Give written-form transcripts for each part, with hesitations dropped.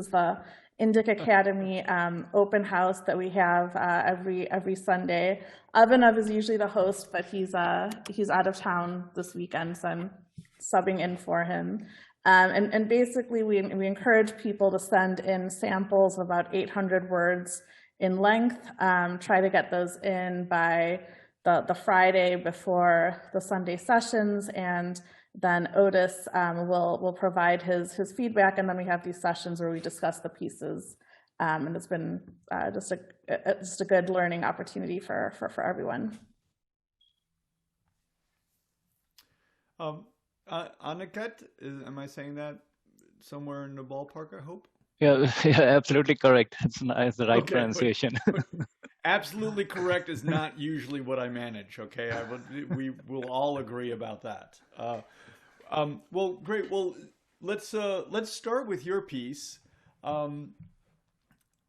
the Indic Academy open house that we have every Sunday. Abhinav is usually the host, but he's out of town this weekend, so I'm subbing in for him. And basically, we encourage people to send in samples of about 800 words in length. Try to get those in by the Friday before the Sunday sessions, and then Otis will provide his feedback, and then we have these sessions where we discuss the pieces. And it's been just a good learning opportunity for everyone. Aniket, am I saying that somewhere in the ballpark, I hope? Yeah, absolutely correct. It's the right pronunciation. Absolutely correct is not usually what I manage. Okay, we will all agree about that. Well, great. Well, let's start with your piece,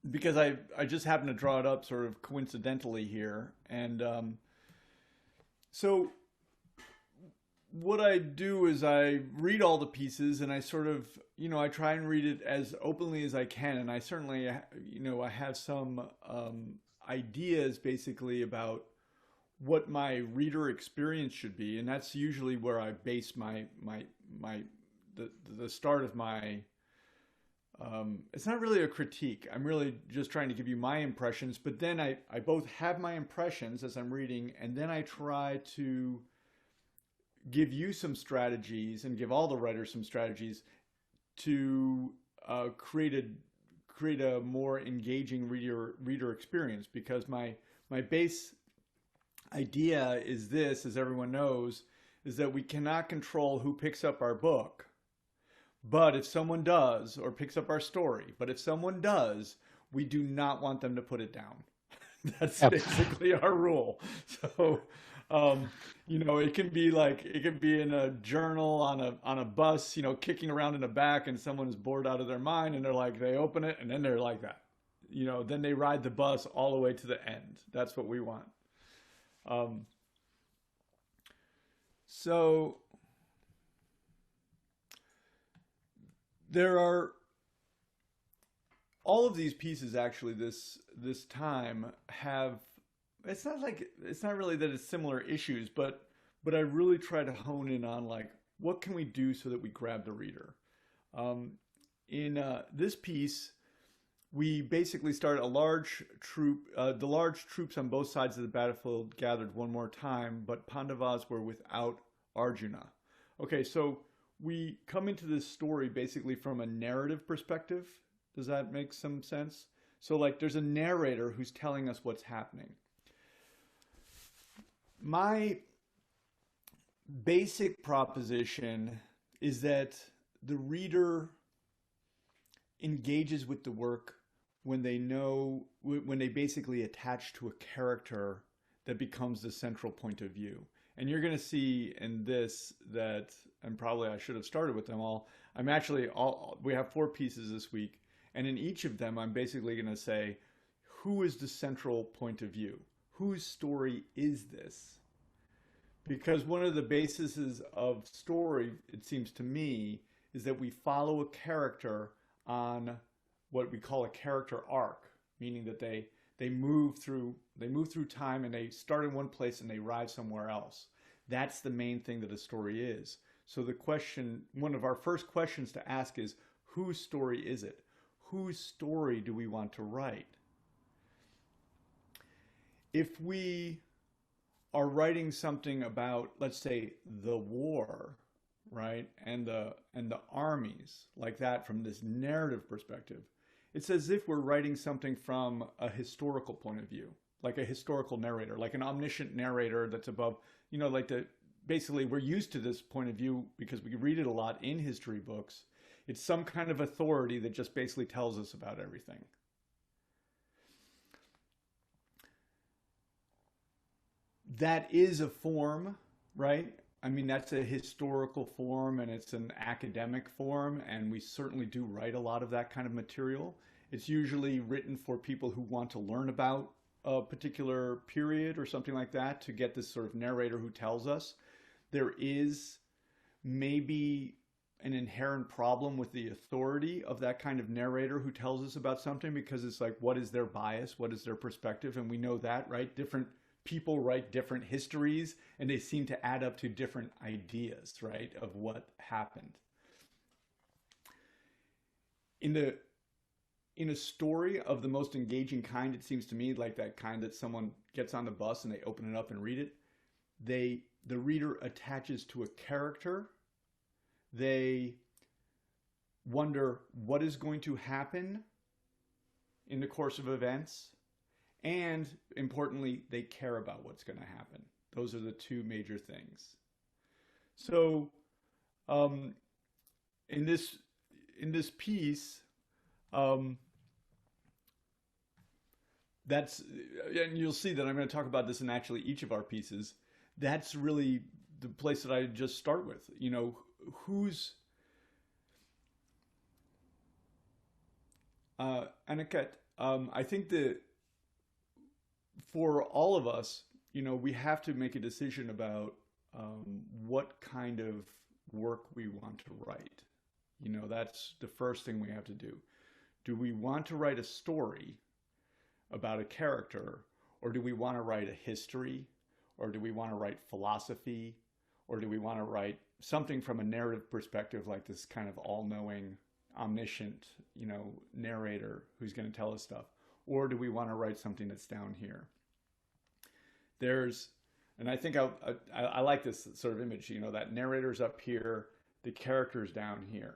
because I just happened to draw it up sort of coincidentally here, and so what I do is I read all the pieces, and I sort of, I try and read it as openly as I can, and I certainly, I have some ideas basically about what my reader experience should be, and that's usually where I base the start of my. It's not really a critique. I'm really just trying to give you my impressions, but then I both have my impressions as I'm reading, and then I try to give you some strategies and give all the writers some strategies to create a more engaging reader experience, because my base idea is this, as everyone knows, is that we cannot control who picks up our book. But if someone does, or picks up our story, but if someone does, we do not want them to put it down. That's basically our rule. So, it can be in a journal on a bus, kicking around in the back, and someone is bored out of their mind, and they open it, and then they're like that. Then they ride the bus all the way to the end. That's what we want. So there are all of these pieces actually this time have, it's not really that it's similar issues, but I really try to hone in on what can we do so that we grab the reader. In this piece, we basically start a large troop. The large troops on both sides of the battlefield gathered one more time, but Pandavas were without Arjuna. Okay, so we come into this story basically from a narrative perspective. Does that make some sense? So there's a narrator who's telling us what's happening. My basic proposition is that the reader engages with the work when they basically attach to a character that becomes the central point of view. And you're going to see in this that, and probably I should have started with them all, we have 4 pieces this week, and in each of them I'm basically going to say, who is the central point of view? Whose story is this? Because one of the bases of story, it seems to me, is that we follow a character on what we call a character arc, meaning that they move through time, and they start in one place and they arrive somewhere else. That's the main thing that a story is. So one of our first questions to ask is, whose story is it? Whose story do we want to write? If we are writing something about, let's say, the war, right, and the armies, like that, from this narrative perspective, it's as if we're writing something from a historical point of view, like a historical narrator, like an omniscient narrator that's above, basically we're used to this point of view because we read it a lot in history books. It's some kind of authority that just basically tells us about everything. That is a form, right? I mean, that's a historical form, and it's an academic form, and we certainly do write a lot of that kind of material. It's usually written for people who want to learn about a particular period or something like that, to get this sort of narrator who tells us. There is maybe an inherent problem with the authority of that kind of narrator who tells us about something, because it's like, what is their bias? What is their perspective? And we know that, right? Different people write different histories, and they seem to add up to different ideas, right, of what happened. In a story of the most engaging kind, it seems to me, like that kind that someone gets on the bus and they open it up and read it, the reader attaches to a character. They wonder what is going to happen in the course of events, and importantly, they care about what's going to happen. Those are the two major things. So in this piece, that's, and you'll see that I'm going to talk about this in actually each of our pieces. That's really the place that I just start with. You know, who's Aniket, I think that for all of us, you know, we have to make a decision about what kind of work we want to write. You know, that's the first thing we have to do. Do we want to write a story about a character, or do we want to write a history, or do we want to write philosophy, or do we want to write something from a narrative perspective, like this kind of all-knowing, omniscient, you know, narrator who's going to tell us stuff? Or do we want to write something that's down here? And I think I like this sort of image, you know, that narrator's up here, the character's down here.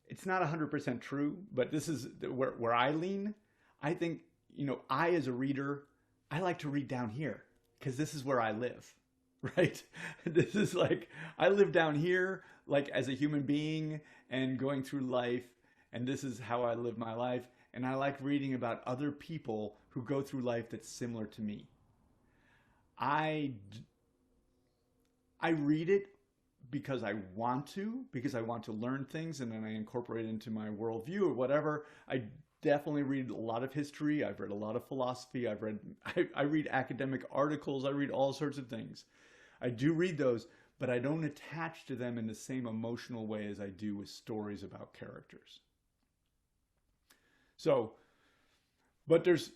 It's not 100% true, but this is where I lean. I think, you know, I as a reader, I like to read down here because this is where I live, right? This is like, I live down here, like as a human being and going through life, and this is how I live my life. And I like reading about other people who go through life that's similar to me. I read it because I want to learn things, and then I incorporate it into my worldview or whatever. I definitely read a lot of history. I've read a lot of philosophy. I read academic articles. I read all sorts of things. I do read those, but I don't attach to them in the same emotional way as I do with stories about characters. So, but there's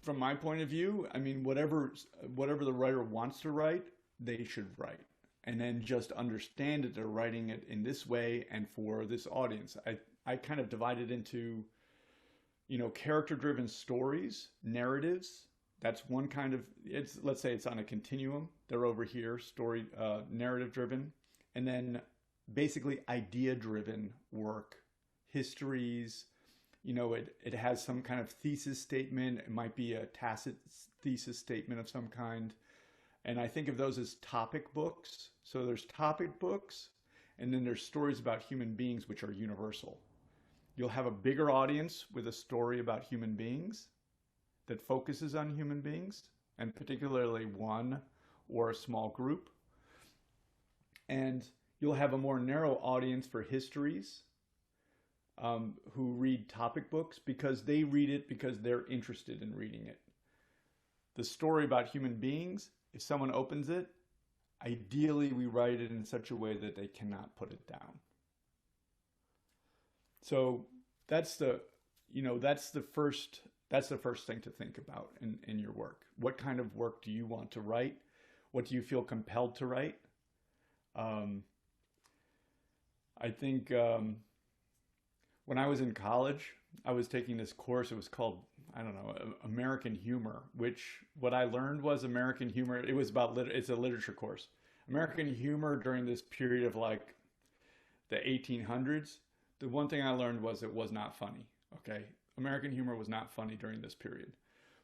from my point of view, I mean, whatever the writer wants to write, they should write, and then just understand that they're writing it in this way and for this audience. I kind of divide it into, you know, character-driven stories, narratives. That's one kind of, let's say it's on a continuum. They're over here, story, narrative-driven, and then basically idea-driven work, histories. You know, it has some kind of thesis statement. It might be a tacit thesis statement of some kind. And I think of those as topic books. So there's topic books, and then there's stories about human beings, which are universal. You'll have a bigger audience with a story about human beings that focuses on human beings, and particularly one or a small group. And you'll have a more narrow audience for histories, who read topic books because they read it because they're interested in reading it. The story about human beings, if someone opens it, ideally we write it in such a way that they cannot put it down. So that's the first thing to think about in your work. What kind of work do you want to write? What do you feel compelled to write? I think when I was in college, I was taking this course. It was called, I don't know, American Humor, which what I learned was American humor. It was about, it's a literature course. American humor during this period of like the 1800s. The one thing I learned was it was not funny. Okay. American humor was not funny during this period,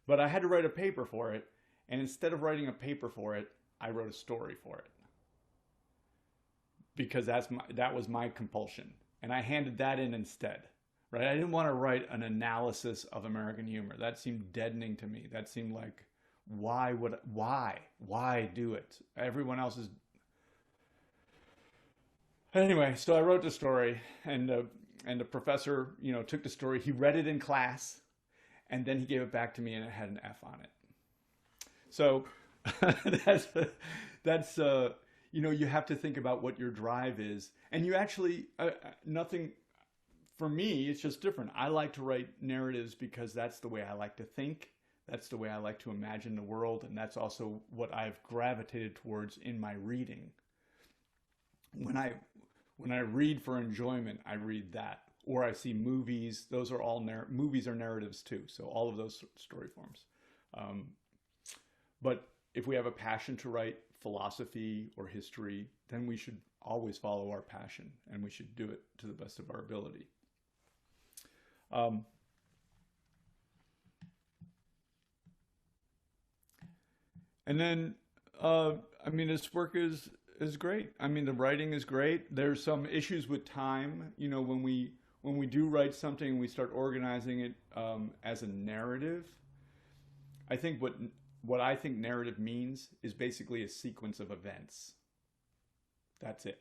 but I had to write a paper for it. And instead of writing a paper for it, I wrote a story for it because that was my compulsion. And I handed that in instead, right? I didn't want to write an analysis of American humor. That seemed deadening to me. That seemed like, why do it? Everyone else is. Anyway, so I wrote the story, and the professor, you know, took the story. He read it in class, and then he gave it back to me, and it had an F on it. So that's you have to think about what your drive is, and you actually nothing. For me, it's just different. I like to write narratives because that's the way I like to think. That's the way I like to imagine the world, and that's also what I've gravitated towards in my reading. When I read for enjoyment, I read that, or I see movies. Those are all movies are narratives too. So all of those story forms. But if we have a passion to write philosophy or history, then we should always follow our passion, and we should do it to the best of our ability. And then, this work is great. I mean, the writing is great. There's some issues with time. When we do write something and we start organizing it as a narrative, I think what I think narrative means is basically a sequence of events. That's it.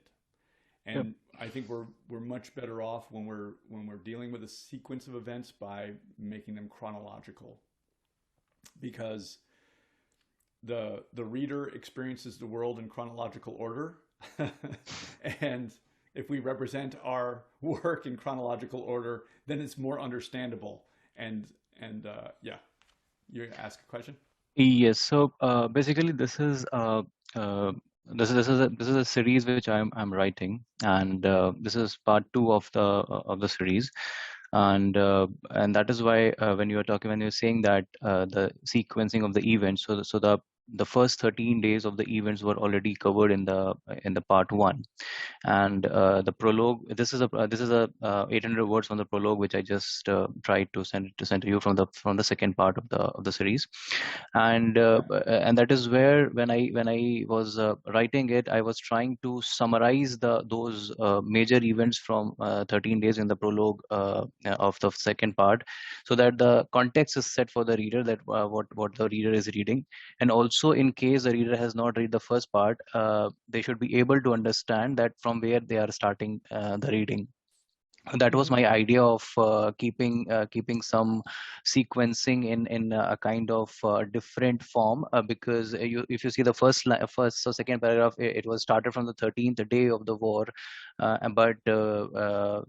And Yep. I think we're much better off when we're dealing with a sequence of events by making them chronological, because the reader experiences the world in chronological order, and if we represent our work in chronological order, then it's more understandable. And yeah, you ask a question. Yes. So basically, this is a series which I'm writing, and this is part two of the series, and that is why when you're saying that the sequencing of the events, so the first 13 days of the events were already covered in the part one, and the prologue. This is a 800 words from the prologue, which I just tried to send to you from the second part of the series, and that is where when I was writing it, I was trying to summarize those major events from 13 days in the prologue of the second part, so that the context is set for the reader, that what the reader is reading, and also in case the reader has not read the first part, they should be able to understand that from where they are starting the reading. That was Mm-hmm. my idea of keeping some sequencing in a kind of different form, because if you see the first or second paragraph, it was started from the 13th day of the war, but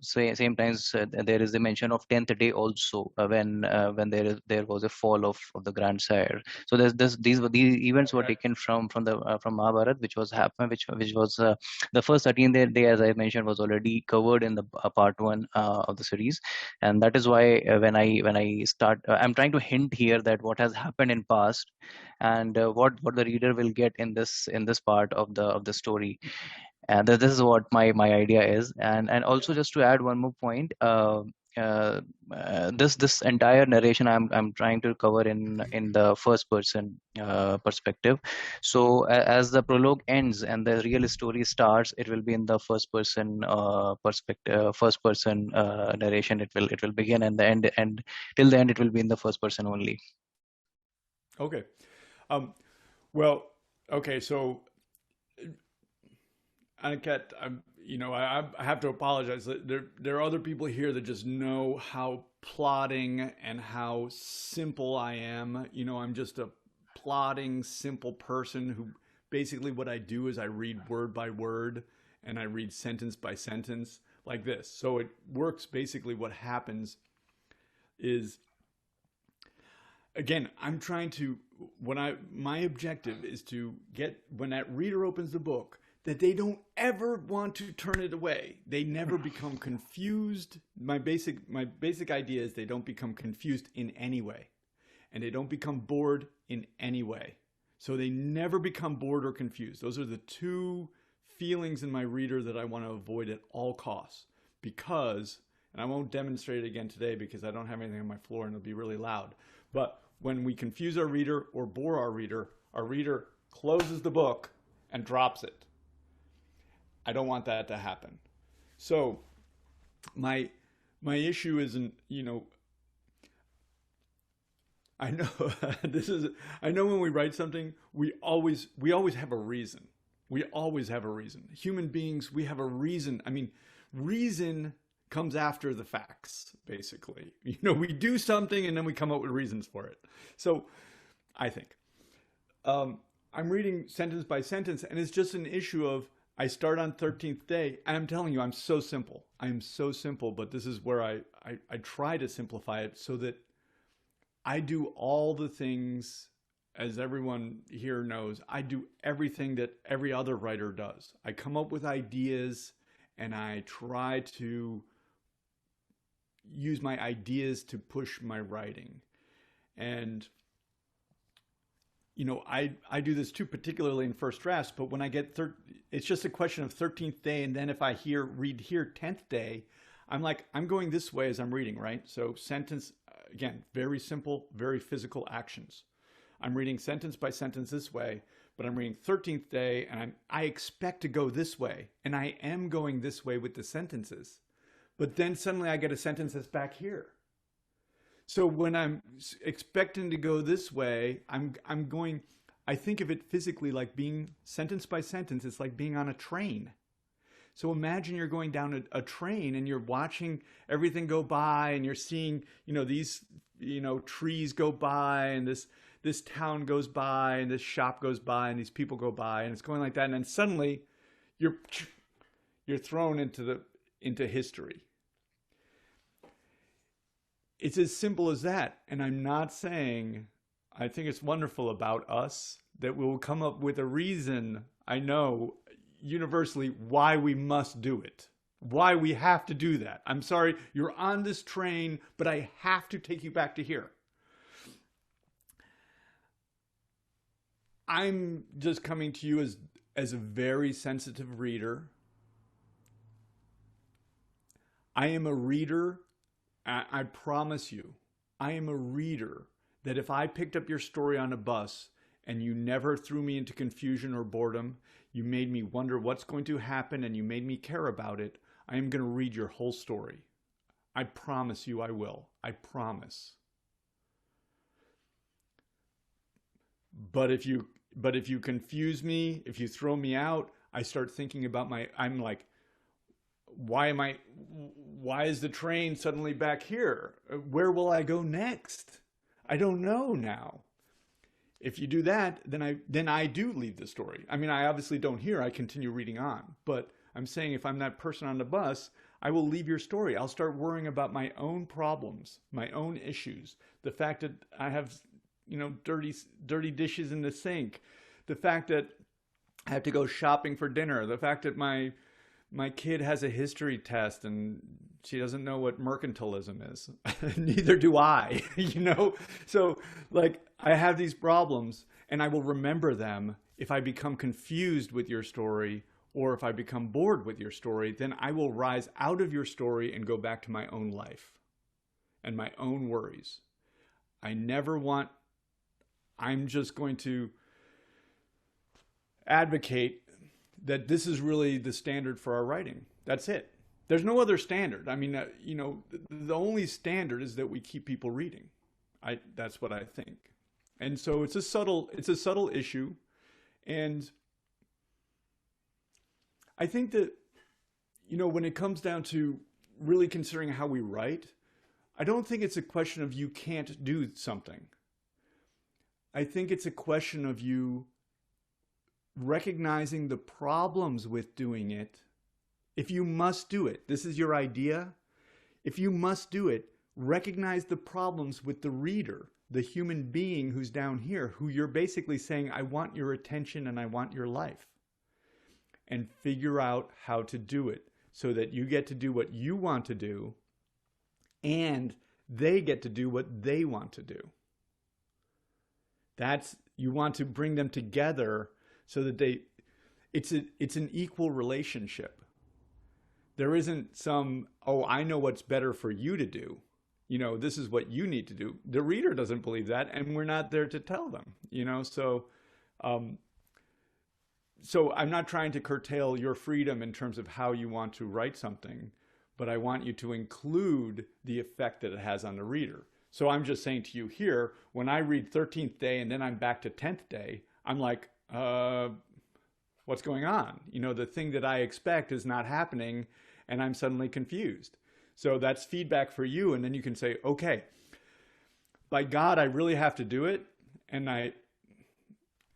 same times there is the mention of 10th day also, when there was a fall of the grandsire. So these events were Okay. taken from Mahabharat, which was happened, which was the first 13th day, as I mentioned, was already covered in the part one of the series, and that is why when I start, I'm trying to hint here that what has happened in past, and what the reader will get in this part of the story. And this is what my idea is, and also just to add one more point. Uh, this entire narration I'm trying to cover in the first person perspective. So as the prologue ends and the real story starts, it will be in the first person perspective, first person narration. It will begin, and till the end it will be in the first person only. Okay. Um, well, okay. So, Aniket, I have to apologize. There are other people here that just know how plodding and how simple I am. I'm just a plodding, simple person who basically what I do is I read word by word and I read sentence by sentence like this. So it works basically. What happens is, again, I'm trying to, my objective is to get, when that reader opens the book, that they don't ever want to turn it away. They never become confused. My basic idea is they don't become confused in any way, and they don't become bored in any way. So they never become bored or confused. Those are the two feelings in my reader that I want to avoid at all costs. Because, and I won't demonstrate it again today because I don't have anything on my floor and it'll be really loud, but when we confuse our reader or bore our reader closes the book and drops it. I don't want that to happen. So my issue isn't, I know I know when we write something, we always have a reason. We always have a reason. Human beings, we have a reason. I mean, reason comes after the facts, basically. We do something and then we come up with reasons for it. So I think. I'm reading sentence by sentence, and it's just an issue of I start on 13th day, and I'm telling you, I'm so simple. I'm so simple, but this is where I try to simplify it so that I do all the things, as everyone here knows, I do everything that every other writer does. I come up with ideas, and I try to use my ideas to push my writing. And I do this too, particularly in first drafts, but when I get it's just a question of 13th day. And then if I read here 10th day, I'm like, I'm going this way as I'm reading, right? So sentence, again, very simple, very physical actions. I'm reading sentence by sentence this way, but I'm reading 13th day and I expect to go this way. And I am going this way with the sentences, but then suddenly I get a sentence that's back here. So when I'm expecting to go this way, I'm going, I think of it physically like being sentence by sentence. It's like being on a train. So imagine you're going down a train and you're watching everything go by and you're seeing, these, trees go by and this town goes by and this shop goes by and these people go by and it's going like that. And then suddenly you're thrown into history. It's as simple as that. And I'm not saying, I think it's wonderful about us that we'll come up with a reason, I know, universally, why we must do it, why we have to do that. I'm sorry, you're on this train, but I have to take you back to here. I'm just coming to you as a very sensitive reader. I am a reader. I promise you, I am a reader that if I picked up your story on a bus and you never threw me into confusion or boredom, you made me wonder what's going to happen and you made me care about it, I am going to read your whole story. I promise you I will. I promise. But if you confuse me, if you throw me out, I start thinking about I'm like, why is the train suddenly back here? Where will I go next? I don't know now. If you do that, then I do leave the story. I mean, I obviously don't hear, I continue reading on, but I'm saying if I'm that person on the bus, I will leave your story. I'll start worrying about my own problems, my own issues. The fact that I have, dirty dishes in the sink. The fact that I have to go shopping for dinner. The fact that my kid has a history test and she doesn't know what mercantilism is. Neither do I, So like I have these problems and I will remember them if I become confused with your story or if I become bored with your story, then I will rise out of your story and go back to my own life and my own worries. I'm just going to advocate that this is really the standard for our writing. That's it. There's no other standard. I mean, the only standard is that we keep people reading. That's what I think. And so it's a subtle issue. And I think that, when it comes down to really considering how we write, I don't think it's a question of you can't do something. I think it's a question of you recognizing the problems with doing it. If you must do it, this is your idea. If you must do it, recognize the problems with the reader, the human being who's down here, who you're basically saying, I want your attention and I want your life. And figure out how to do it so that you get to do what you want to do and they get to do what they want to do. You want to bring them together so that it's an equal relationship. There isn't some, I know what's better for you to do. This is what you need to do. The reader doesn't believe that, and we're not there to tell them, So I'm not trying to curtail your freedom in terms of how you want to write something, but I want you to include the effect that it has on the reader. So I'm just saying to you here, when I read 13th day and then I'm back to 10th day, I'm like, what's going on? The thing that I expect is not happening and I'm suddenly confused. So that's feedback for you. And then you can say, okay, by God, I really have to do it. And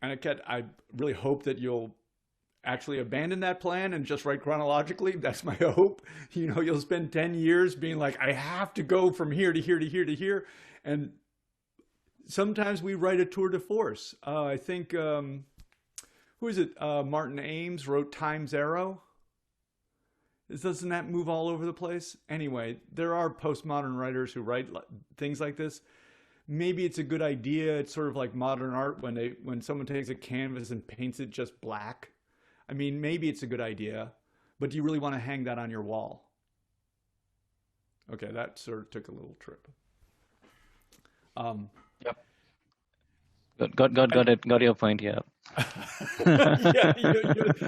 Aniket, I really hope that you'll actually abandon that plan and just write chronologically. That's my hope. You'll spend 10 years being like, I have to go from here to here to here to here. And sometimes we write a tour de force. I think, who is it? Martin Ames wrote Time's Arrow. Doesn't that move all over the place? Anyway, there are postmodern writers who write things like this. Maybe it's a good idea. It's sort of like modern art when someone takes a canvas and paints it just black. I mean, maybe it's a good idea, but do you really want to hang that on your wall? Okay, that sort of took a little trip. Yep. Got it. Got your point. Yeah. Yeah,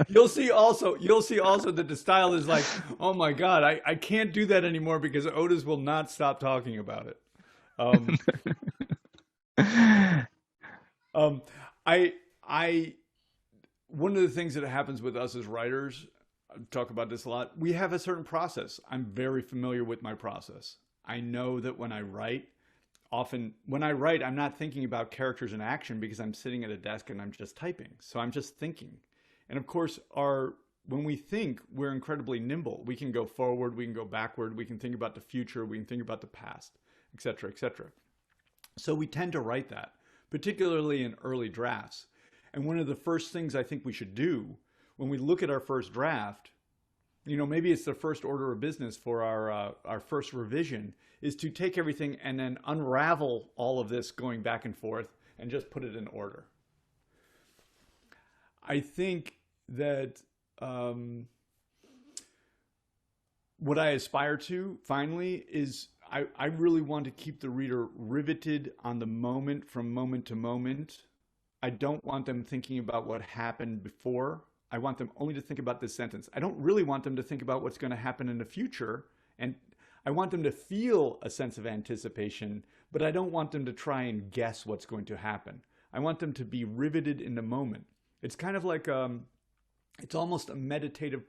you'll see also that the style is like, oh my God, I can't do that anymore because Otis will not stop talking about it. One of the things that happens with us as writers, I talk about this a lot, we have a certain process. I'm very familiar with my process. I know that when I write, I'm not thinking about characters in action because I'm sitting at a desk and I'm just typing. So I'm just thinking. And of course, when we think, we're incredibly nimble. We can go forward, we can go backward, we can think about the future, we can think about the past, et cetera, et cetera. So we tend to write that, particularly in early drafts. And one of the first things I think we should do when we look at our first draft, maybe it's the first order of business for our first revision, is to take everything and then unravel all of this going back and forth and just put it in order. I think that what I aspire to finally is I really want to keep the reader riveted on the moment from moment to moment. I don't want them thinking about what happened before. I want them only to think about this sentence. I don't really want them to think about what's going to happen in the future. And I want them to feel a sense of anticipation, but I don't want them to try and guess what's going to happen. I want them to be riveted in the moment. It's kind of like, it's almost a meditative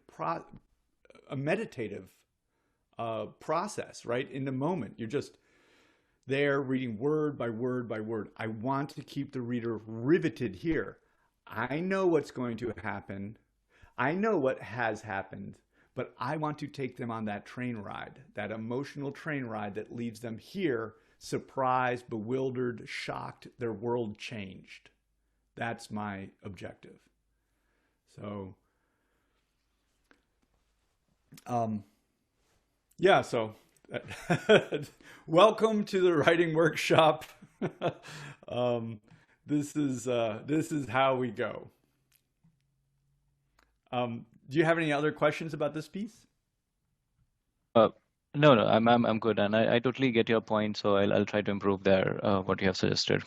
process, right? In the moment, you're just there reading word by word by word. I want to keep the reader riveted here. I know what's going to happen. I know what has happened, but I want to take them on that train ride, that emotional train ride that leaves them here, surprised, bewildered, shocked, their world changed. That's my objective. So, yeah, so welcome to the writing workshop. This is how we go. Do you have any other questions about this piece? No, I'm good, and I totally get your point. So I'll try to improve there what you have suggested.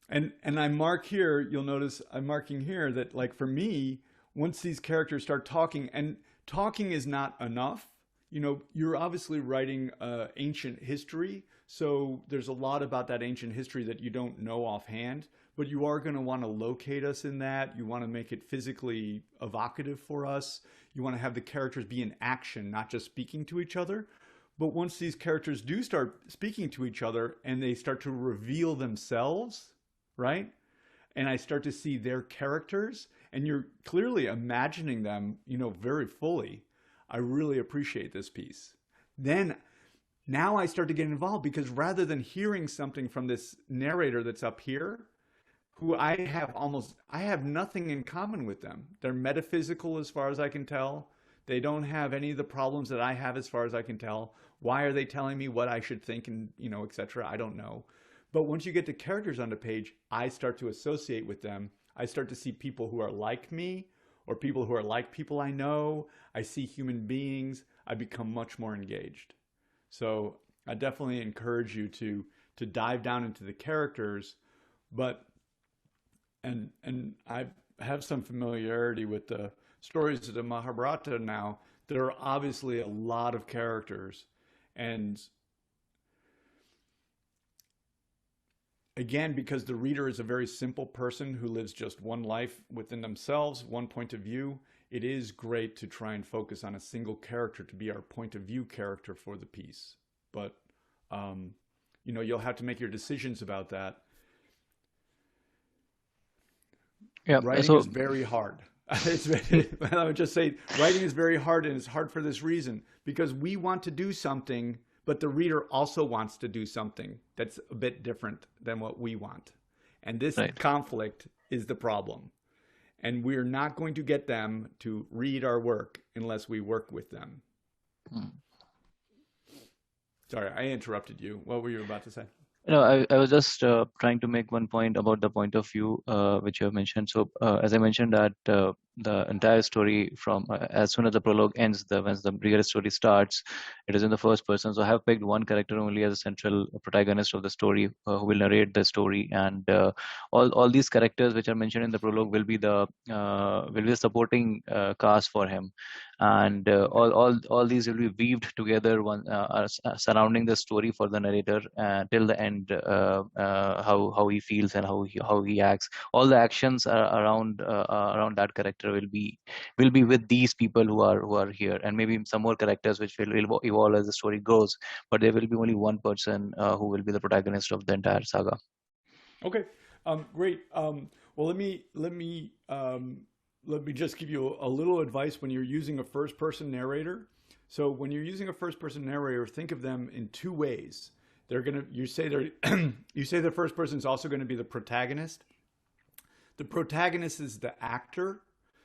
And I mark here. You'll notice I'm marking here that, like, for me, once these characters start talking, and talking is not enough. You're obviously writing ancient history, so there's a lot about that ancient history that you don't know offhand, but you are going to want to locate us in that. You want to make it physically evocative for us. You want to have the characters be in action, not just speaking to each other. But once these characters do start speaking to each other and they start to reveal themselves, right? And I start to see their characters, and you're clearly imagining them, very fully. I really appreciate this piece. Then now I start to get involved, because rather than hearing something from this narrator that's up here, who I have nothing in common with them. They're metaphysical as far as I can tell. They don't have any of the problems that I have as far as I can tell. Why are they telling me what I should think and, et cetera? I don't know. But once you get the characters on the page, I start to associate with them. I start to see people who are like me, or people who are like people I know. I see human beings. I become much more engaged. So I definitely encourage you to dive down into the characters, but and I have some familiarity with the stories of the Mahabharata now. There are obviously a lot of characters, and again, because the reader is a very simple person who lives just one life within themselves, one point of view, it is great to try and focus on a single character to be our point of view character for the piece. But, you'll have to make your decisions about that. Yeah. Writing So is very hard. I would just say writing is very hard, and it's hard for this reason, because we want to do something, but the reader also wants to do something that's a bit different than what we want. And this right. conflict is the problem. And we're not going to get them to read our work unless we work with them. Sorry, I interrupted you. What were you about to say? No, I was just trying to make one point about the point of view which you have mentioned. So as I mentioned that the entire story from as soon as the prologue ends, once the real story starts, it is in the first person. So I have picked one character only as a central protagonist of the story who will narrate the story, and all these characters which are mentioned in the prologue will be the supporting cast for him, and all these will be weaved together surrounding the story for the narrator till the end, how he feels and how he acts. All the actions around that character will be with these people who are here, and maybe some more characters which will evolve as the story goes, but there will be only one person who will be the protagonist of the entire saga. Okay, great. Well, let me just give you a little advice when you're using a first-person narrator. So when you're using a first-person narrator, think of them in two ways. You say the first person is also going to be the protagonist. The protagonist is the actor.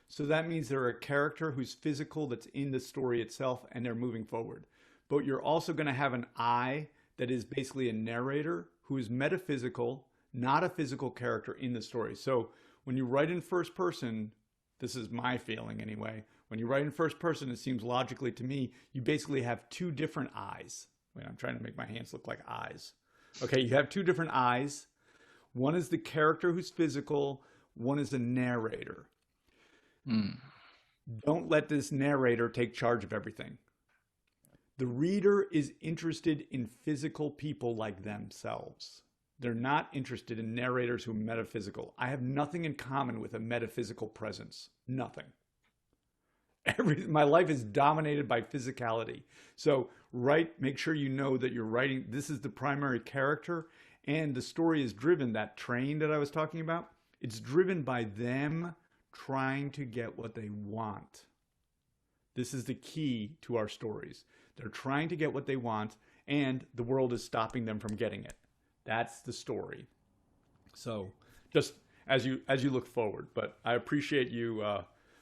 So that means they're a character who's physical, that's in the story itself, and they're moving forward. But you're also going to have an I that is basically a narrator who is metaphysical, not a physical character in the story. So when you write in first person, this is my feeling anyway, when you write in first person, it seems logically to me, you basically have two different eyes. Wait, I'm trying to make my hands look like eyes. Okay, you have two different eyes. One is the character who's physical, one is the narrator. Don't let this narrator take charge of everything. The reader is interested in physical people like themselves. They're not interested in narrators who are metaphysical. I have nothing in common with a metaphysical presence. Nothing. My life is dominated by physicality. So make sure you know that you're writing, this is the primary character, and the story is driven, that train that I was talking about, it's driven by them trying to get what they want. This is the key to our stories. They're trying to get what they want, and the world is stopping them from getting it. That's the story. So just as you look forward, but I appreciate you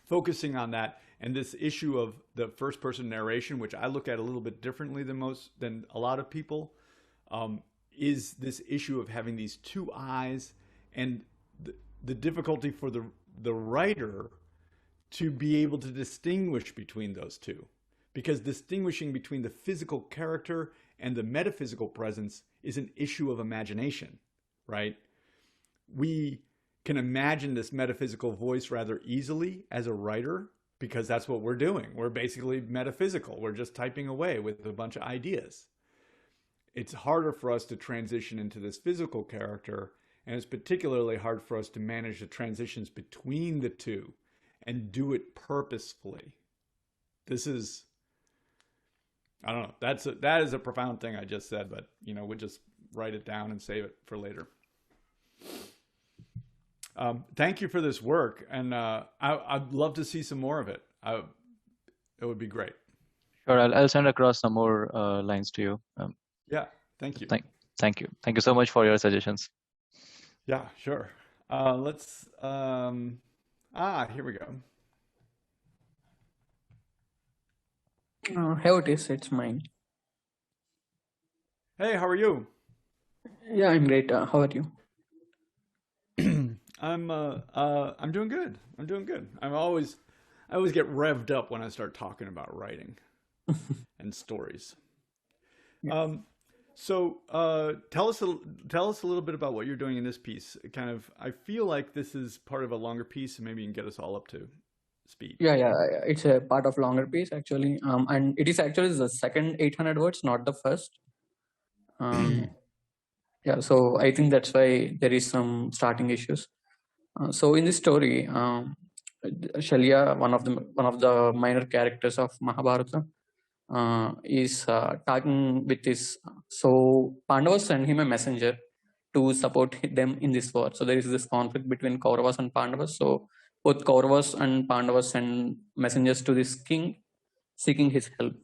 focusing on that. And this issue of the first person narration, which I look at a little bit differently than a lot of people, is this issue of having these two eyes, and the difficulty for the writer to be able to distinguish between those two. Because distinguishing between the physical character and the metaphysical presence is an issue of imagination, right? We can imagine this metaphysical voice rather easily as a writer, because that's what we're doing. We're basically metaphysical. We're just typing away with a bunch of ideas. It's harder for us to transition into this physical character, and it's particularly hard for us to manage the transitions between the two and do it purposefully. This is, I don't know, that is a profound thing I just said, but we'll just write it down and save it for later. Thank you for this work, and I'd love to see some more of it. It would be great. Sure, I'll send across some more lines to you. Yeah, thank you. Thank you so much for your suggestions. Yeah, sure. Let's here we go. Hey Otis, it's mine. Hey, how are you? Yeah, I'm great. How are you? I'm doing good. I always get revved up when I start talking about writing and stories. Yeah. So tell us a little bit about what you're doing in this piece. I feel like this is part of a longer piece, and maybe you can get us all up to speed. Yeah, it's a part of longer piece actually, and it is actually the second 800 words, not the first. Yeah, so I think that's why there is some starting issues. So in this story, Shalya, one of the minor characters of Mahabharata, is talking with his. So Pandavas send him a messenger to support them in this war. So there is this conflict between Kauravas and Pandavas. So both Kauravas and Pandavas send messengers to this king seeking his help,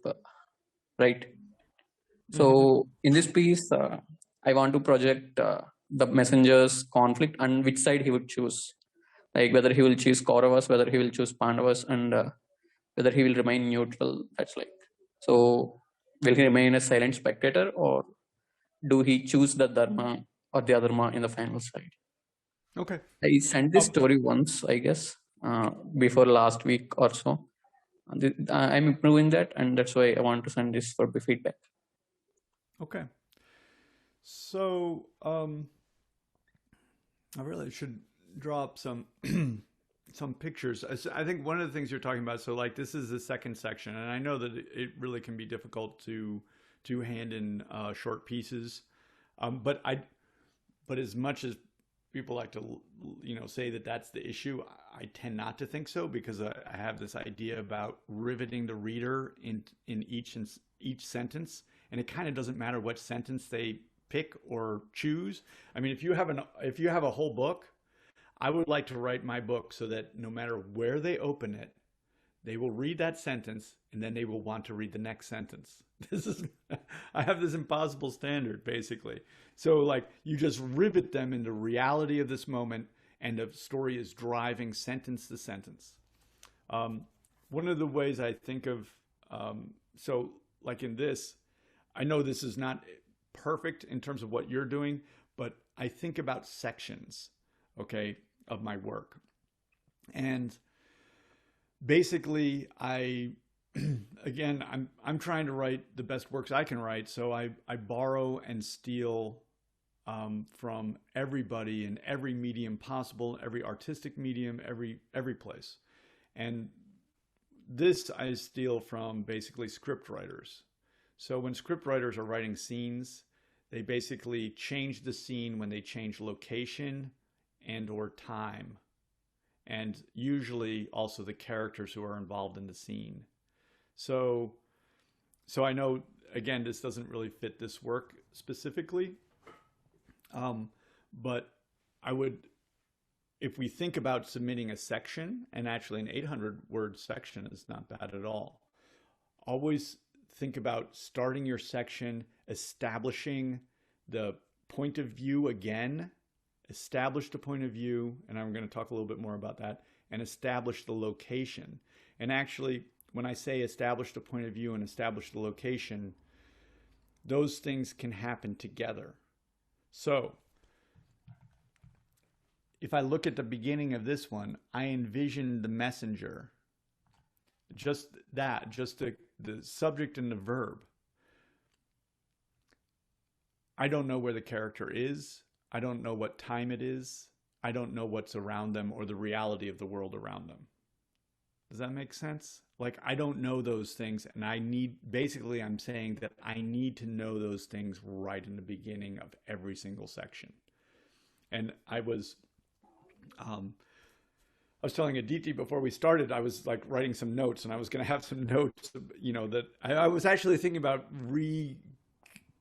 right? So in this piece, I want to project the messenger's conflict and which side he would choose, like whether he will choose Kauravas, whether he will choose Pandavas, and whether he will remain neutral. That's like, so will he remain a silent spectator, or do he choose the dharma or the adharma in the final side? Okay. I sent this story once, I guess, before last week or so. I'm improving that, and that's why I want to send this for feedback. Okay. So I really should draw up some some pictures. I think one of the things you're talking about, so like this is the second section, and I know that it really can be difficult to hand in short pieces, but as much as people like to say that that's the issue, I tend not to think so, because I have this idea about riveting the reader in each sentence, and it kind of doesn't matter what sentence they pick or choose. I mean, if you have a whole book, I would like to write my book so that no matter where they open it, they will read that sentence and then they will want to read the next sentence. I have this impossible standard, basically. So like you just rivet them in the reality of this moment, and the story is driving sentence to sentence. One of the ways I think of, so like in this, I know this is not perfect in terms of what you're doing, but I think about sections, okay, of my work. And basically again, I'm trying to write the best works I can write. So I borrow and steal from everybody in every medium possible, every artistic medium, every place. And this I steal from basically script writers. So when script writers are writing scenes, they basically change the scene when they change location and or time, and usually also the characters who are involved in the scene. So I know, again, this doesn't really fit this work specifically, but I would, if we think about submitting a section, and actually an 800-word section is not bad at all, always think about starting your section, establishing the point of view again, establish the point of view, and I'm going to talk a little bit more about that, and establish the location. And actually, when I say establish the point of view and establish the location, those things can happen together. So if I look at the beginning of this one, I envision the messenger, just that, just the subject and the verb. I don't know where the character is. I don't know what time it is. I don't know what's around them or the reality of the world around them. Does that make sense? Like, I don't know those things, and basically I'm saying that I need to know those things right in the beginning of every single section. And I was telling Aditi before we started, I was like writing some notes, and I was going to have some notes, that I was actually thinking about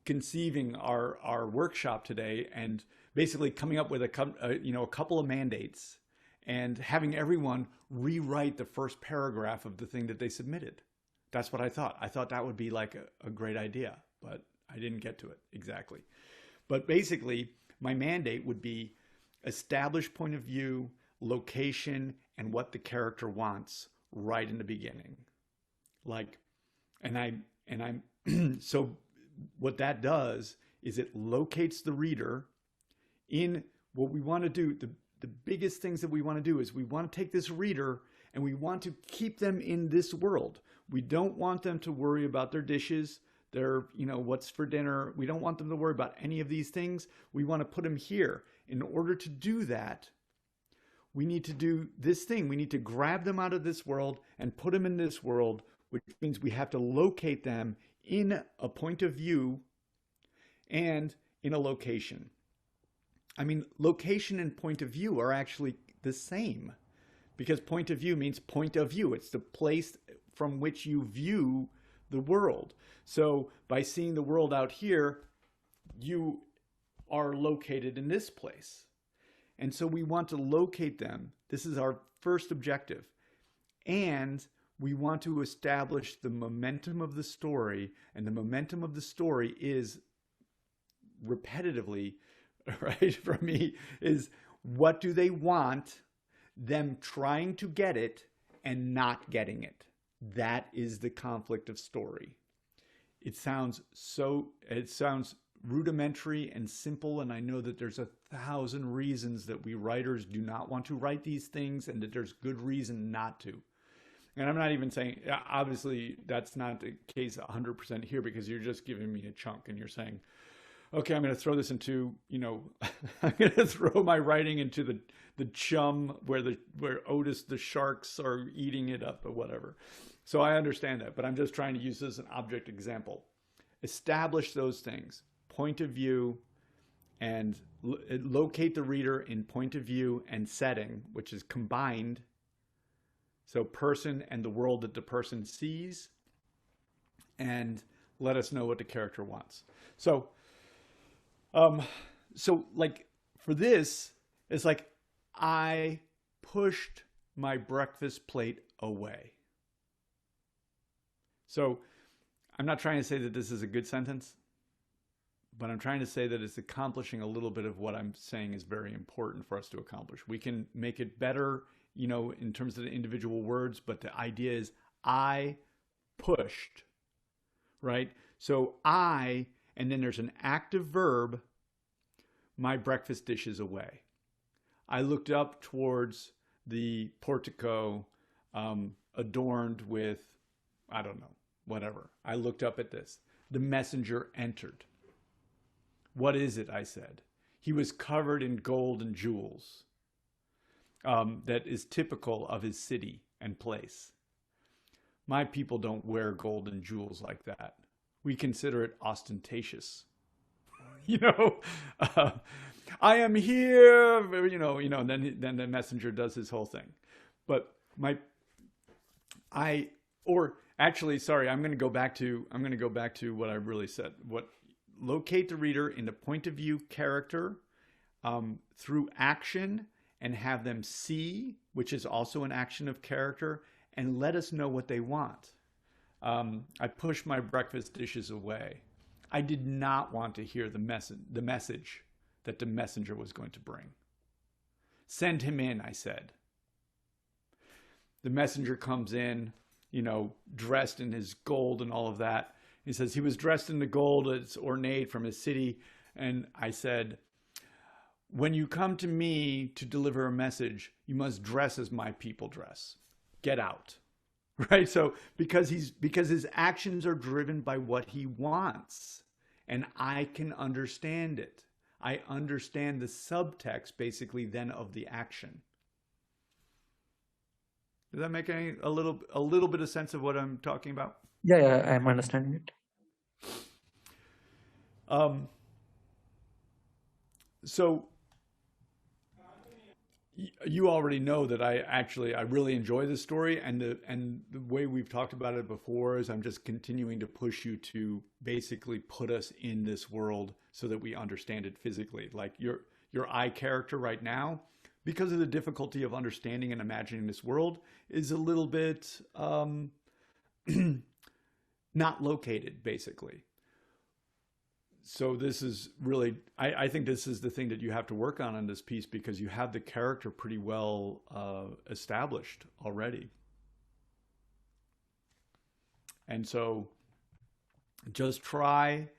reconceiving our workshop today, and basically coming up with a couple of mandates and having everyone rewrite the first paragraph of the thing that they submitted. That's what I thought. I thought that would be like a great idea, but I didn't get to it exactly. But basically, my mandate would be establish point of view, location, and what the character wants right in the beginning. So what that does is it locates the reader in what we want to do. The biggest things that we want to do is we want to take this reader and we want to keep them in this world. We don't want them to worry about their dishes, their, what's for dinner. We don't want them to worry about any of these things. We want to put them here. In order to do that, we need to do this thing. We need to grab them out of this world and put them in this world, which means we have to locate them in a point of view and in a location. I mean, location and point of view are actually the same, because point of view means point of view. It's the place from which you view the world. So by seeing the world out here, you are located in this place. And so we want to locate them. This is our first objective. And we want to establish the momentum of the story. And the momentum of the story is repetitively, right, for me, is what do they want, them trying to get it and not getting it. That is the conflict of story. It sounds rudimentary and simple, and I know that there's 1,000 reasons that we writers do not want to write these things, and that there's good reason not to. And I'm not even saying, obviously that's not the case 100% here, because you're just giving me a chunk and you're saying, okay, I'm going to throw this into, I'm going to throw my writing into the chum where Otis, the sharks are eating it up or whatever. So I understand that, but I'm just trying to use this as an object example. Establish those things, point of view, and locate the reader in point of view and setting, which is combined. So person and the world that the person sees, and let us know what the character wants. So like for this, it's like I pushed my breakfast plate away. So I'm not trying to say that this is a good sentence, but I'm trying to say that it's accomplishing a little bit of what I'm saying is very important for us to accomplish. We can make it better, in terms of the individual words, but the idea is I pushed, right? So and then there's an active verb, my breakfast dishes away. I looked up towards the portico adorned with, I don't know, whatever. I looked up at this. The messenger entered. What is it? I said. He was covered in gold and jewels. That is typical of his city and place. My people don't wear gold and jewels like that. We consider it ostentatious. I am here, and then the messenger does his whole thing. But I'm going to go back to what I really said. Locate the reader in the point of view character through action, and have them see, which is also an action of character, and let us know what they want. I pushed my breakfast dishes away. I did not want to hear the message that the messenger was going to bring. Send him in, I said. The messenger comes in, dressed in his gold and all of that. He says he was dressed in the gold, it's ornate from his city. And I said, when you come to me to deliver a message, you must dress as my people dress. Get out. Right? So because his actions are driven by what he wants, and I can understand it. I understand the subtext basically then of the action. Does that make a little bit of sense of what I'm talking about? Yeah, I'm understanding it. So you already know that I really enjoy this story, and the way we've talked about it before is I'm just continuing to push you to basically put us in this world so that we understand it physically. Like your I character right now, because of the difficulty of understanding and imagining this world, is a little bit not located, basically. So this is really, I think this is the thing that you have to work on in this piece, because you have the character pretty well established already. And so just try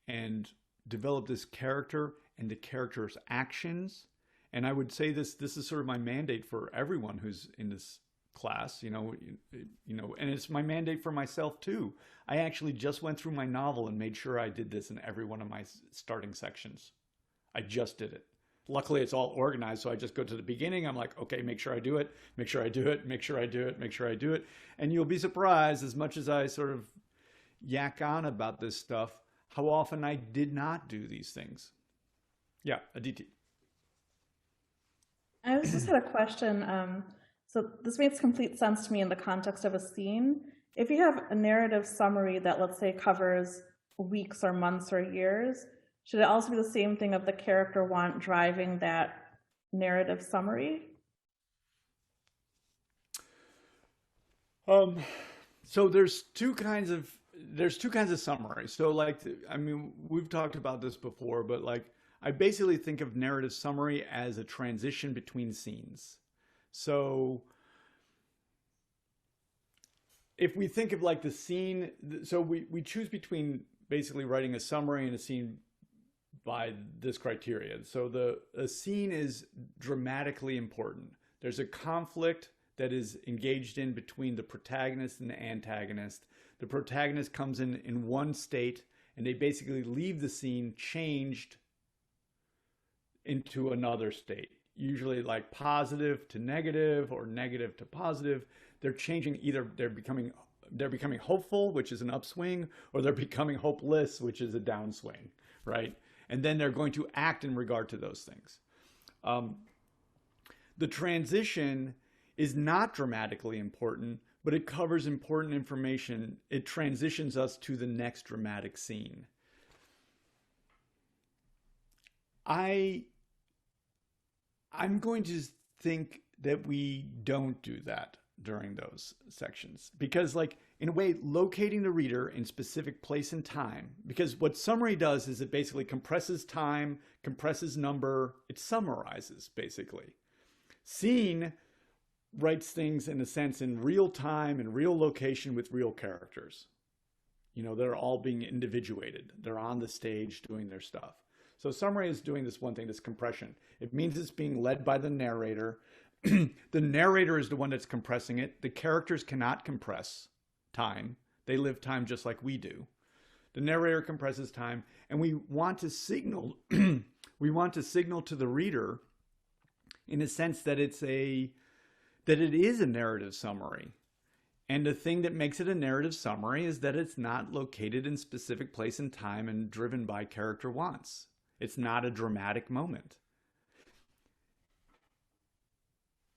and develop this character and the character's actions. And I would say this is sort of my mandate for everyone who's in this class, and it's my mandate for myself too. I actually just went through my novel and made sure I did this in every one of my starting sections. I just did it. Luckily, it's all organized, so I just go to the beginning. I'm like, okay, make sure I do it, make sure I do it, make sure I do it, make sure I do it. And you'll be surprised, as much as I sort of yak on about this stuff, how often I did not do these things. Yeah, Aditi. I just had a question. So this makes complete sense to me in the context of a scene. If you have a narrative summary that, let's say, covers weeks or months or years, Should it also be the same thing of the character want driving that narrative summary? So there's two kinds of summaries. So like, I mean, we've talked about this before, but like, I basically think of narrative summary as a transition between scenes. So if we think of like the scene, so we choose between basically writing a summary and a scene by this criteria. So a scene is dramatically important. There's a conflict that is engaged in between the protagonist and the antagonist. The protagonist comes in one state, and they basically leave the scene changed into another state, usually like positive to negative or negative to positive. They're changing, either they're becoming hopeful, which is an upswing, or they're becoming hopeless, which is a downswing, right? And then they're going to act in regard to those things. The transition is not dramatically important, but it covers important information. It transitions us to the next dramatic scene. I'm going to think that we don't do that during those sections, because like, in a way, locating the reader in specific place and time, because what summary does is it basically compresses time, compresses number, it summarizes basically. Scene writes things in a sense in real time and real location with real characters. You know, they're all being individuated. They're on the stage doing their stuff. So summary is doing this one thing, this compression. It means it's being led by the narrator. The narrator is the one that's compressing it. The characters cannot compress time. They live time just like we do. The narrator compresses time, and we want to signal to the reader in a sense that it is a narrative summary. And the thing that makes it a narrative summary is that it's not located in specific place and time and driven by character wants. It's not a dramatic moment.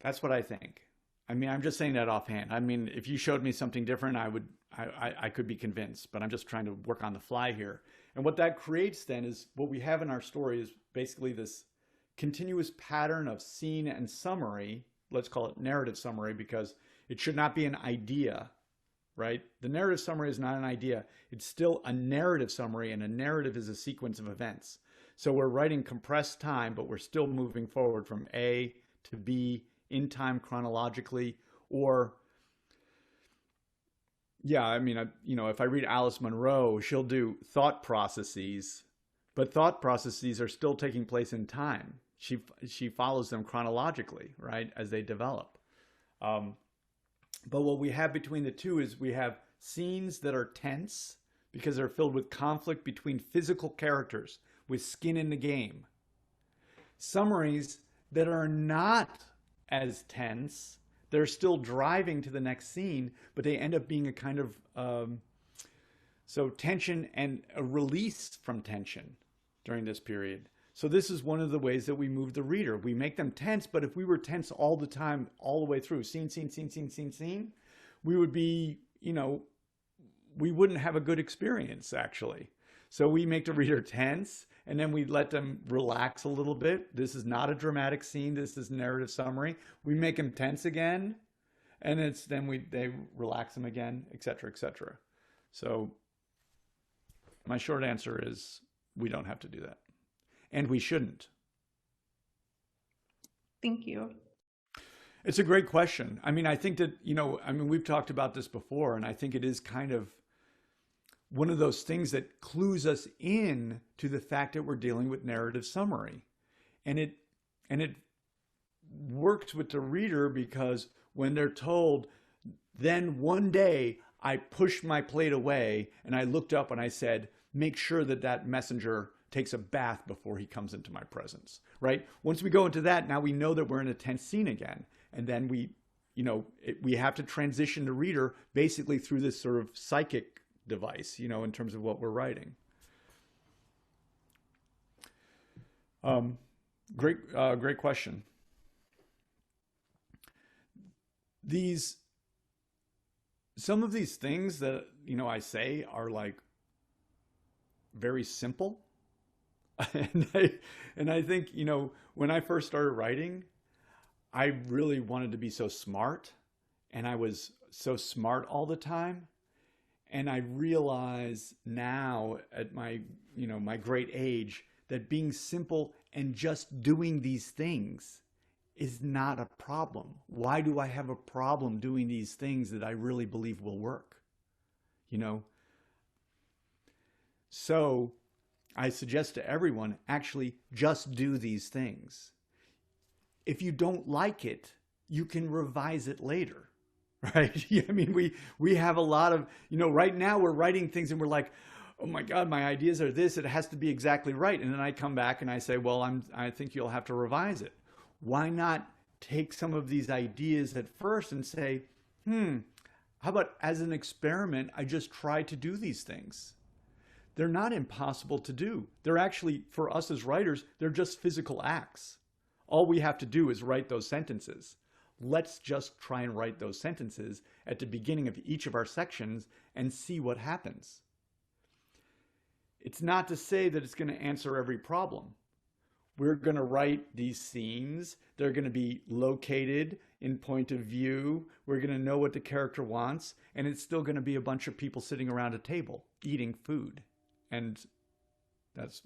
That's what I think. I mean, I'm just saying that offhand. I mean, if you showed me something different, I could be convinced, but I'm just trying to work on the fly here. And what that creates then is, what we have in our story is basically this continuous pattern of scene and summary. Let's call it narrative summary, because it should not be an idea, right? The narrative summary is not an idea. It's still a narrative summary, and a narrative is a sequence of events. So we're writing compressed time, but we're still moving forward from A to B in time chronologically. Or, yeah, I mean, if I read Alice Munro, she'll do thought processes, but thought processes are still taking place in time. She follows them chronologically, right, as they develop. But what we have between the two is we have scenes that are tense because they're filled with conflict between physical characters with skin in the game. Summaries that are not as tense, they're still driving to the next scene, but they end up being a kind of so tension and a release from tension during this period. So this is one of the ways that we move the reader. We make them tense, but if we were tense all the time, all the way through, scene, we would be, we wouldn't have a good experience, actually. So we make the reader tense, and then we let them relax a little bit. This is not a dramatic scene. This is narrative summary. We make them tense again, and they relax them again, et cetera, et cetera. So my short answer is we don't have to do that. And we shouldn't. Thank you. It's a great question. I mean, I think that, we've talked about this before, and I think it is kind of one of those things that clues us in to the fact that we're dealing with narrative summary. And it works with the reader, because when they're told, then one day I pushed my plate away and I looked up and I said, make sure that messenger takes a bath before he comes into my presence, right? Once we go into that, now we know that we're in a tense scene again. And then we have to transition the reader basically through this sort of psychic device, in terms of what we're writing. Great question. Some of these things that, I say are like very simple, And I think, when I first started writing, I really wanted to be so smart, and I was so smart all the time. And I realize now at my great age that being simple and just doing these things is not a problem. Why do I have a problem doing these things that I really believe will work? So I suggest to everyone, actually just do these things. If you don't like it, you can revise it later, right? I mean, we have a lot of, right now we're writing things and we're like, oh my God, my ideas are this, it has to be exactly right. And then I come back and I say, well, I think you'll have to revise it. Why not take some of these ideas at first and say, how about as an experiment, I just try to do these things? They're not impossible to do. They're actually, for us as writers, they're just physical acts. All we have to do is write those sentences. Let's just try and write those sentences at the beginning of each of our sections and see what happens. It's not to say that it's going to answer every problem. We're going to write these scenes. They're going to be located in point of view. We're going to know what the character wants. And it's still going to be a bunch of people sitting around a table eating food. And that's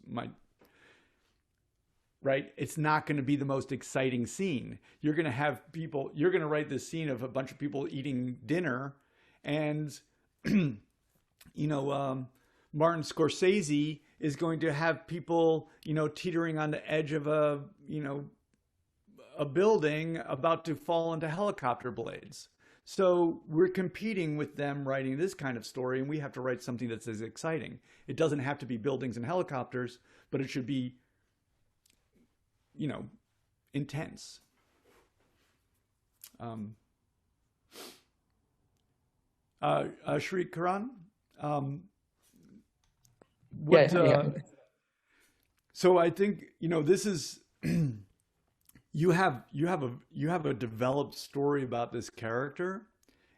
right? It's not going to be the most exciting scene. You're going to have people, you're going to write this scene of a bunch of people eating dinner, and, Martin Scorsese is going to have people, teetering on the edge of a building about to fall into helicopter blades. So we're competing with them writing this kind of story, and we have to write something that's as exciting. It doesn't have to be buildings and helicopters, but it should be, intense. Shri Karan, so I think, this is, you have a developed story about this character.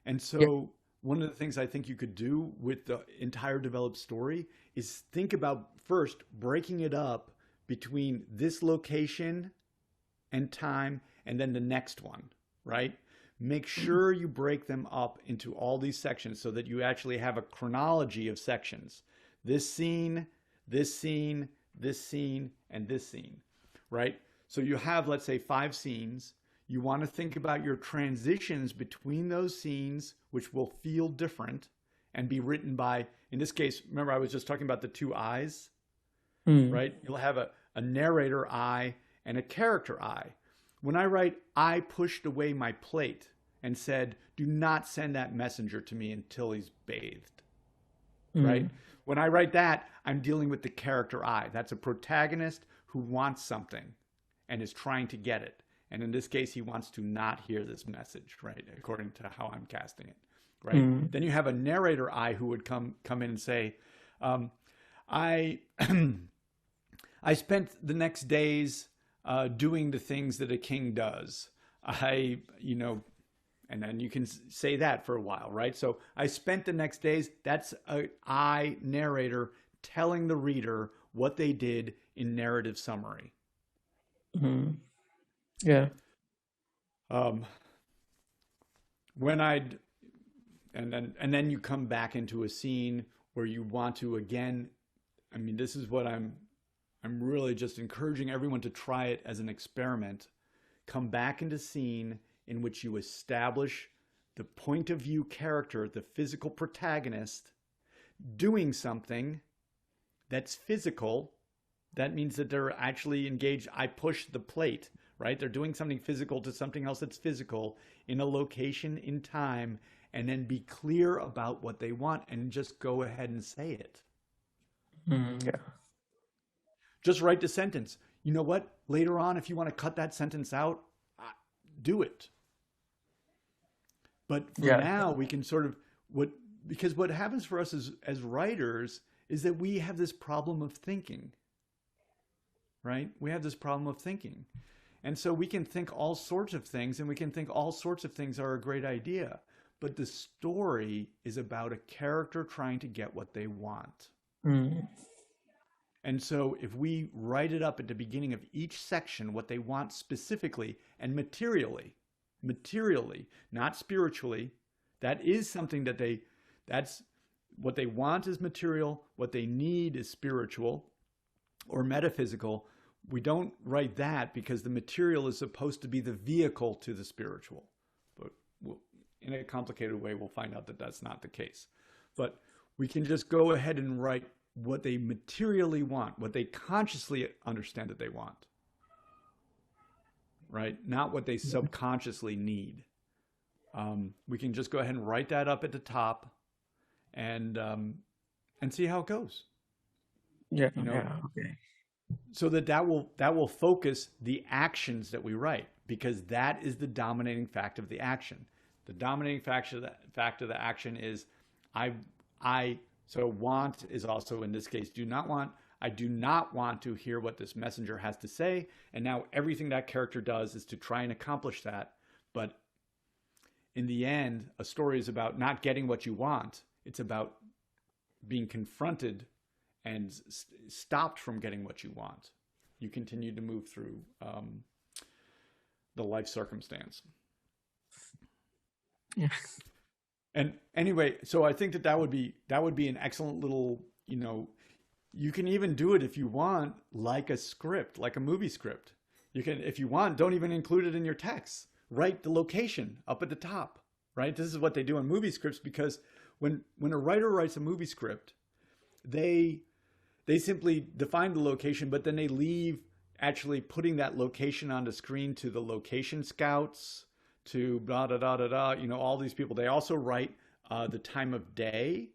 And so one of the things I think you could do with the entire developed story is think about first breaking it up between this location and time and then the next one, right? Make sure you break them up into all these sections so that you actually have a chronology of sections. This scene, this scene, this scene, and this scene, right? So you have, let's say, 5 scenes. You want to think about your transitions between those scenes, which will feel different and be written by, in this case, remember I was just talking about the 2 eyes, right? You'll have a narrator eye and a character eye. When I write, I pushed away my plate and said, do not send that messenger to me until he's bathed, right? When I write that, I'm dealing with the character I. That's a protagonist who wants something and is trying to get it. And in this case, he wants to not hear this message, right? According to how I'm casting it, right? Then you have a narrator I who would come in and say, I spent the next days doing the things that a king does. And then you can say that for a while, right? So I spent the next days, that's a I narrator telling the reader what they did in narrative summary. Yeah. And then you come back into a scene where you want to again, I mean, this is what I'm really just encouraging everyone to try it as an experiment. Come back into scene in which you establish the point of view character, the physical protagonist, doing something that's physical. That means that they're actually engaged. I push the plate, right? They're doing something physical to something else that's physical in a location in time, and then be clear about what they want and just go ahead and say it. Yeah. Just write the sentence. You know what? Later on, if you want to cut that sentence out, do it. But for now, we can sort of because what happens for us as writers is that we have this problem of thinking, right? We have this problem of thinking. And so we can think all sorts of things, and we can think all sorts of things are a great idea. But the story is about a character trying to get what they want. And so if we write it up at the beginning of each section, what they want specifically and materially, not spiritually, that is something that that's what they want is material, what they need is spiritual or metaphysical. We don't write that because the material is supposed to be the vehicle to the spiritual. But in a complicated way, we'll find out that that's not the case. But we can just go ahead and write what they materially want, what they consciously understand that they want, right? Not what they subconsciously need. We can just go ahead and write that up at the top and see how it goes. Yeah. You know? Yeah. Okay. So that will focus the actions that we write, because that is the dominating fact of the action. The dominating fact of the action is so want is also in this case do not want. I do not want to hear what this messenger has to say. And now everything that character does is to try and accomplish that. But in the end, a story is about not getting what you want. It's about being confronted and stopped from getting what you want. You continue to move through the life circumstance. Yeah. And anyway, so I think that would be an excellent little, you can even do it if you want, like a script, like a movie script. You can, if you want, don't even include it in your text. Write the location up at the top, right? This is what they do in movie scripts, because when a writer writes a movie script, they simply define the location, but then they leave actually putting that location on the screen to the location scouts, to blah, da, da, da, da, all these people. They also write the time of day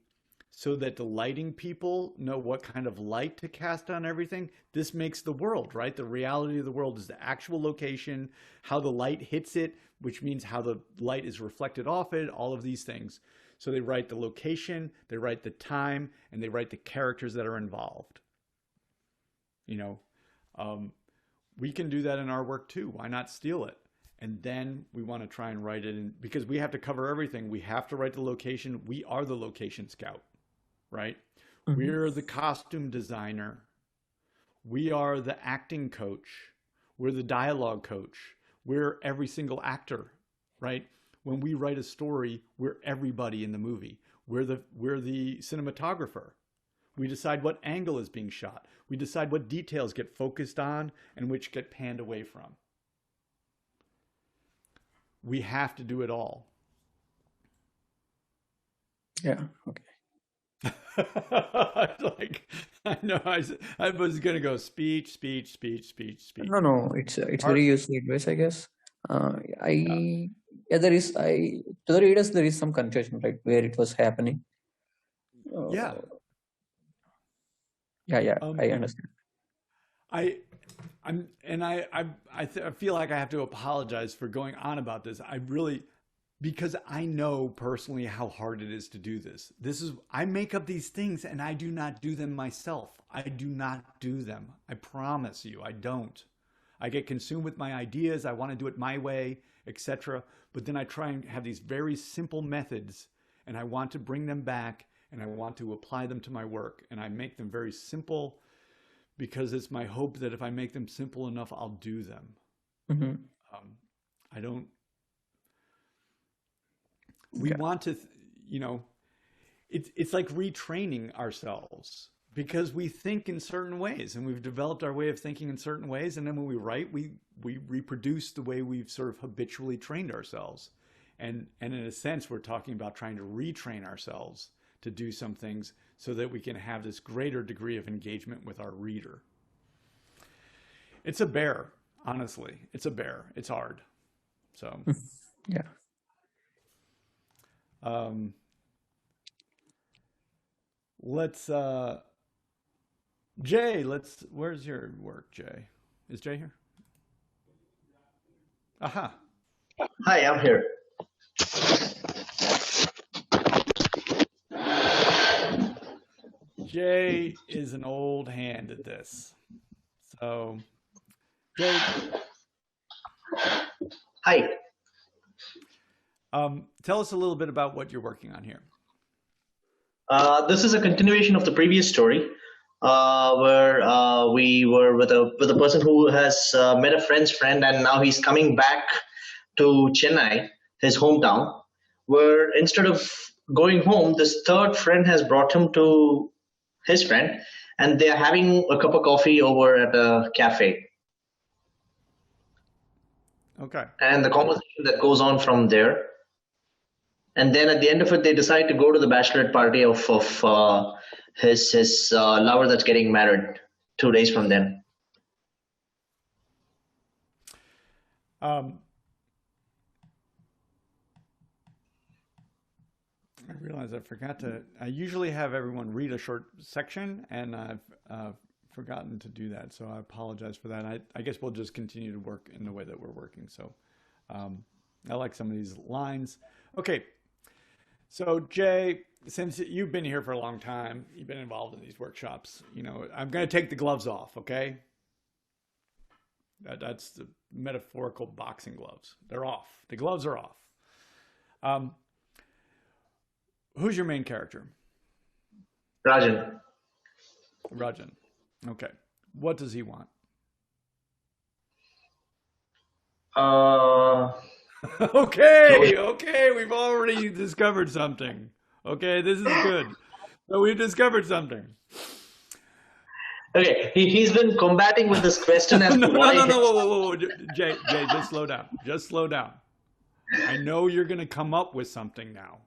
so that the lighting people know what kind of light to cast on everything. This makes the world, right? The reality of the world is the actual location, how the light hits it, which means how the light is reflected off it, all of these things. So they write the location, they write the time, and they write the characters that are involved. We can do that in our work too. Why not steal it? And then we want to try and write it in, because we have to cover everything. We have to write the location. We are the location scout, right? Mm-hmm. We're the costume designer. We are the acting coach. We're the dialogue coach. We're every single actor, right? When we write a story, we're everybody in the movie. We're the cinematographer. We decide what angle is being shot. We decide what details get focused on and which get panned away from. We have to do it all. Yeah. Okay. I know I was going to go speech. No, it's very useful advice, I guess. There is to the readers there is some confusion, right, where it was happening. Yeah. I understand. I feel like I have to apologize for going on about this. Because I know personally how hard it is to do this. I make up these things and I do not do them myself. I do not do them. I promise you, I don't. I get consumed with my ideas. I want to do it my way, etc. But then I try and have these very simple methods, and I want to bring them back, and I want to apply them to my work. And I make them very simple because it's my hope that if I make them simple enough, I'll do them. Mm-hmm. We want to, it's like retraining ourselves, because we think in certain ways and we've developed our way of thinking in certain ways. And then when we write, we reproduce the way we've sort of habitually trained ourselves. And in a sense, we're talking about trying to retrain ourselves to do some things so that we can have this greater degree of engagement with our reader. It's a bear, honestly. It's a bear. It's hard. So, yeah. Jay, where's your work, Jay? Is Jay here? Aha. Hi, I'm here. Jay is an old hand at this. So, Jay. Hi. Tell us a little bit about what you're working on here. This is a continuation of the previous story. where we were with a person who has met a friend's friend, and now he's coming back to Chennai, his hometown, where instead of going home, this third friend has brought him to his friend, and they are having a cup of coffee over at a cafe. Okay. And the conversation that goes on from there. And then at the end of it, they decide to go to the bachelorette party of his lover that's getting married 2 days from then. I realized I usually have everyone read a short section, and I've forgotten to do that. So I apologize for that. I guess we'll just continue to work in the way that we're working. So I like some of these lines. Okay. So Jay, since you've been here for a long time, you've been involved in these workshops, I'm going to take the gloves off. Okay. That's the metaphorical boxing gloves. They're off. The gloves are off. Who's your main character? Rajan. Rajan. Okay. What does he want? Okay. We've already discovered something. Okay, this is good. So we've discovered something. Okay, he's been combating with this question as no, to why. Whoa. Jay, just slow down. Just slow down. I know you're going to come up with something now.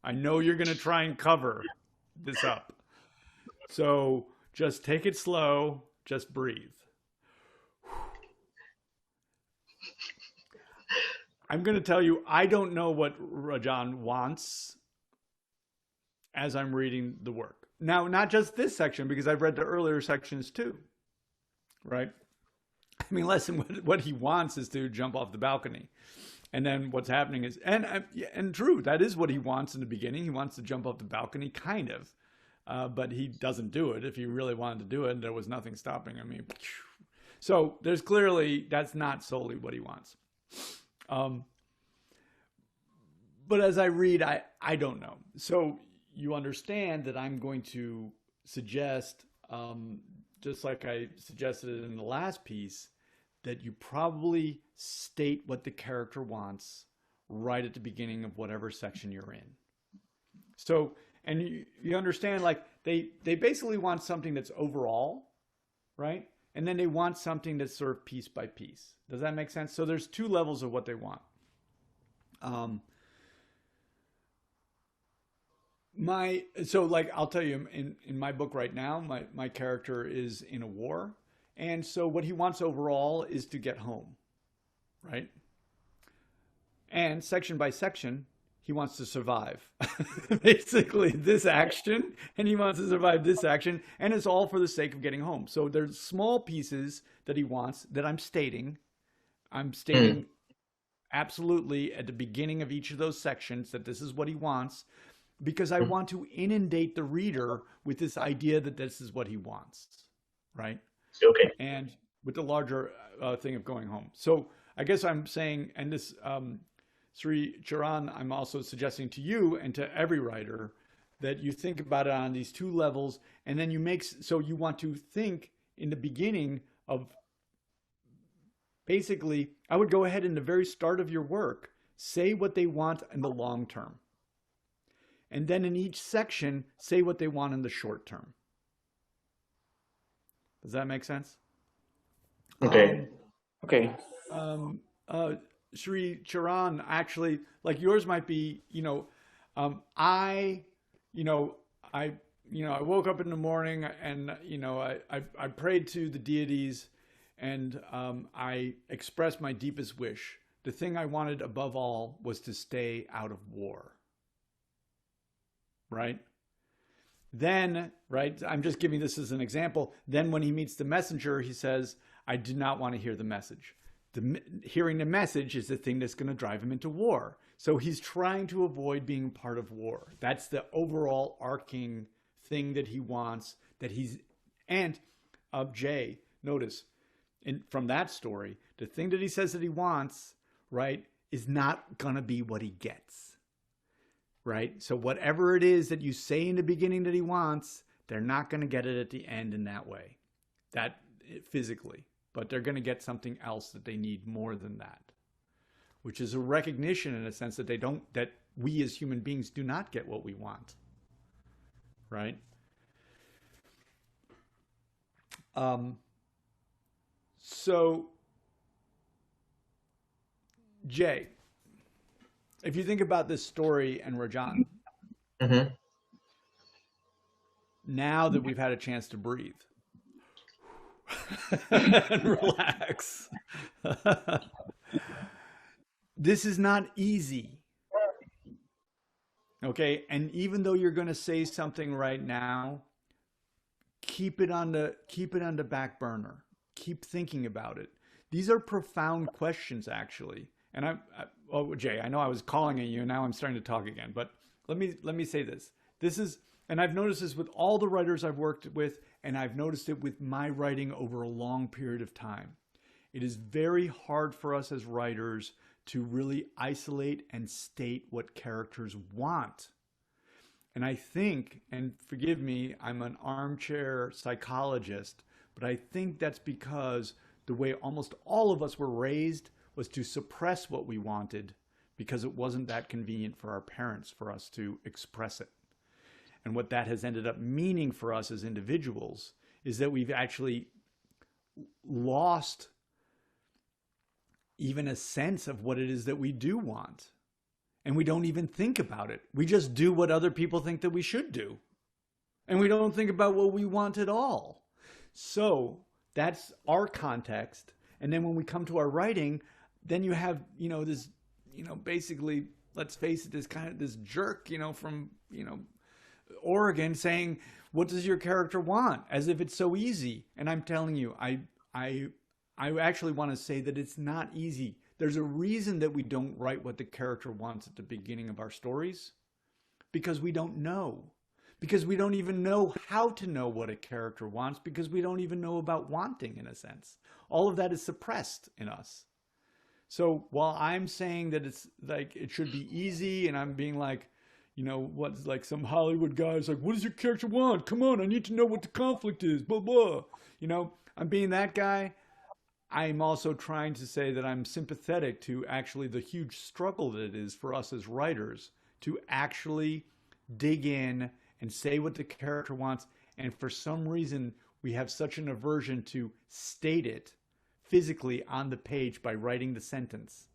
I know you're going to try and cover this up. So just take it slow. Just breathe. I'm going to tell you, I don't know what Rajan wants as I'm reading the work. Now, not just this section, because I've read the earlier sections too, right? I mean, listen, what he wants is to jump off the balcony. And then what's happening is, and true, that is what he wants in the beginning. He wants to jump off the balcony, kind of, but he doesn't do it. If he really wanted to do it, there was nothing stopping him. So there's clearly, that's not solely what he wants. But as I read, I don't know. So you understand that I'm going to suggest, just like I suggested in the last piece, that you probably state what the character wants right at the beginning of whatever section you're in. So, and you understand, like, they basically want something that's overall, right? And then they want something that's sort of piece by piece. Does that make sense? So there's two levels of what they want. I'll tell you, in my book right now, my character is in a war. And so what he wants overall is to get home, right? And section by section, he wants to survive. Basically, this action, and he wants to survive this action, and it's all for the sake of getting home. So there's small pieces that he wants that I'm stating. Absolutely at the beginning of each of those sections that this is what he wants, because I want to inundate the reader with this idea that this is what he wants, right? Okay. And with the larger thing of going home. So I guess I'm saying, and this, Sri Charan, I'm also suggesting to you and to every writer that you think about it on these two levels, and then so you want to think in the beginning of, basically, I would go ahead in the very start of your work, say what they want in the long term. And then in each section, say what they want in the short term. Does that make sense? Okay. Okay. Sri Charan, actually, like yours might be, I woke up in the morning and, I prayed to the deities and I expressed my deepest wish. The thing I wanted above all was to stay out of war. Right? Then, right, I'm just giving this as an example. Then when he meets the messenger, he says, I do not want to hear the message. Hearing the message is the thing that's going to drive him into war. So he's trying to avoid being part of war. That's the overall arcing thing that he wants, and Jay, notice, from that story, the thing that he says that he wants, right, is not going to be what he gets. Right? So whatever it is that you say in the beginning that he wants, They're not going to get it at the end in that way, that physically, but they're going to get something else that they need more than that, which is a recognition in a sense that that we as human beings do not get what we want. Right? So, Jay, if you think about this story and Rajan, Mm-hmm. now that we've had a chance to breathe and relax, this is not easy. Okay, and even though you're going to say something right now, keep it on the back burner. Keep thinking about it. These are profound questions, actually. And Jay, I know I was calling at you, and now I'm starting to talk again. But let me say this. This is, and I've noticed this with all the writers I've worked with, and I've noticed it with my writing over a long period of time. It is very hard for us as writers to really isolate and state what characters want. And I think, and forgive me, I'm an armchair psychologist, but I think that's because the way almost all of us were raised was to suppress what we wanted because it wasn't that convenient for our parents for us to express it. And what that has ended up meaning for us as individuals is that we've actually lost even a sense of what it is that we do want. And we don't even think about it. We just do what other people think that we should do. And we don't think about what we want at all. So that's our context. And then when we come to our writing, then you have, this, basically, let's face it, this jerk, from, Oregon saying, what does your character want? As if it's so easy. And I'm telling you, I actually want to say that it's not easy. There's a reason that we don't write what the character wants at the beginning of our stories, because we don't know. Because we don't even know how to know what a character wants, because we don't even know about wanting, in a sense. All of that is suppressed in us. So while I'm saying that it's like it should be easy, and I'm being like, what's like some Hollywood guy's like, what does your character want? Come on, I need to know what the conflict is, blah, blah. I'm being that guy. I'm also trying to say that I'm sympathetic to actually the huge struggle that it is for us as writers to actually dig in and say what the character wants. And for some reason, we have such an aversion to state it physically on the page by writing the sentence.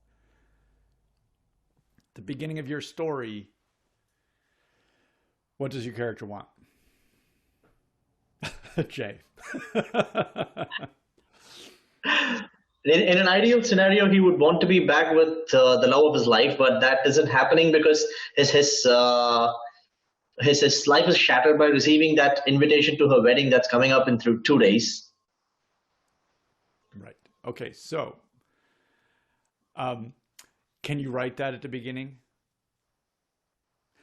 The beginning of your story, what does your character want? Jay. In an ideal scenario, he would want to be back with the love of his life, but that isn't happening because his life is shattered by receiving that invitation to her wedding that's coming up in 2 days. Right. Okay. So, can you write that at the beginning?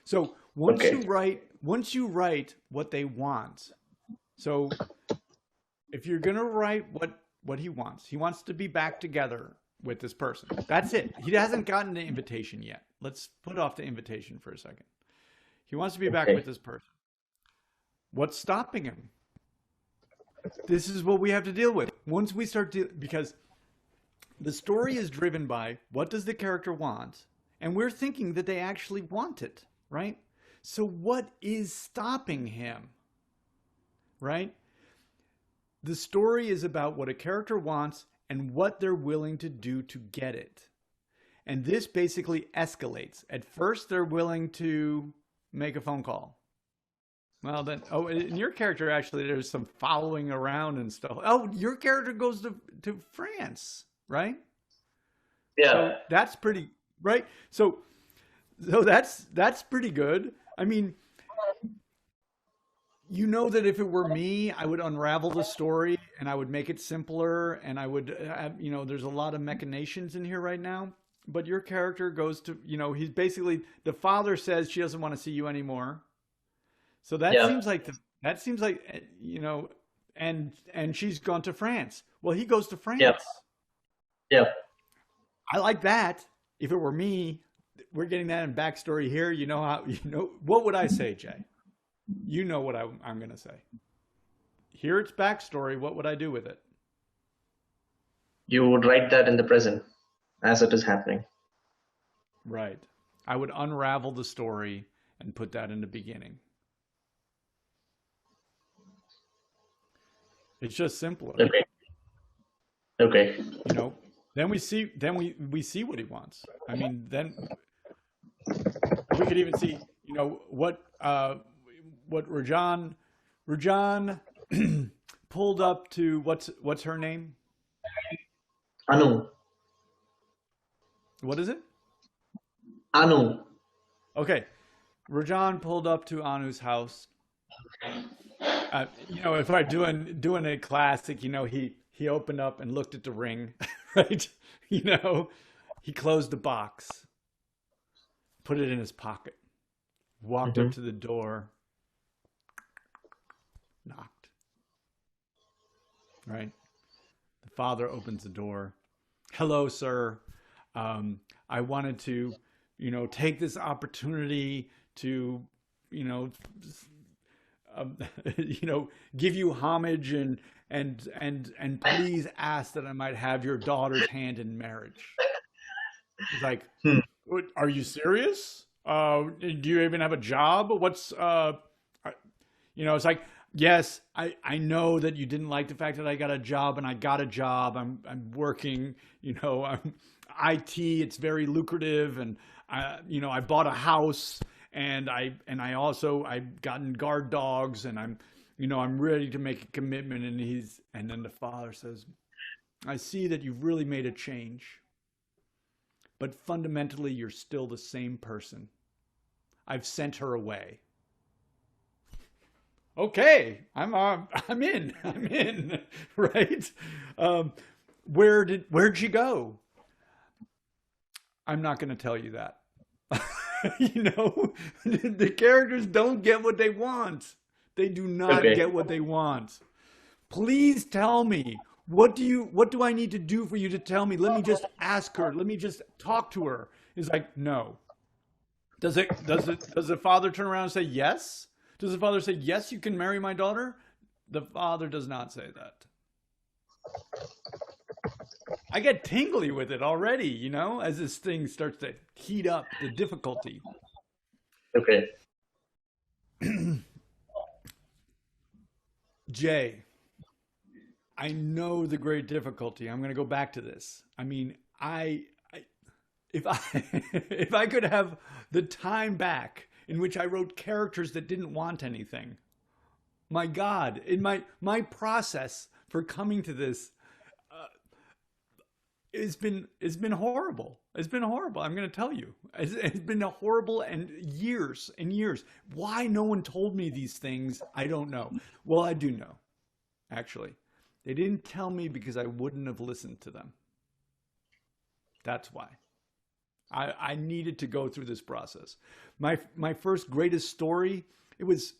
So once you write what they want. So if you're going to write what he wants to be back together with this person. That's it. He hasn't gotten the invitation yet. Let's put off the invitation for a second. He wants to be back with this person. What's stopping him? This is what we have to deal with. Once we start to, because the story is driven by what does the character want? And we're thinking that they actually want it, right? So what is stopping him, right? The story is about what a character wants and what they're willing to do to get it. And this basically escalates. At first, they're willing to make a phone call. Well, then, in your character, actually, there's some following around and stuff. Oh, your character goes to France, right? Yeah. So that's pretty, right? So that's pretty good. I mean, that if it were me, I would unravel the story and I would make it simpler, and I would have, there's a lot of machinations in here right now. But your character goes to, he's basically, the father says she doesn't want to see you anymore. So that seems like, and she's gone to France. Well, he goes to France. Yeah. I like that. If it were me, we're getting that in backstory here. What would I say, Jay? You know what I'm going to say. Hear its backstory. What would I do with it? You would write that in the present as it is happening. Right. I would unravel the story and put that in the beginning. It's just simpler. Okay. Okay. You know, then we see what he wants. I mean, then we could even see, you know, what Rajan pulled up to what's her name? Anu. What is it? Anu. Okay. Rajan pulled up to Anu's house. You know, if I'm doing a classic, you know, he opened up and looked at the ring, right? You know, he closed the box, put it in his pocket, walked up to the door, knocked, right? The father opens the door. Hello, sir. I wanted to, you know, take this opportunity to, you know, you know, give you homage and please ask that I might have your daughter's hand in marriage. It's like, are you serious? Do you even have a job? What's, you know, it's like, yes, I know that you didn't like the fact that I got a job, and I got a job. I'm working, you know, I'm IT. It's very lucrative, and you know, I bought a house, and I've gotten guard dogs, and I'm ready to make a commitment. And then the father says, I see that you've really made a change, but fundamentally you're still the same person. I've sent her away. Okay, I'm in, right? Where'd she go? I'm not going to tell you that. You know, the characters don't get what they want. They do not get what they want. Please tell me. What do I need to do for you to tell me? Let me just ask her. Let me just talk to her. It's like, no. Does the father turn around and say yes? Does the father say, yes, you can marry my daughter? The father does not say that. I get tingly with it already, you know, as this thing starts to heat up, the difficulty. Okay. Jay, I know the great difficulty. I'm going to go back to this. I mean, if I could have the time back in which I wrote characters that didn't want anything, my God, in my process for coming to this, it's been horrible. It's been horrible. I'm going to tell you, it's been horrible, and years and years. Why no one told me these things, I don't know. Well, I do know, actually. They didn't tell me because I wouldn't have listened to them. That's why. I needed to go through this process. My first greatest story, it was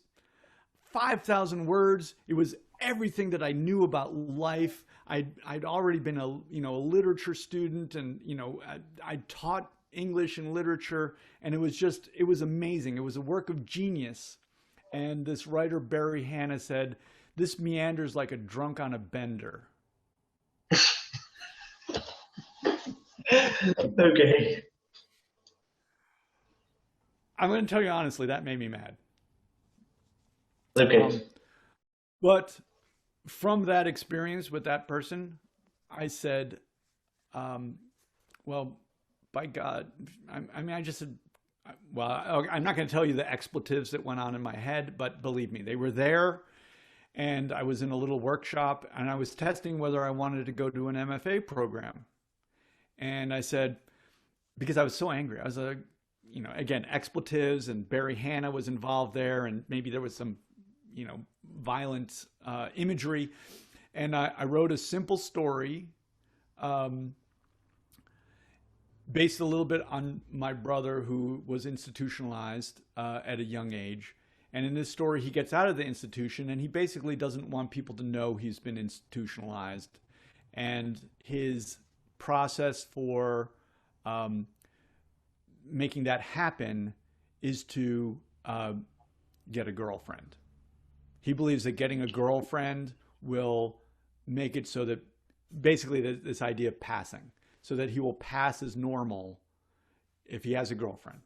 5,000 words. It was everything that I knew about life. I'd already been a literature student, and I taught English and literature, and it was amazing. It was a work of genius. And this writer, Barry Hannah, said, "This meanders like a drunk on a bender." Okay. I'm going to tell you honestly, that made me mad. Okay. But from that experience with that person, I said, well, by God, I just said, well, I'm not going to tell you the expletives that went on in my head, but believe me, they were there. And I was in a little workshop, and I was testing whether I wanted to go to an MFA program. And I said, because I was so angry, I was again, expletives, and Barry Hannah was involved there, and maybe there was some, violent imagery. And I wrote a simple story based a little bit on my brother, who was institutionalized at a young age. And in this story, he gets out of the institution, and he basically doesn't want people to know he's been institutionalized. And his process for making that happen is to get a girlfriend. He believes that getting a girlfriend will make it so that basically this idea of passing, so that he will pass as normal if he has a girlfriend.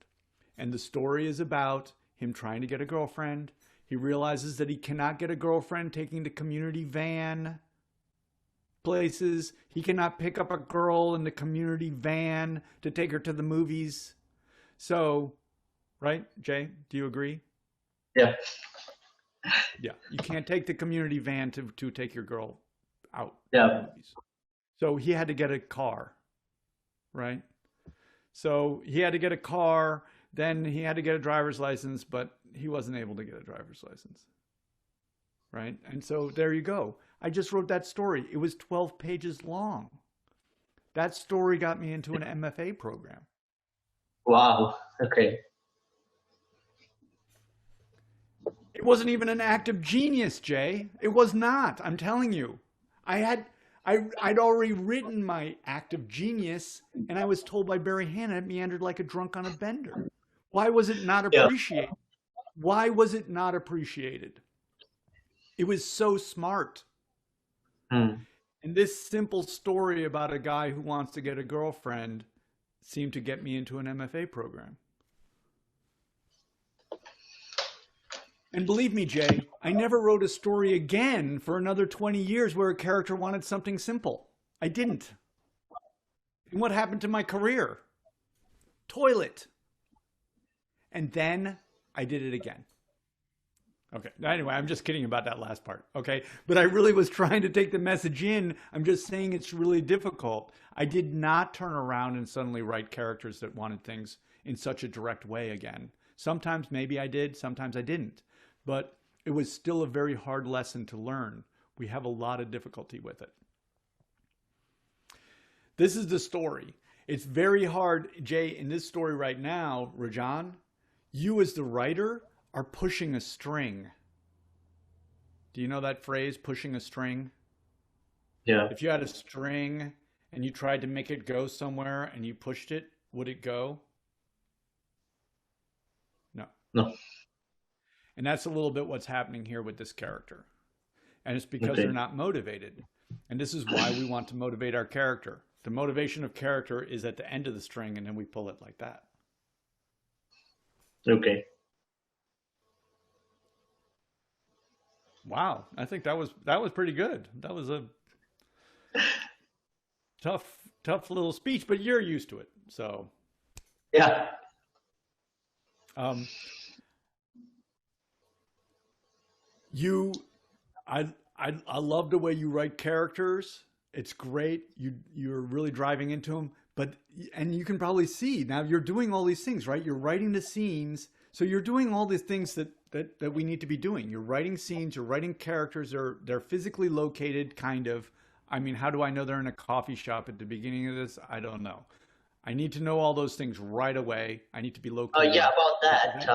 And the story is about him trying to get a girlfriend. He realizes that he cannot get a girlfriend taking the community van places. He cannot pick up a girl in the community van to take her to the movies. So, right, Jay, do you agree? Yeah. Yeah, you can't take the community van to take your girl out. Yeah. So he had to get a car, right? So he had to get a car, then he had to get a driver's license, but he wasn't able to get a driver's license, right? And so there you go. I just wrote that story. It was 12 pages long. That story got me into an MFA program. Wow. Okay. It wasn't even an act of genius, Jay. It was not. I'm telling you. I'd already written my act of genius, and I was told by Barry Hannah it meandered like a drunk on a bender. Why was it not appreciated? Why was it not appreciated? It was so smart. And this simple story about a guy who wants to get a girlfriend seemed to get me into an MFA program. And believe me, Jay, I never wrote a story again for another 20 years where a character wanted something simple. I didn't. And what happened to my career? Toilet. And then I did it again. Okay. Anyway, I'm just kidding about that last part. Okay. But I really was trying to take the message in. I'm just saying it's really difficult. I did not turn around and suddenly write characters that wanted things in such a direct way again. Sometimes maybe I did, sometimes I didn't. But it was still a very hard lesson to learn. We have a lot of difficulty with it. This is the story. It's very hard, Jay, in this story right now, Rajan, you as the writer are pushing a string. Do you know that phrase, pushing a string? Yeah. If you had a string and you tried to make it go somewhere and you pushed it, would it go? No. No. And that's a little bit what's happening here with this character. And it's because they're not motivated. And this is why we want to motivate our character. The motivation of character is at the end of the string, and then we pull it like that. Okay. Wow. I think that was pretty good. That was a tough little speech, but you're used to it. So Yeah. I love the way you write characters. It's great. You're really driving into them, and you can probably see now you're doing all these things, right? You're writing the scenes. So you're doing all these things that we need to be doing. You're writing scenes, you're writing characters, they're physically located kind of. I mean, how do I know they're in a coffee shop at the beginning of this? I don't know. I need to know all those things right away. I need to be located. Yeah, about that.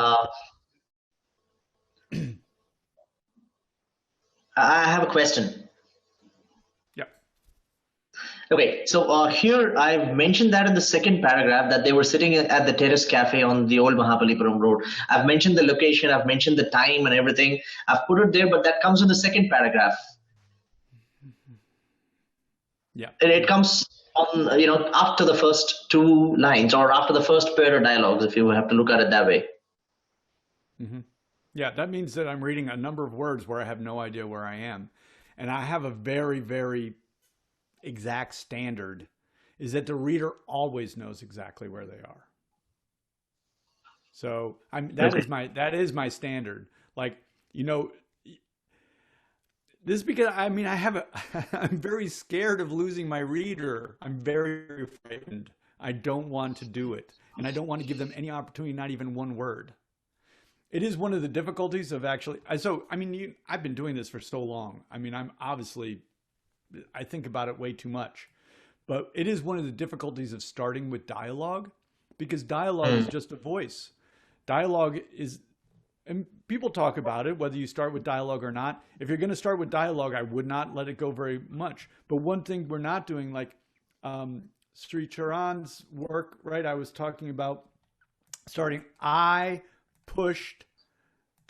I have a question. Yeah. Okay, so here I've mentioned that in the second paragraph that they were sitting at the Terrace Cafe on the old Mahabalipuram road. I've mentioned the location, I've mentioned the time and everything. I've put it there, but that comes in the second paragraph. Yeah. And it comes on, after the first two lines or after the first pair of dialogues, if you have to look at it that way. Mm-hmm. Yeah, that means that I'm reading a number of words where I have no idea where I am. And I have a very, very exact standard, is that the reader always knows exactly where they are. So that is my standard. Like, this is because I'm very scared of losing my reader. I'm very frightened. I don't want to do it. And I don't want to give them any opportunity, not even one word. It is one of the difficulties of I've been doing this for so long. I mean, I think about it way too much, but it is one of the difficulties of starting with dialogue, because dialogue is just a voice. Dialogue is, and people talk about it, whether you start with dialogue or not. If you're going to start with dialogue, I would not let it go very much. But one thing we're not doing, like Sri Charan's work, right? I was talking about starting, I pushed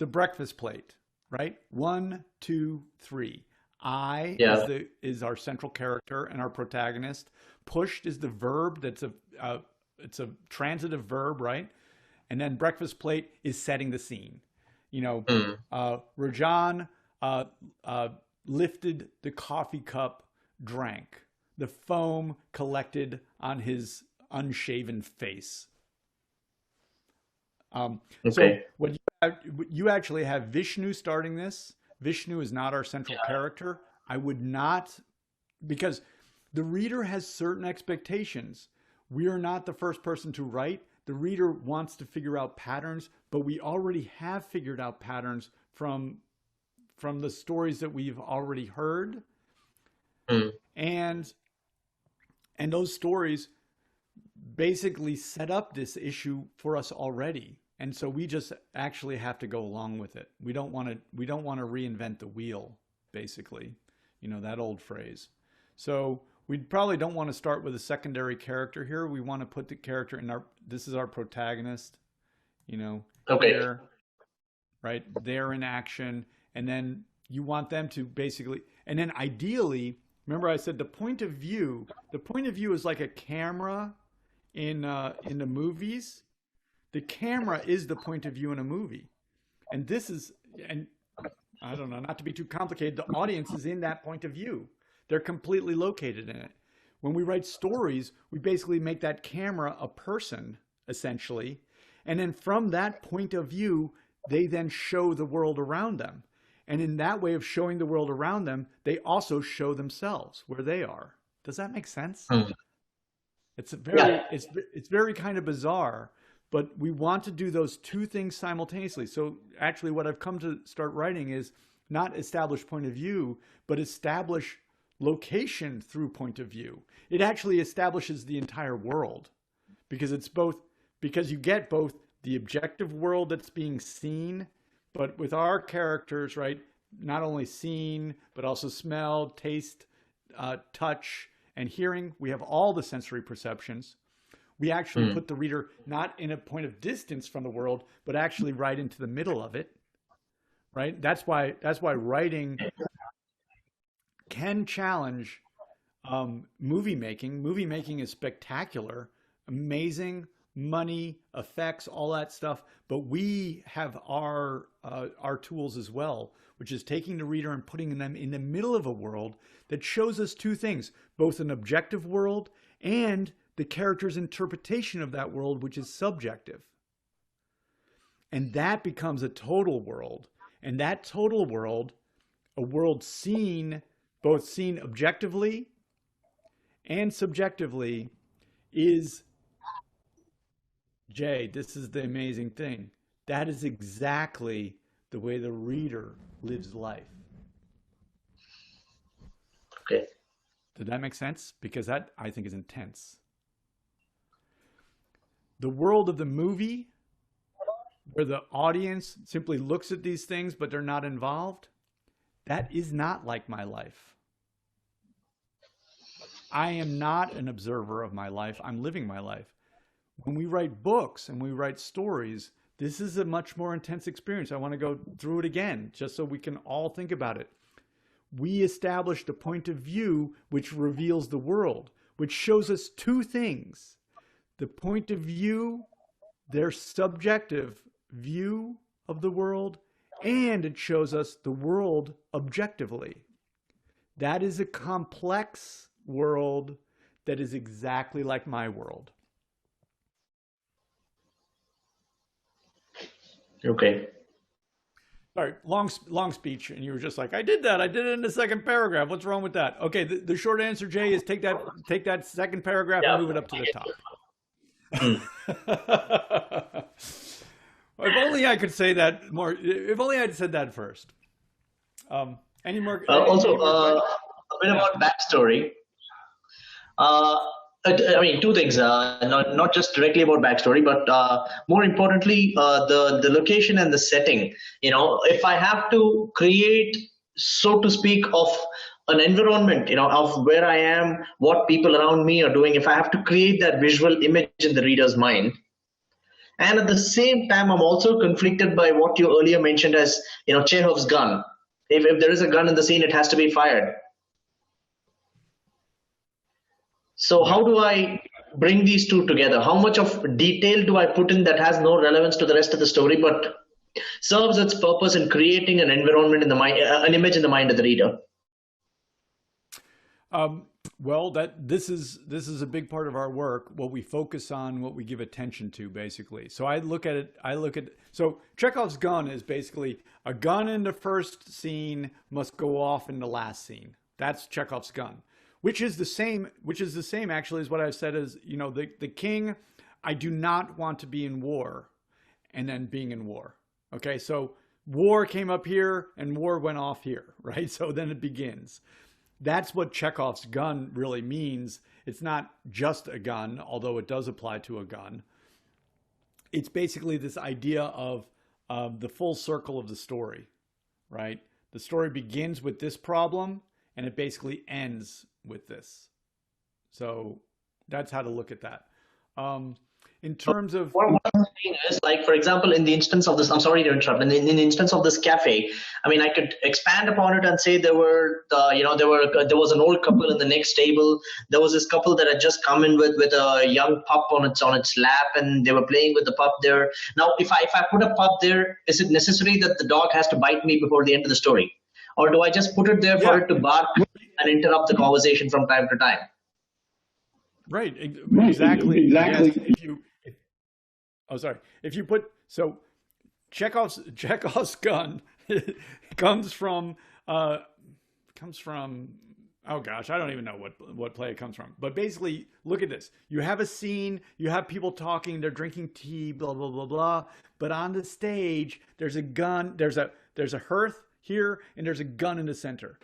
the breakfast plate, right? 1, 2, 3. I Yeah. is our central character and our protagonist. Pushed is the verb. That's it's a transitive verb, right? And then breakfast plate is setting the scene. You know, Rajan lifted the coffee cup, drank. The foam collected on his unshaven face. So what you actually have Vishnu starting this. Vishnu is not our central character. I would not, because the reader has certain expectations. We are not the first person to write. The reader wants to figure out patterns, but we already have figured out patterns from the stories that we've already heard. And those stories basically set up this issue for us already. And so we just actually have to go along with it. We don't want to reinvent the wheel, basically, you know, that old phrase. So we probably don't want to start with a secondary character here. We want to put the character in this is our protagonist, you know, there, right? They're in action. And then you want them to basically, and then ideally, remember I said the point of view is like a camera in the movies. The camera is the point of view in a movie. And I don't know, not to be too complicated, the audience is in that point of view. They're completely located in it. When we write stories, we basically make that camera a person, essentially. And then from that point of view, they then show the world around them. And in that way of showing the world around them, they also show themselves where they are. Does that make sense? It's very kind of bizarre, but we want to do those two things simultaneously. So actually what I've come to start writing is not establish point of view, but establish location through point of view. It actually establishes the entire world because you get both the objective world that's being seen, but with our characters, right, not only seen, but also smell, taste, touch, and hearing. We have all the sensory perceptions. We actually put the reader not in a point of distance from the world, but actually right into the middle of it, right? That's why writing can challenge movie making. Movie making is spectacular, amazing, money, effects, all that stuff. But we have our tools as well, which is taking the reader and putting them in the middle of a world that shows us two things, both an objective world and the character's interpretation of that world, which is subjective. And that becomes a total world. And that total world, a world both seen objectively and subjectively, is, Jay, this is the amazing thing. That is exactly the way the reader lives life. Okay. Did that make sense? Because that, I think, is intense. The world of the movie, where the audience simply looks at these things, but they're not involved, that is not like my life. I am not an observer of my life. I'm living my life. When we write books and we write stories, this is a much more intense experience. I want to go through it again, just so we can all think about it. We established a point of view which reveals the world, which shows us two things. The point of view, their subjective view of the world, and it shows us the world objectively. That is a complex world that is exactly like my world. Okay. Sorry, long speech, and you were just like, I did it in the second paragraph. What's wrong with that? Okay, the short answer, Jay, is take that second paragraph and move it up to the top. If only I could say that more. If only I'd said that first. Any more? A bit about backstory. I mean, two things. Not just directly about backstory, but more importantly, the location and the setting. You know, if I have to create, so to speak, of an environment, you know, of where I am, what people around me are doing, if I have to create that visual image in the reader's mind, And at the same time, I'm also conflicted by what you earlier mentioned as, Chekhov's gun. If there is a gun in the scene, it has to be fired. So how do I bring these two together? How much of detail do I put in that has no relevance to the rest of the story, but serves its purpose in creating an environment in the mind, an image in the mind of the reader? Well, this is a big part of our work. What we focus on, what we give attention to, basically. So I look at it. So Chekhov's gun is basically a gun in the first scene must go off in the last scene. That's Chekhov's gun, which is the same actually as what I've said is, the king. I do not want to be in war, and then being in war. Okay, so war came up here and war went off here, right? So then it begins. That's what Chekhov's gun really means. It's not just a gun, although it does apply to a gun. It's basically this idea of the full circle of the story, right? The story begins with this problem and it basically ends with this. So that's how to look at that. In terms of what I'm saying is, like, for example, in the instance of this, I'm sorry to interrupt. In the instance of this cafe, I mean, I could expand upon it and say there was an old couple in the next table. There was this couple that had just come in with a young pup on its lap, and they were playing with the pup there. Now, if I put a pup there, is it necessary that the dog has to bite me before the end of the story, or do I just put it there for it to bark and interrupt the conversation from time to time? Right, exactly. Yes, if you put, so Chekhov's gun comes from, oh gosh, I don't even know what play it comes from. But basically, look at this. You have a scene, you have people talking, they're drinking tea, blah, blah, blah, blah. But on the stage, there's a gun, there's a hearth here, and there's a gun in the center.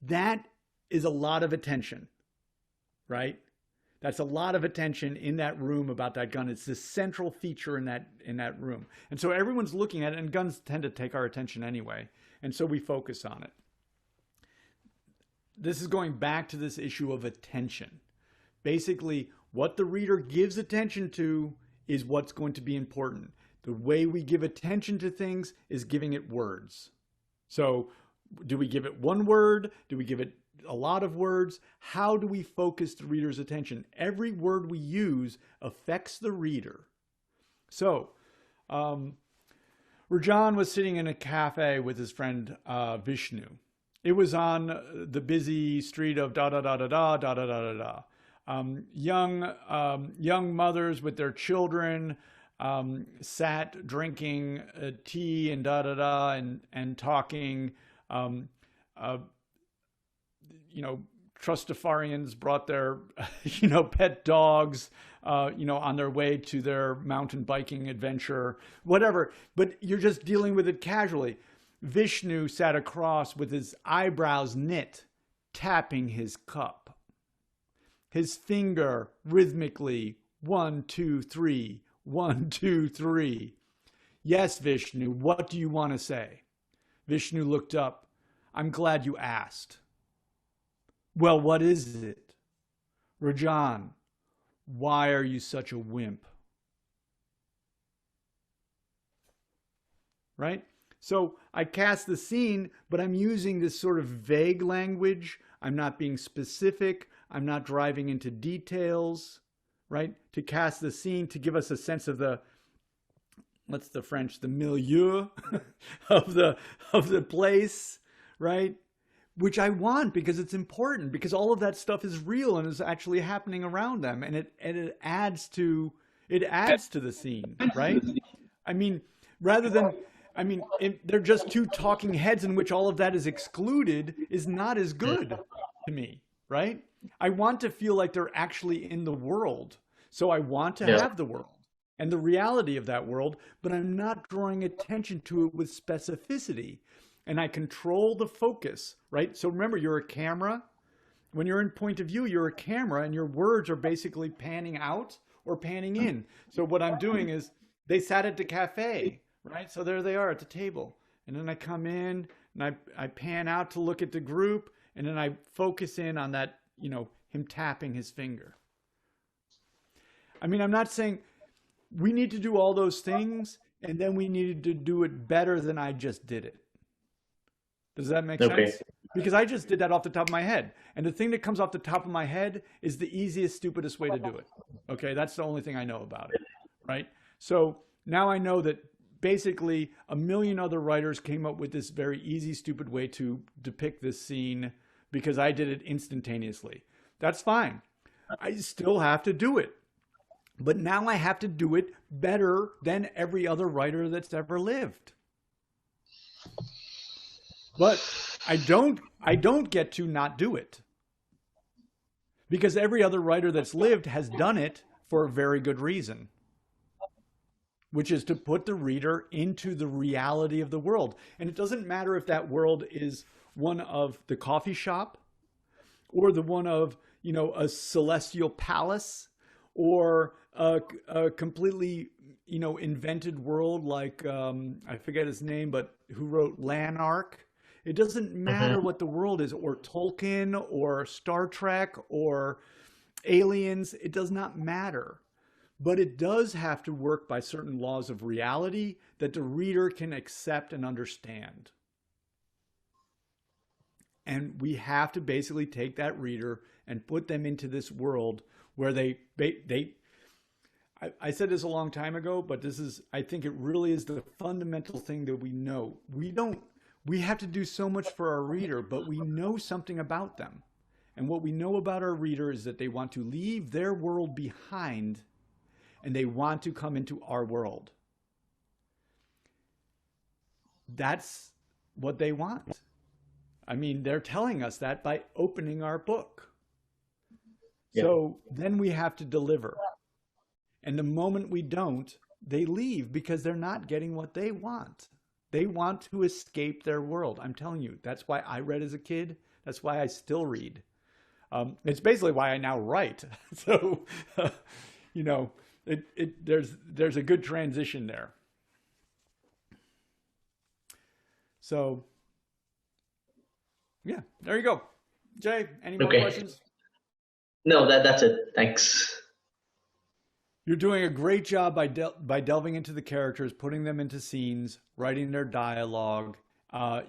That is a lot of attention, right? That's a lot of attention in that room about that gun. It's the central feature in that room. And so everyone's looking at it, and guns tend to take our attention anyway. And so we focus on it. This is going back to this issue of attention. Basically, what the reader gives attention to is what's going to be important. The way we give attention to things is giving it words. So do we give it one word? Do we give it a lot of words? How do we focus the reader's attention? Every word we use affects the reader. So, Rajan was sitting in a cafe with his friend Vishnu. It was on the busy street of da da da da da da da da da da. Young mothers with their children sat drinking tea and da da da and talking. Trustafarians brought their, pet dogs, on their way to their mountain biking adventure, whatever. But you're just dealing with it casually. Vishnu sat across with his eyebrows knit, tapping his cup. His finger rhythmically, 1, 2, 3, 1, 2, 3. Yes, Vishnu, what do you want to say? Vishnu looked up. I'm glad you asked. Well, what is it? Rajan, why are you such a wimp? Right? So I cast the scene, but I'm using this sort of vague language. I'm not being specific. I'm not driving into details, right? To cast the scene, to give us a sense of the, what's the French, the milieu of the place, right? Which I want because it's important, because all of that stuff is real and is actually happening around them, and it adds to the scene, right? I mean, they're just two talking heads in which all of that is excluded is not as good to me, right? I want to feel like they're actually in the world, so I want to have the world and the reality of that world, but I'm not drawing attention to it with specificity. And I control the focus, right? So remember, you're a camera. When you're in point of view, you're a camera, and your words are basically panning out or panning in. So what I'm doing is, they sat at the cafe, right? So there they are at the table. And then I come in, and I pan out to look at the group, and then I focus in on that, him tapping his finger. I mean, I'm not saying, we need to do all those things, and then we needed to do it better than I just did it. Does that make Okay. sense? Because I just did that off the top of my head. And the thing that comes off the top of my head is the easiest, stupidest way to do it. Okay, that's the only thing I know about it, right? So now I know that basically a million other writers came up with this very easy, stupid way to depict this scene because I did it instantaneously. That's fine. I still have to do it. But now I have to do it better than every other writer that's ever lived. But I don't get to not do it. Because every other writer that's lived has done it for a very good reason, which is to put the reader into the reality of the world. And it doesn't matter if that world is one of the coffee shop or the one of, you know, a celestial palace or a completely, you know, invented world like, I forget his name, but who wrote Lanark. It doesn't matter what the world is, or Tolkien, or Star Trek, or aliens. It does not matter. But it does have to work by certain laws of reality that the reader can accept and understand. And we have to basically take that reader and put them into this world where I said this a long time ago, but this is, I think it really is the fundamental thing that we know. We have to do so much for our reader, but we know something about them. And what we know about our reader is that they want to leave their world behind and they want to come into our world. That's what they want. I mean, they're telling us that by opening our book. Yeah. So then we have to deliver. And the moment we don't, they leave because they're not getting what they want. They want to escape their world. I'm telling you, that's why I read as a kid. That's why I still read. It's basically why I now write. So, you know, there's a good transition there. So, yeah, there you go. Jay, any more questions? No, that's it. Thanks. You're doing a great job by delving into the characters, putting them into scenes, writing their dialogue,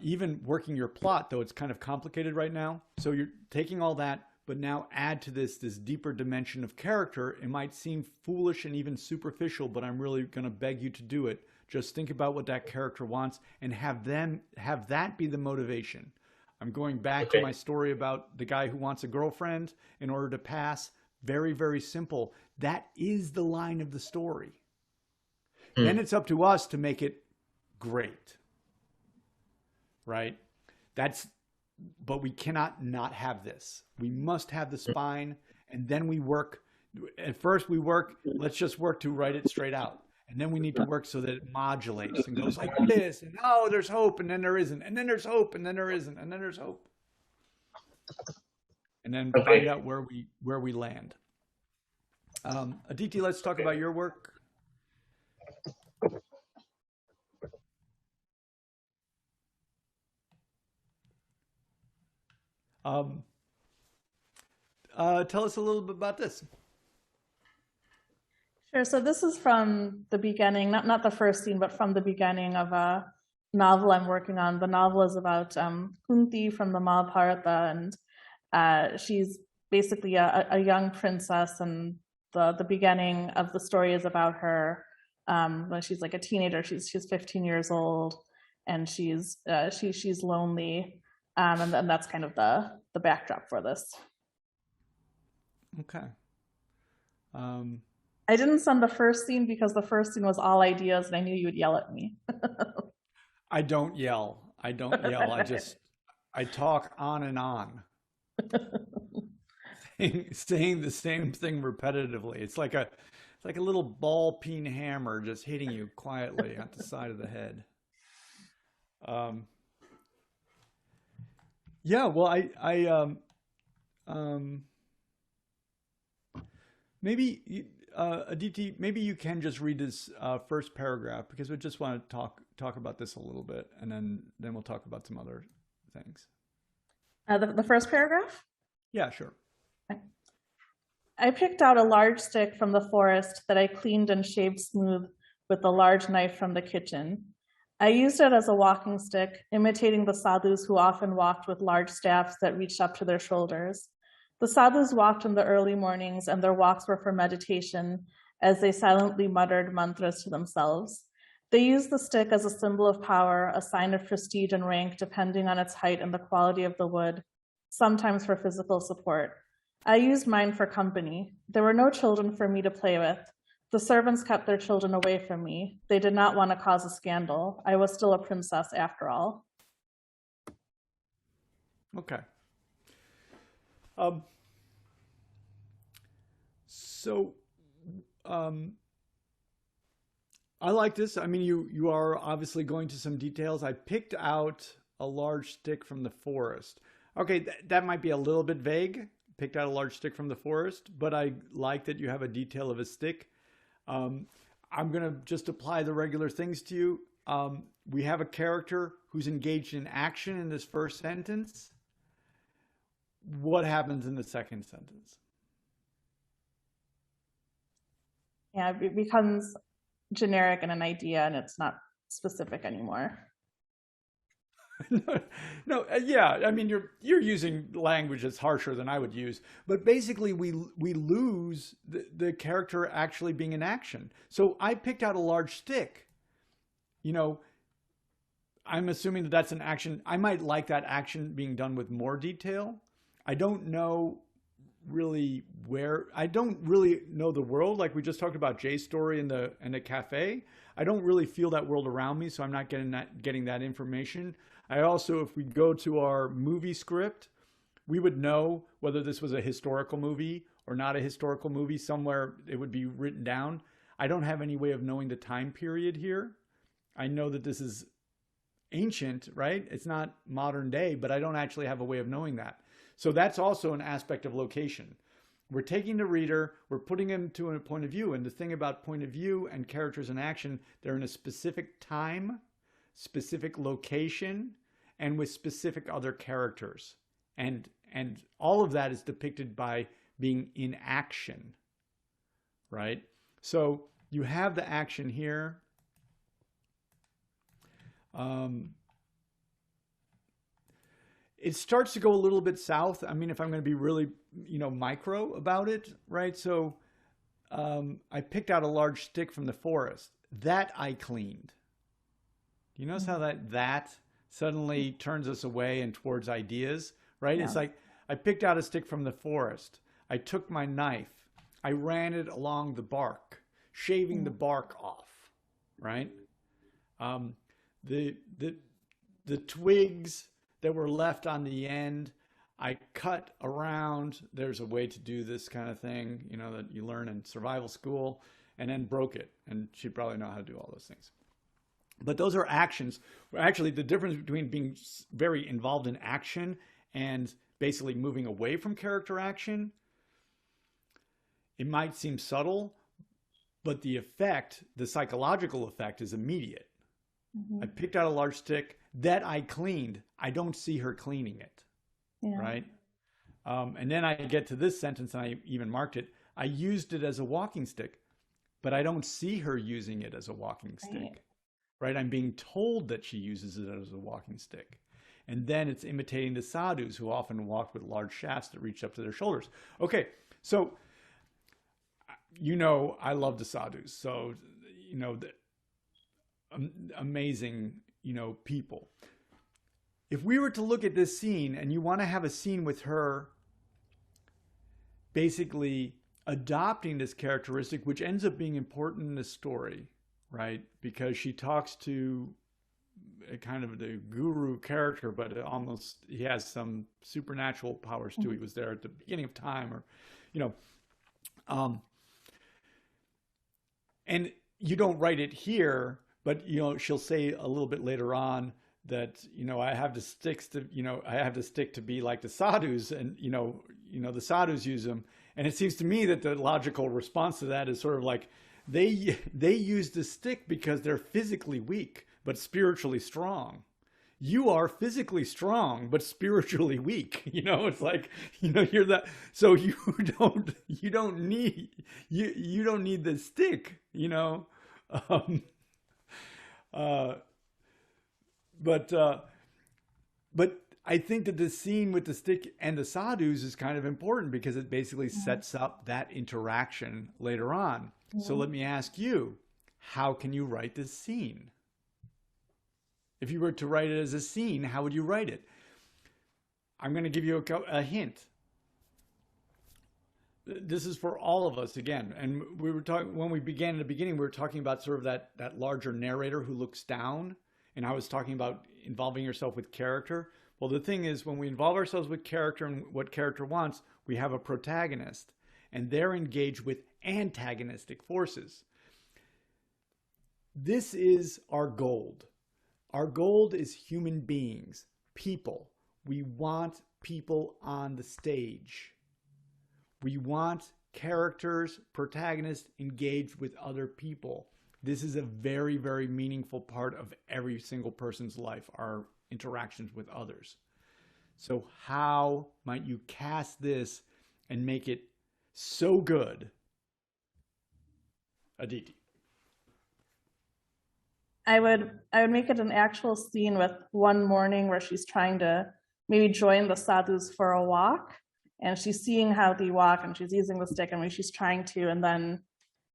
even working your plot, though it's kind of complicated right now. So you're taking all that, but now add to this deeper dimension of character. It might seem foolish and even superficial, but I'm really going to beg you to do it. Just think about what that character wants and have that be the motivation. I'm going back to my story about the guy who wants a girlfriend in order to pass. Very, very simple. That is the line of the story. Then it's up to us to make it great. Right? But we cannot not have this. We must have the spine, and then we work. At first let's just work to write it straight out. And then we need to work so that it modulates and goes like this. And oh, there's hope, and then there isn't. And then there's hope, and then there isn't. And then there's hope. And then find out where we land. Aditi, let's talk about your work. Tell us a little bit about this. Sure. So this is from the beginning, not the first scene, but from the beginning of a novel I'm working on. The novel is about Kunti from the Mahabharata, and she's basically a young princess, and the beginning of the story is about her when she's like a teenager. She's 15 years old, and she's lonely, and that's kind of the backdrop for this. Okay. I didn't send the first scene because the first scene was all ideas, and I knew you would yell at me. I don't yell. I I talk on and on. Saying the same thing repetitively. It's like a little ball peen hammer just hitting you quietly at the side of the head. Yeah, well, maybe Aditi, maybe you can just read this first paragraph, because we just want to talk about this a little bit, and then we'll talk about some other things. The first paragraph? Yeah, sure. I picked out a large stick from the forest that I cleaned and shaved smooth with a large knife from the kitchen. I used it as a walking stick, imitating the sadhus who often walked with large staffs that reached up to their shoulders. The sadhus walked in the early mornings, and their walks were for meditation as they silently muttered mantras to themselves. They used the stick as a symbol of power, a sign of prestige and rank, depending on its height and the quality of the wood, sometimes for physical support. I used mine for company. There were no children for me to play with. The servants kept their children away from me. They did not want to cause a scandal. I was still a princess after all. Okay. I like this. I mean, you are obviously going to some details. I picked out a large stick from the forest. Okay, that might be a little bit vague. Picked out a large stick from the forest, but I like that you have a detail of a stick. I'm going to just apply the regular things to you. We have a character who's engaged in action in this first sentence. What happens in the second sentence? Yeah, it becomes generic and an idea, and it's not specific anymore. Yeah. I mean, you're using language that's harsher than I would use, but basically we lose the character actually being in action. So I picked out a large stick. You know, I'm assuming that that's an action. I might like that action being done with more detail. I don't know really where. I don't really know the world. Like we just talked about Jay's story in the cafe. I don't really feel that world around me, so I'm not getting that information. I also, if we go to our movie script, we would know whether this was a historical movie or not a historical movie. Somewhere it would be written down. I don't have any way of knowing the time period here. I know that this is ancient, right? It's not modern day, but I don't actually have a way of knowing that. So that's also an aspect of location. We're taking the reader, we're putting him to a point of view. And the thing about point of view and characters in action, they're in a specific time, specific location, and with specific other characters. And all of that is depicted by being in action, right? So you have the action here. It starts to go a little bit south. I mean, if I'm going to be really, micro about it, right? So I picked out a large stick from the forest. That I cleaned. Do you notice how that suddenly turns us away and towards ideas, right? Yeah. It's like, I picked out a stick from the forest. I took my knife. I ran it along the bark, shaving the bark off, right? The twigs that were left on the end, I cut around. There's a way to do this kind of thing, that you learn in survival school, and then broke it. And she'd probably know how to do all those things. But those are actions. Actually, the difference between being very involved in action and basically moving away from character action, it might seem subtle, but the effect, the psychological effect, is immediate. I picked out a large stick that I cleaned. I don't see her cleaning it, right? And then I get to this sentence, and I even marked it. I used it as a walking stick, but I don't see her using it as a walking stick, right? I'm being told that she uses it as a walking stick. And then it's imitating the sadhus, who often walked with large shafts that reached up to their shoulders. Okay, so, I love the sadhus. So, amazing, people. If we were to look at this scene, and you want to have a scene with her basically adopting this characteristic, which ends up being important in the story, right? Because she talks to a kind of the guru character, but he has some supernatural powers too. He was there at the beginning of time, or, and you don't write it here, but, she'll say a little bit later on that, I have to stick to be like the sadhus, and, the sadhus use them. And it seems to me that the logical response to that is sort of like, they use the stick because they're physically weak, but spiritually strong. you are physically strong but spiritually weak. It's like, you're that, so you don't need the stick. um, uh, but I think that the scene with the stick and the sadhus is kind of important because it basically sets up that interaction later on. So let me ask you, how can you write this scene? If you were to write it as a scene, how would you write it? I'm going to give you a hint. This is for all of us again. And we were talking, when we began in the beginning, we were talking about sort of that larger narrator who looks down. And I was talking about involving yourself with character. Well, the thing is, when we involve ourselves with character and what character wants, we have a protagonist. And they're engaged with antagonistic forces. This is our gold. Our gold is human beings, people. We want people on the stage. We want characters, protagonists engaged with other people. This is a very, very meaningful part of every single person's life, our interactions with others. So how might you cast this and make it so good? Aditi. I would make it an actual scene with one morning where she's trying to maybe join the sadhus for a walk, and she's seeing how they walk and she's using the stick and she's trying to, and then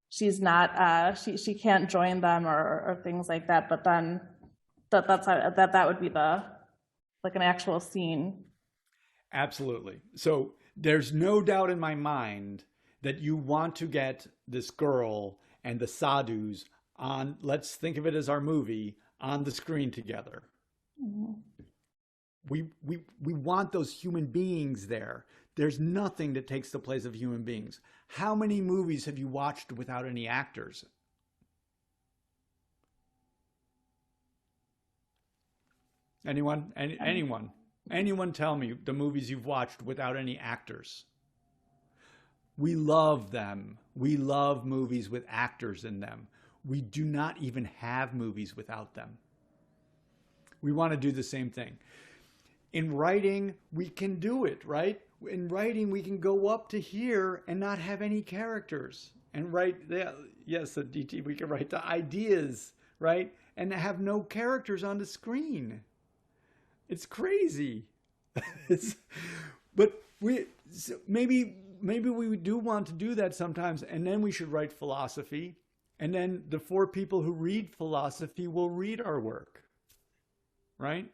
she's not she can't join them or things like that. But then that would be like an actual scene. Absolutely. So there's no doubt in my mind that you want to get this girl and the sadhus on, let's think of it as our movie, on the screen together. Mm-hmm. We want those human beings there. There's nothing that takes the place of human beings. How many movies have you watched without any actors? Anyone? Anyone tell me the movies you've watched without any actors? We love them. We love movies with actors in them. We do not even have movies without them. We want to do the same thing. In writing, we can do it, right? In writing, we can go up to here and not have any characters and write, yes, Aditi, we can write the ideas, right? And have no characters on the screen. It's crazy. But maybe we do want to do that sometimes, and then we should write philosophy. And then the 4 people who read philosophy will read our work, right?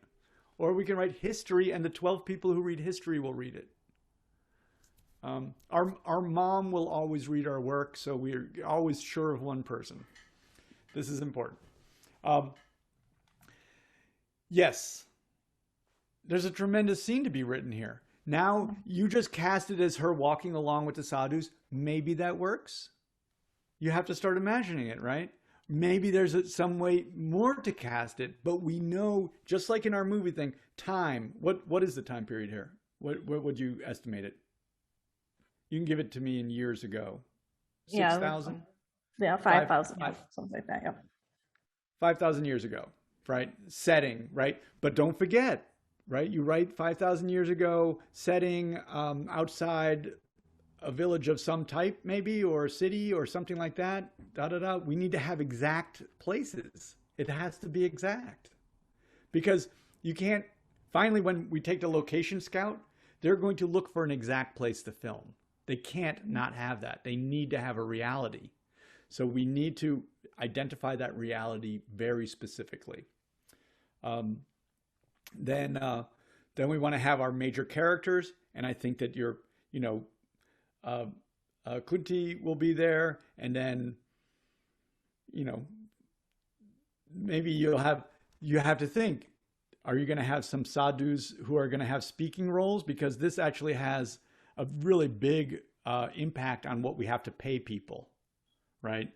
Or we can write history, and the 12 people who read history will read it. Our mom will always read our work, so we're always sure of one person. This is important. Yes, there's a tremendous scene to be written here. Now, you just cast it as her walking along with the sadhus. Maybe that works. You have to start imagining it, right? Maybe there's some way more to cast it, but we know, just like in our movie thing, time. What is the time period here? What would you estimate it? You can give it to me in years ago. 6,000? Yeah, 5,000, something like that, yeah. 5,000 years ago, right? Setting, right? But don't forget, right? You write 5,000 years ago, setting outside a village of some type, maybe, or a city or something like that, We need to have exact places. It has to be exact. Because you can't, finally, when we take the location scout, they're going to look for an exact place to film. They can't not have that. They need to have a reality. So we need to identify that reality very specifically. Then we want to have our major characters, and I think that Kunti will be there, and then, maybe you have to think, are you going to have some sadhus who are going to have speaking roles? Because this actually has a really big impact on what we have to pay people, right?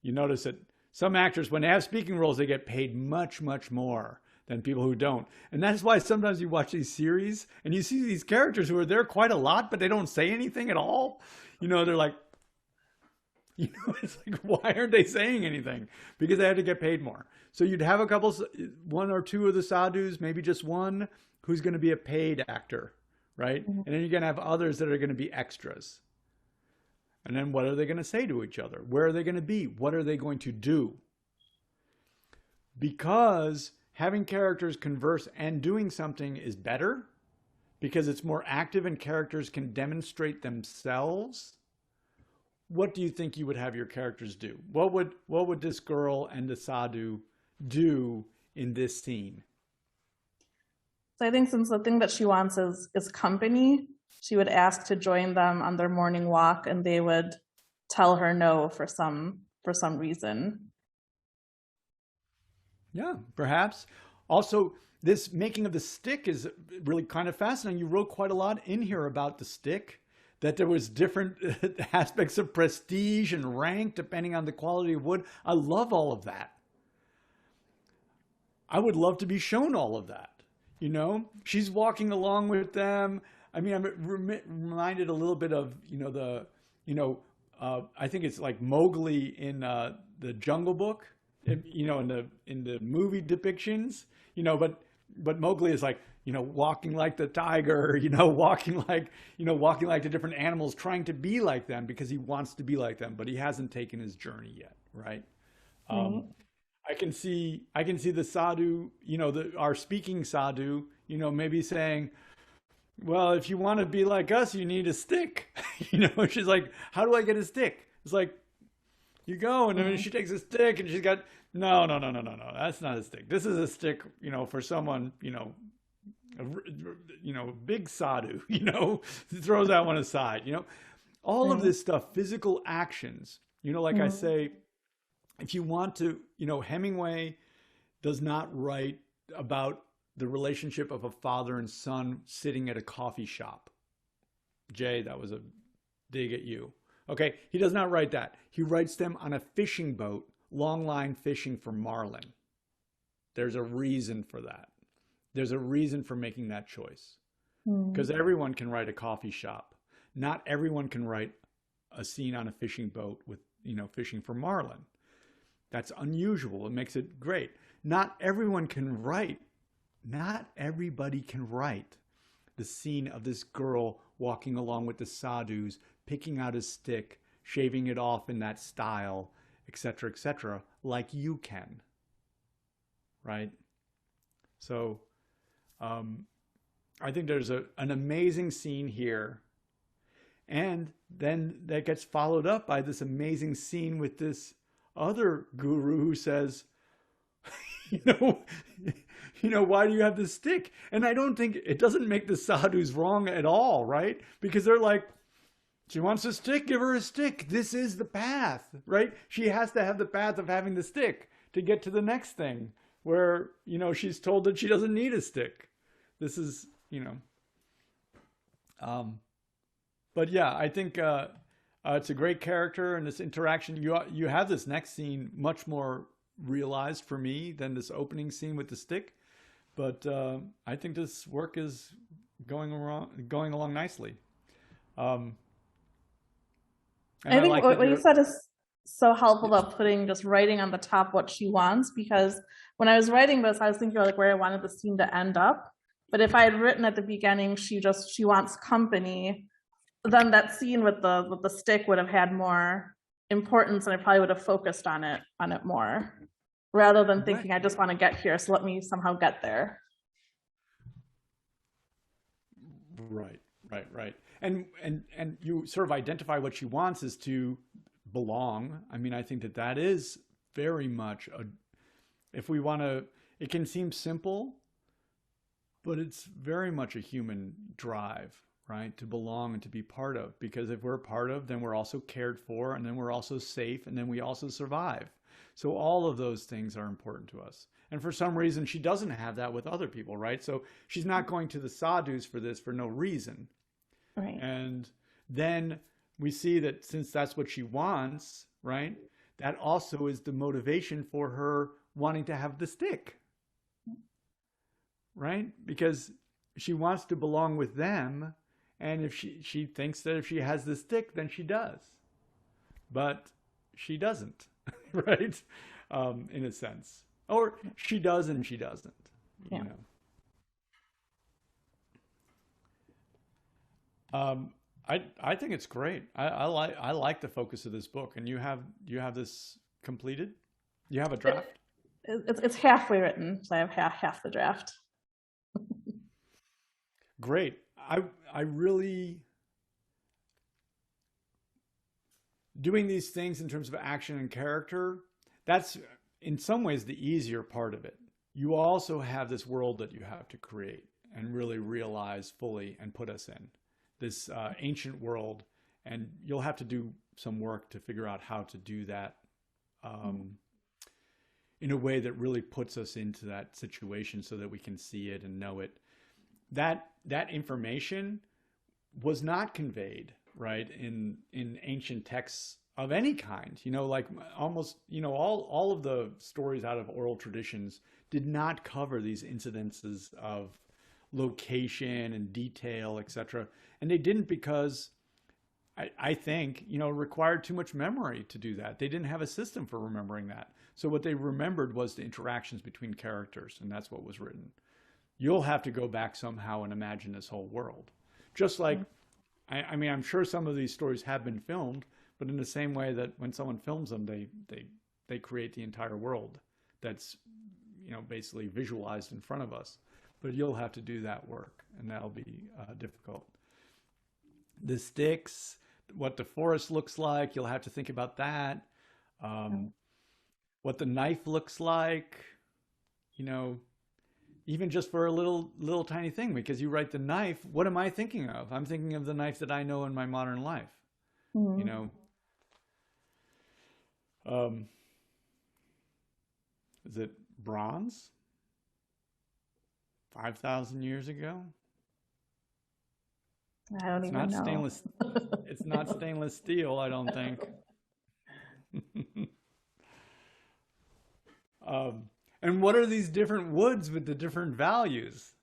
You notice that some actors, when they have speaking roles, they get paid much, much more than people who don't. And that's why sometimes you watch these series and you see these characters who are there quite a lot, but they don't say anything at all. They're like, You know, it's like, why aren't they saying anything? Because they had to get paid more. So you'd have a couple, one or two of the sadhus, maybe just one, who's going to be a paid actor, right? Mhm. And then you're going to have others that are going to be extras. And then what are they going to say to each other? Where are they going to be? What are they going to do? Because having characters converse and doing something is better, because it's more active and characters can demonstrate themselves. What do you think you would have your characters do? What would this girl and the sadhu do in this scene? So I think since the thing that she wants is company, she would ask to join them on their morning walk, and they would tell her no for some reason. Yeah, perhaps. Also, this making of the stick is really kind of fascinating. You wrote quite a lot in here about the stick, that there was different aspects of prestige and rank depending on the quality of wood. I love all of that. I would love to be shown all of that. You know, she's walking along with them. I mean, I'm reminded a little bit of, I think it's like Mowgli in the Jungle Book, in the movie depictions, but Mowgli is like, walking like the tiger, walking like the different animals, trying to be like them because he wants to be like them, but he hasn't taken his journey yet, right? I can see the sadhu, our speaking sadhu, maybe saying, well, if you want to be like us, you need a stick. She's like, how do I get a stick? It's like, you go, and then she takes a stick, and she's got, no, that's not a stick. This is a stick, for someone, a big sadhu, throws that one aside, all of this stuff, physical actions, like I say, if you want to, Hemingway does not write about the relationship of a father and son sitting at a coffee shop. Jay, that was a dig at you. Okay, he does not write that. He writes them on a fishing boat, long line fishing for marlin. There's a reason for that. There's a reason for making that choice. Because everyone can write a coffee shop. Not everyone can write a scene on a fishing boat with, fishing for marlin. That's unusual. It makes it great. Not everybody can write the scene of this girl walking along with the sadhus, picking out a stick, shaving it off in that style, etc., like you can. Right? So, I think there's an amazing scene here. And then that gets followed up by this amazing scene with this other guru who says, why do you have this stick? And I don't think it doesn't make the sadhus wrong at all, right? Because they're like, she wants a stick, give her a stick. This is the path, right? She has to have the path of having the stick to get to the next thing where, she's told that she doesn't need a stick. This is, but yeah, I think it's a great character, and this interaction. You have this next scene much more realized for me than this opening scene with the stick, but I think this work is going along nicely. I think like what you said is so helpful about putting just writing on the top what she wants, because when I was writing this, I was thinking about like where I wanted the scene to end up. But if I had written at the beginning, she wants company, then that scene with the stick would have had more importance, and I probably would have focused on it more, rather than thinking I just want to get here, so let me somehow get there. Right. And you sort of identify what she wants is to belong. I mean, I think that is very much if we want to, it can seem simple, but it's very much a human drive, right? To belong and to be part of, because if we're part of, then we're also cared for, and then we're also safe, and then we also survive. So all of those things are important to us. And for some reason, she doesn't have that with other people, right? So she's not going to the sadhus for this for no reason. Right. And then we see that since that's what she wants, right? That also is the motivation for her wanting to have the stick, right? Because she wants to belong with them. And if she thinks that if she has the stick, then she does. But she doesn't, right? In a sense, or she does and she doesn't, Yeah. you know. I think it's great. I like the focus of this book. And you have this completed? You have a draft? It's halfway written, so I have half the draft. Great. I really, doing these things in terms of action and character, that's in some ways the easier part of it. You also have this world that you have to create and really realize fully and put us in this ancient world. And you'll have to do some work to figure out how to do that in a way that really puts us into that situation so that we can see it and know it. That information was not conveyed, right, in ancient texts of any kind. You know, like almost, you know, all of the stories out of oral traditions did not cover these incidences of location and detail, etc. And they didn't because I think, you know, required too much memory to do that. They didn't have a system for remembering that. So what they remembered was the interactions between characters, and that's what was written. You'll have to go back somehow and imagine this whole world. Just like, I mean, I'm sure some of these stories have been filmed, but in the same way that when someone films them, they create the entire world that's, you know, basically visualized in front of us. But you'll have to do that work, and that'll be difficult. The sticks, what the forest looks like, you'll have to think about that. What the knife looks like, you know, even just for a little tiny thing, because you write the knife, what am I thinking of? I'm thinking of the knife that I know in my modern life, you know. Is it bronze? 5,000 years ago? I don't even know. Stainless. It's not stainless steel, I don't think. And what are these different woods with the different values?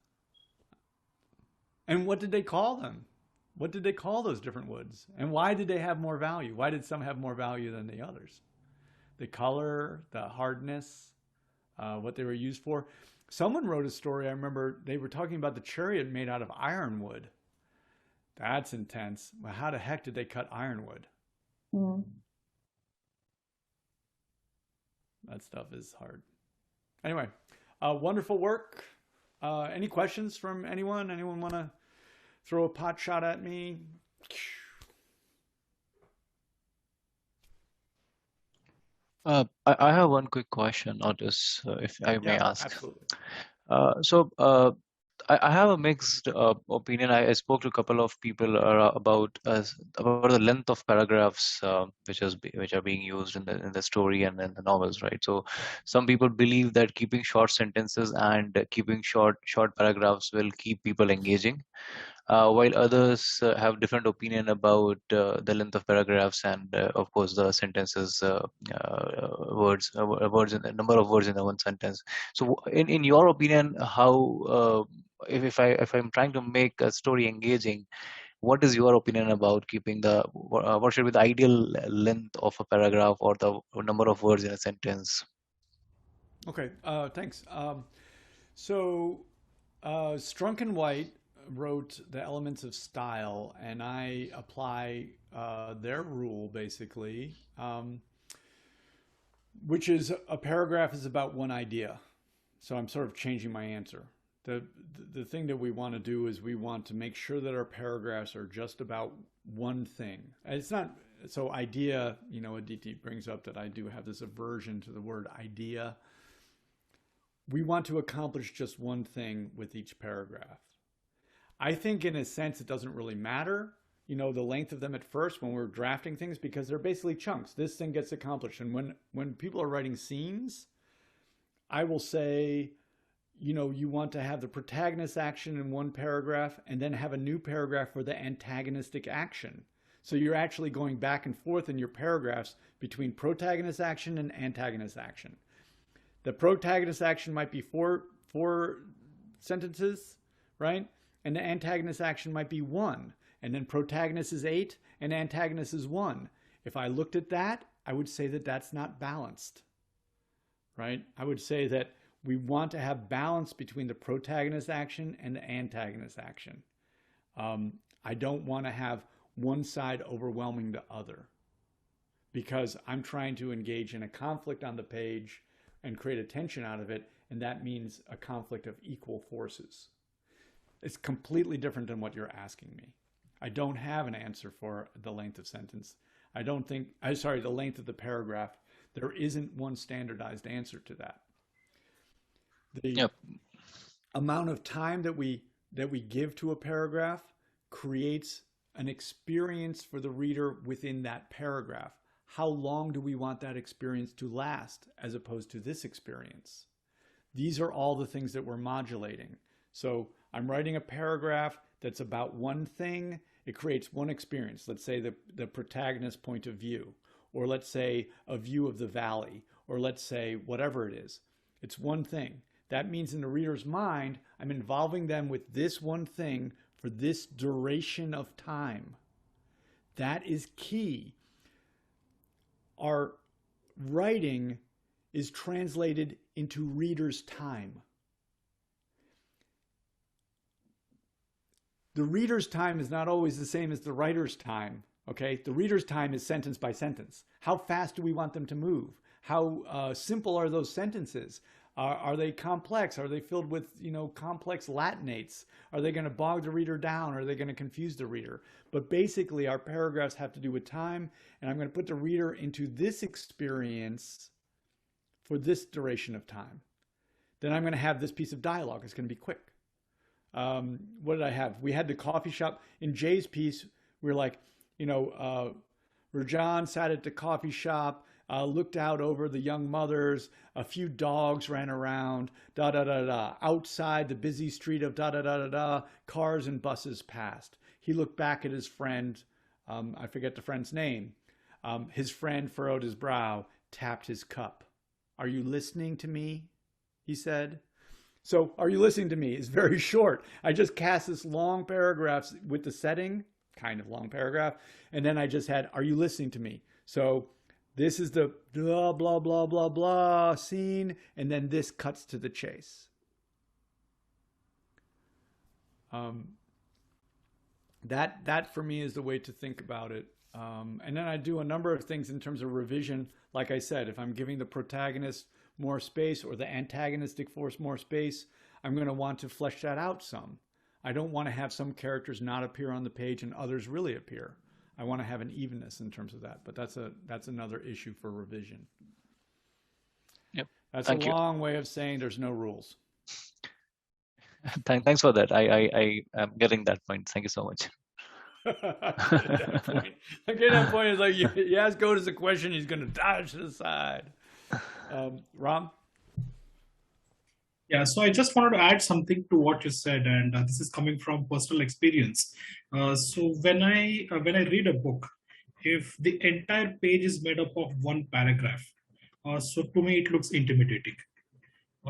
And what did they call them? What did they call those different woods? And why did they have more value? Why did some have more value than the others? The color, the hardness, what they were used for. Someone wrote a story, I remember they were talking about the chariot made out of ironwood. That's intense. Well, how the heck did they cut ironwood? That stuff is hard. Anyway, wonderful work. Any questions from anyone? Anyone want to throw a pot shot at me? I have one quick question, Otis, if I may ask. Absolutely. I have a mixed opinion. I spoke to a couple of people about the length of paragraphs which are being used in the story and in the novels, right? So some people believe that keeping short sentences and keeping short paragraphs will keep people engaging, while others have different opinion about the length of paragraphs and of course the sentences, words in the number of words in the one sentence. So in your opinion, how if I'm trying to make a story engaging, what is your opinion about keeping what should be the ideal length of a paragraph or the number of words in a sentence? Okay, thanks. Strunk and White wrote The Elements of Style, and I apply their rule basically, which is a paragraph is about one idea. So I'm sort of changing my answer. The thing that we want to do is we want to make sure that our paragraphs are just about one thing. It's not, so idea, you know, Aditi brings up that I do have this aversion to the word idea. We want to accomplish just one thing with each paragraph. I think in a sense it doesn't really matter, you know, the length of them at first when we're drafting things, because they're basically chunks. This thing gets accomplished. And when people are writing scenes, I will say, you know, you want to have the protagonist action in one paragraph and then have a new paragraph for the antagonistic action. So you're actually going back and forth in your paragraphs between protagonist action and antagonist action. The protagonist action might be four sentences, right? And the antagonist action might be 1. And then protagonist is 8 and antagonist is 1. If I looked at that, I would say that that's not balanced, right? I would say that we want to have balance between the protagonist action and the antagonist action. I don't want to have one side overwhelming the other, because I'm trying to engage in a conflict on the page and create a tension out of it, and that means a conflict of equal forces. It's completely different than what you're asking me. I don't have an answer for the length of sentence. The length of the paragraph. There isn't one standardized answer to that. The amount of time that we give to a paragraph creates an experience for the reader within that paragraph. How long do we want that experience to last as opposed to this experience? These are all the things that we're modulating. So I'm writing a paragraph that's about one thing. It creates one experience. Let's say the protagonist's point of view, or let's say a view of the valley, or let's say whatever it is. It's one thing. That means in the reader's mind, I'm involving them with this one thing for this duration of time. That is key. Our writing is translated into reader's time. The reader's time is not always the same as the writer's time, okay? The reader's time is sentence by sentence. How fast do we want them to move? How simple are those sentences? Are they complex? Are they filled with, complex Latinates? Are they going to bog the reader down? Are they going to confuse the reader? But basically, our paragraphs have to do with time, and I'm going to put the reader into this experience for this duration of time. Then I'm going to have this piece of dialogue. It's going to be quick. What did I have? We had the coffee shop. In Jay's piece, we were like, Rajan sat at the coffee shop, looked out over the young mothers, a few dogs ran around, da-da-da-da. Outside the busy street of da-da-da-da-da, cars and buses passed. He looked back at his friend, I forget the friend's name. His friend furrowed his brow, tapped his cup. "Are you listening to me?" he said. So, "Are you listening to me?" is very short. I just cast this long paragraph with the setting, kind of long paragraph, and then I just had, "Are you listening to me?" So this is the blah, blah, blah, blah, blah scene, and then this cuts to the chase. That for me is the way to think about it. And then I do a number of things in terms of revision. Like I said, if I'm giving the protagonist more space or the antagonistic force more space, I'm going to want to flesh that out some. I don't want to have some characters not appear on the page and others really appear. I want to have an evenness in terms of that, but that's another issue for revision. Yep. That's Thank a you. long way of saying there's no rules. Thanks for that. I am getting that point. Thank you so much. I get that point. Is like you ask Otis a question, he's going to dodge to the side. Ram? Yeah, so I just wanted to add something to what you said, and this is coming from personal experience. So when I read a book, if the entire page is made up of one paragraph, so to me it looks intimidating.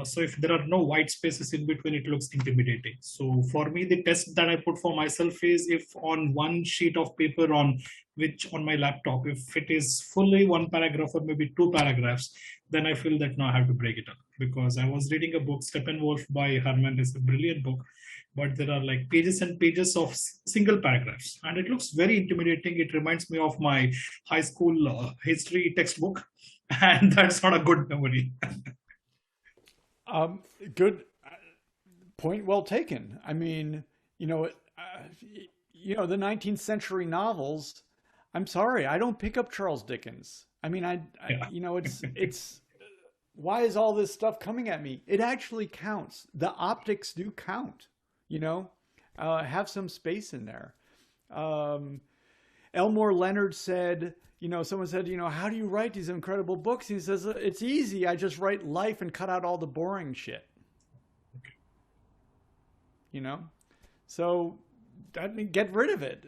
So if there are no white spaces in between, it looks intimidating. So for me, the test that I put for myself is if on one sheet of paper on my laptop, if it is fully one paragraph or maybe two paragraphs, then I feel that now I have to break it up. Because I was reading a book, Steppenwolf by Herman. It's a brilliant book, but there are like pages and pages of single paragraphs, and it looks very intimidating. It reminds me of my high school history textbook, and that's not a good memory. Good point. Well taken. I mean, the 19th century novels. I'm sorry, I don't pick up Charles Dickens. I mean, it's why is all this stuff coming at me? It actually counts. The optics do count. Have some space in there. Elmore Leonard said, someone said, how do you write these incredible books? He says, it's easy. I just write life and cut out all the boring shit. So get rid of it.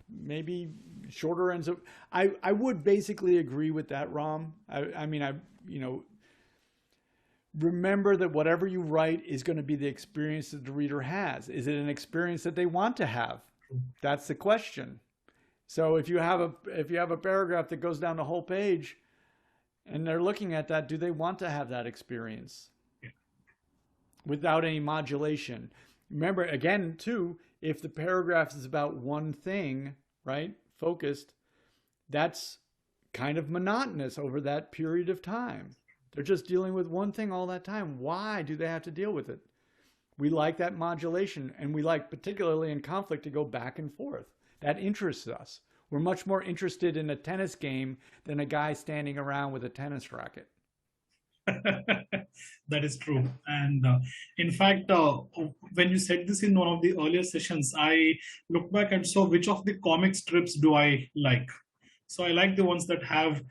Maybe shorter ends up. I would basically agree with that, Ram. Remember that whatever you write is going to be the experience that the reader has. Is it an experience that they want to have? That's the question. So if you have a paragraph that goes down the whole page and they're looking at that, do they want to have that experience without any modulation? Remember, again, too, if the paragraph is about one thing, right, focused, that's kind of monotonous over that period of time. They're just dealing with one thing all that time. Why do they have to deal with it? We like that modulation, and we like, particularly in conflict, to go back and forth. That interests us. We're much more interested in a tennis game than a guy standing around with a tennis racket. That is true. And in fact, when you said this in one of the earlier sessions, I looked back and saw which of the comic strips do I like. So I like the ones that have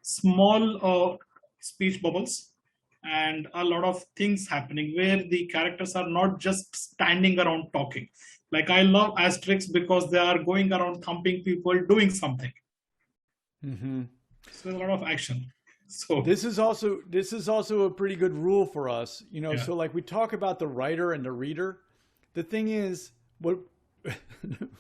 small speech bubbles and a lot of things happening where the characters are not just standing around talking. Like I love asterisks because they are going around thumping people, doing something. Mm-hmm. So there's a lot of action. So this is also a pretty good rule for us, you know. Yeah. So like we talk about the writer and the reader. The thing is, what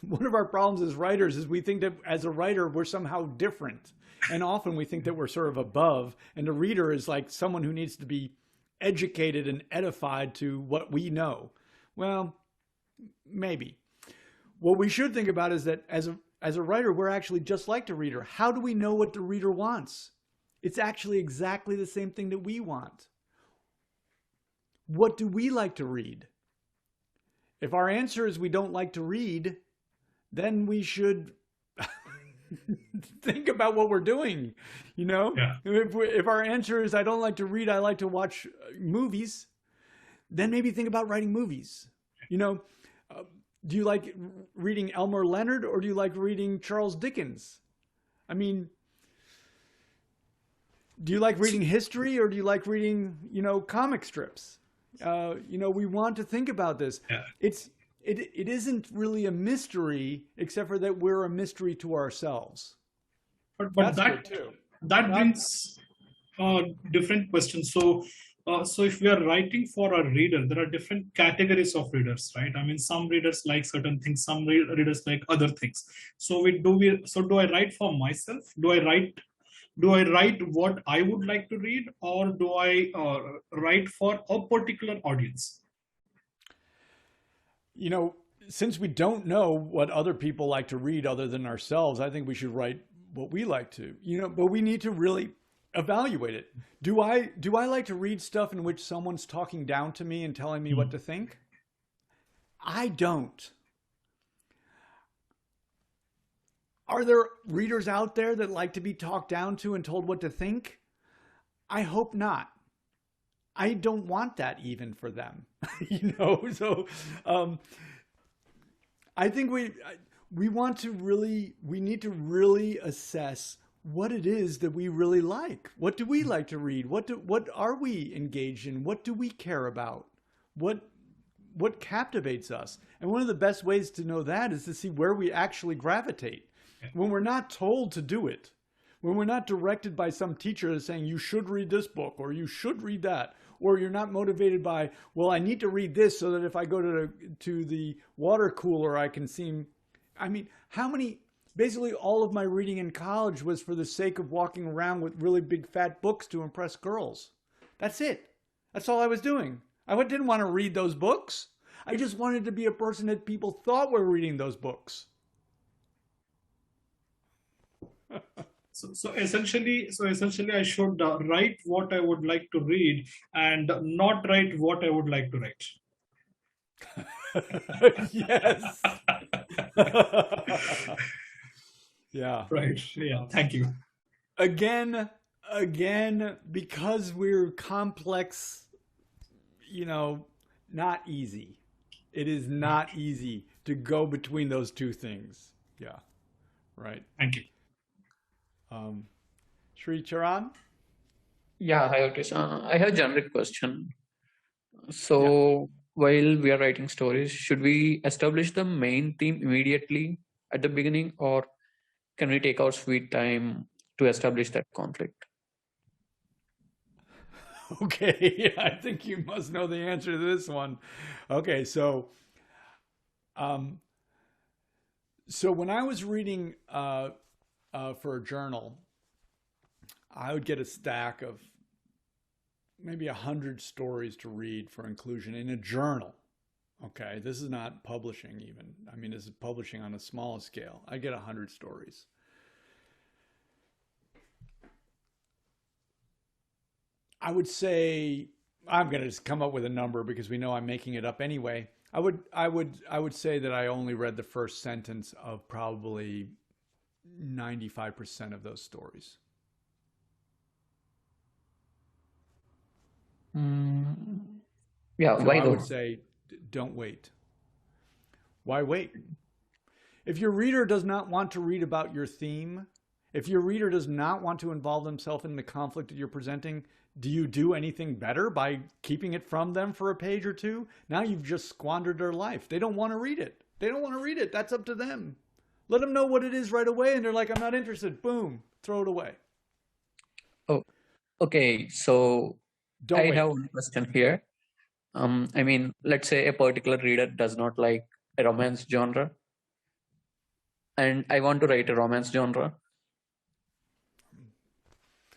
one of our problems as writers is we think that as a writer we're somehow different, and often we think that we're sort of above, and the reader is like someone who needs to be educated and edified to what we know. Well, maybe. What we should think about is that as a writer, we're actually just like the reader. How do we know what the reader wants? It's actually exactly the same thing that we want. What do we like to read? If our answer is we don't like to read, then we should think about what we're doing, you know? Yeah. If our answer is I don't like to read, I like to watch movies, then maybe think about writing movies. You know, do you like reading Elmer Leonard or do you like reading Charles Dickens? I mean, do you like reading history or do you like reading, you know, comic strips? You know, we want to think about this. Yeah. It isn't really a mystery, except for that we're a mystery to ourselves. But That's good too. that brings different questions. So if we are writing for a reader, there are different categories of readers, right? I mean, some readers like certain things, some readers like other things. So do I write for myself? Do I write what I would like to read, or do I write for a particular audience? You know, since we don't know what other people like to read other than ourselves, I think we should write what we like to, you know, but we need to really evaluate it. Do I like to read stuff in which someone's talking down to me and telling me what to think? I don't. Are there readers out there that like to be talked down to and told what to think? I hope not. I don't want that even for them, you know? So I think we need to really assess what it is that we really like. What do we like to read? What are we engaged in? What do we care about? What captivates us? And one of the best ways to know that is to see where we actually gravitate. When we're not told to do it, when we're not directed by some teacher saying you should read this book or you should read that, or you're not motivated by, well, I need to read this so that if I go to the water cooler, I can see. I mean, basically all of my reading in college was for the sake of walking around with really big fat books to impress girls. That's it. That's all I was doing. I didn't want to read those books. I just wanted to be a person that people thought were reading those books. So essentially, I should write what I would like to read and not write what I would like to write. Yes. Yeah. Right. Yeah. Thank you. Again, because we're complex, you know, not easy. It is not easy to go between those two things. Yeah. Right. Thank you. Sri Charan? Yeah, hi Otis. I have a generic question. So while we are writing stories, should we establish the main theme immediately at the beginning, or can we take our sweet time to establish that conflict? Okay, I think you must know the answer to this one. Okay, so So when I was reading for a journal, I would get a stack of maybe 100 stories to read for inclusion in a journal. Okay, this is not publishing even. I mean, this is publishing on a small scale. I get 100 stories. I would say, I'm going to just come up with a number because we know I'm making it up anyway. I would say that I only read the first sentence of probably 95% of those stories. Yeah, So why I would though? say, don't wait. Why wait? If your reader does not want to read about your theme, if your reader does not want to involve themselves in the conflict that you're presenting, do you do anything better by keeping it from them for a page or two? Now you've just squandered their life. They don't want to read it. They don't want to read it. That's up to them. Let them know what it is right away, and they're like, I'm not interested. Boom, throw it away. Oh, okay. So Don't I wait. have one question here. I mean, let's say a particular reader does not like a romance genre, and I want to write a romance genre.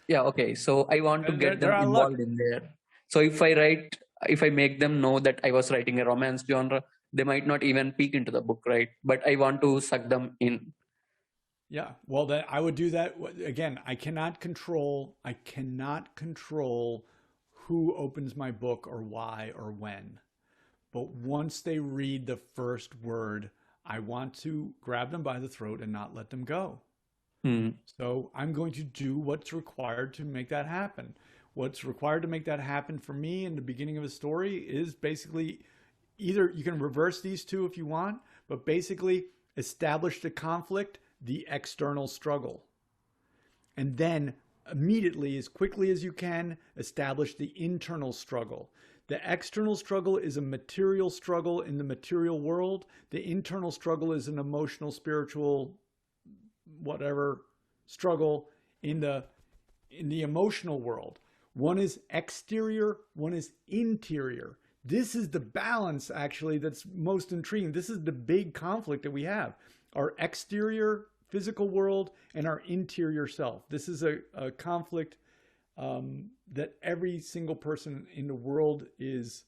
Yeah, okay. So I want to get them They're out of luck. involved in there. So if I make them know that I was writing a romance genre, they might not even peek into the book, right? But I want to suck them in. Yeah, well, then I would do that again. I cannot control who opens my book or why or when. But once they read the first word, I want to grab them by the throat and not let them go. So I'm going to do what's required to make that happen. What's required to make that happen for me in the beginning of a story is basically either you can reverse these two if you want, but basically establish the conflict, the external struggle. And then immediately, as quickly as you can, establish the internal struggle. The external struggle is a material struggle in the material world. The internal struggle is an emotional, spiritual, whatever struggle in the emotional world. One is exterior, one is interior. This is the balance actually that's most intriguing. This is the big conflict that we have. Our exterior physical world and our interior self. This is a conflict that every single person in the world is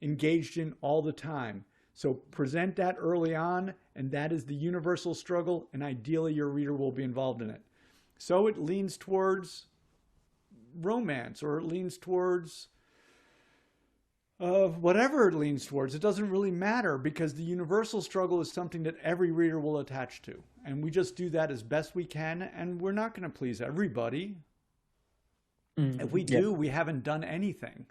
engaged in all the time. So present that early on, and that is the universal struggle, and ideally your reader will be involved in it. So it leans towards romance, or it leans towards whatever it leans towards. It doesn't really matter, because the universal struggle is something that every reader will attach to. And we just do that as best we can, and we're not going to please everybody. If we do, we haven't done anything.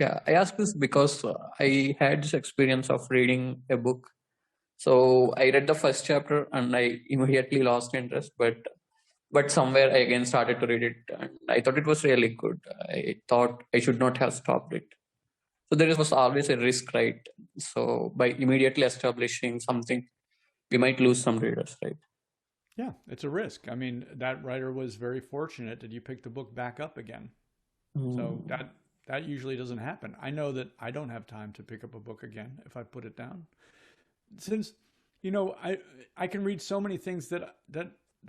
Yeah, I ask this because I had this experience of reading a book. So I read the first chapter and I immediately lost interest, but somewhere I again started to read it and I thought it was really good. I thought I should not have stopped it. So there was always a risk, right? So by immediately establishing something, we might lose some readers, right? Yeah, it's a risk. I mean, that writer was very fortunate that you picked the book back up again. So that usually doesn't happen. I know that I don't have time to pick up a book again if I put it down. Since, I can read so many things that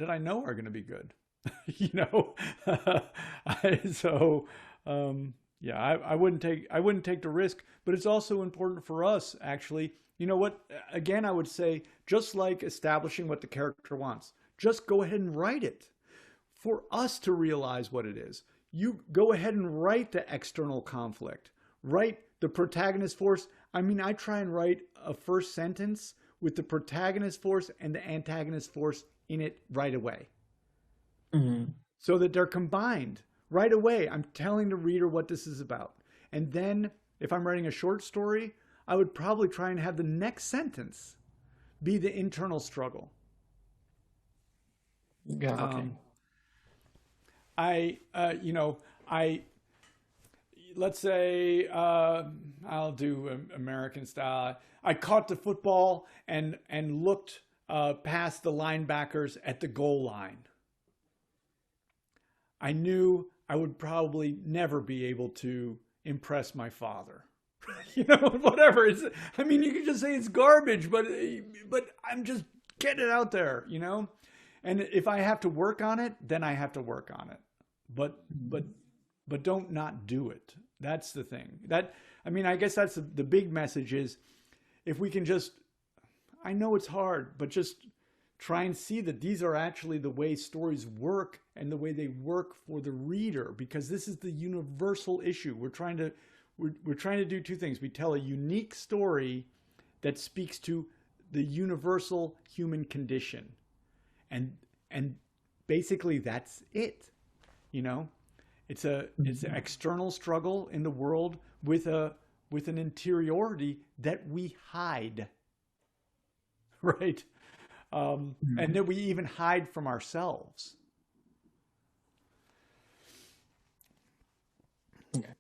I know are going to be good, I wouldn't take the risk, but it's also important for us actually. You know what? Again, I would say, just like establishing what the character wants, just go ahead and write it for us to realize what it is. You go ahead and write the external conflict, write the protagonist force. I mean, I try and write a first sentence with the protagonist force and the antagonist force in it right away. So that they're combined right away. I'm telling the reader what this is about. And then if I'm writing a short story, I would probably try and have the next sentence be the internal struggle. Yeah, okay. Let's say I'll do American style. I caught the football and looked past the linebackers at the goal line. I knew I would probably never be able to impress my father. Whatever. I mean, you can just say it's garbage, but I'm just get it out there, you know? And if I have to work on it, then I have to work on it. But don't not do it. That's the thing. I guess that's the big message is if we can just, I know it's hard, but just try and see that these are actually the way stories work and the way they work for the reader, because this is the universal issue. We're trying to do two things. We tell a unique story that speaks to the universal human condition. And basically that's it. You know, it's an external struggle in the world with an interiority that we hide. Right? And that we even hide from ourselves. Yeah.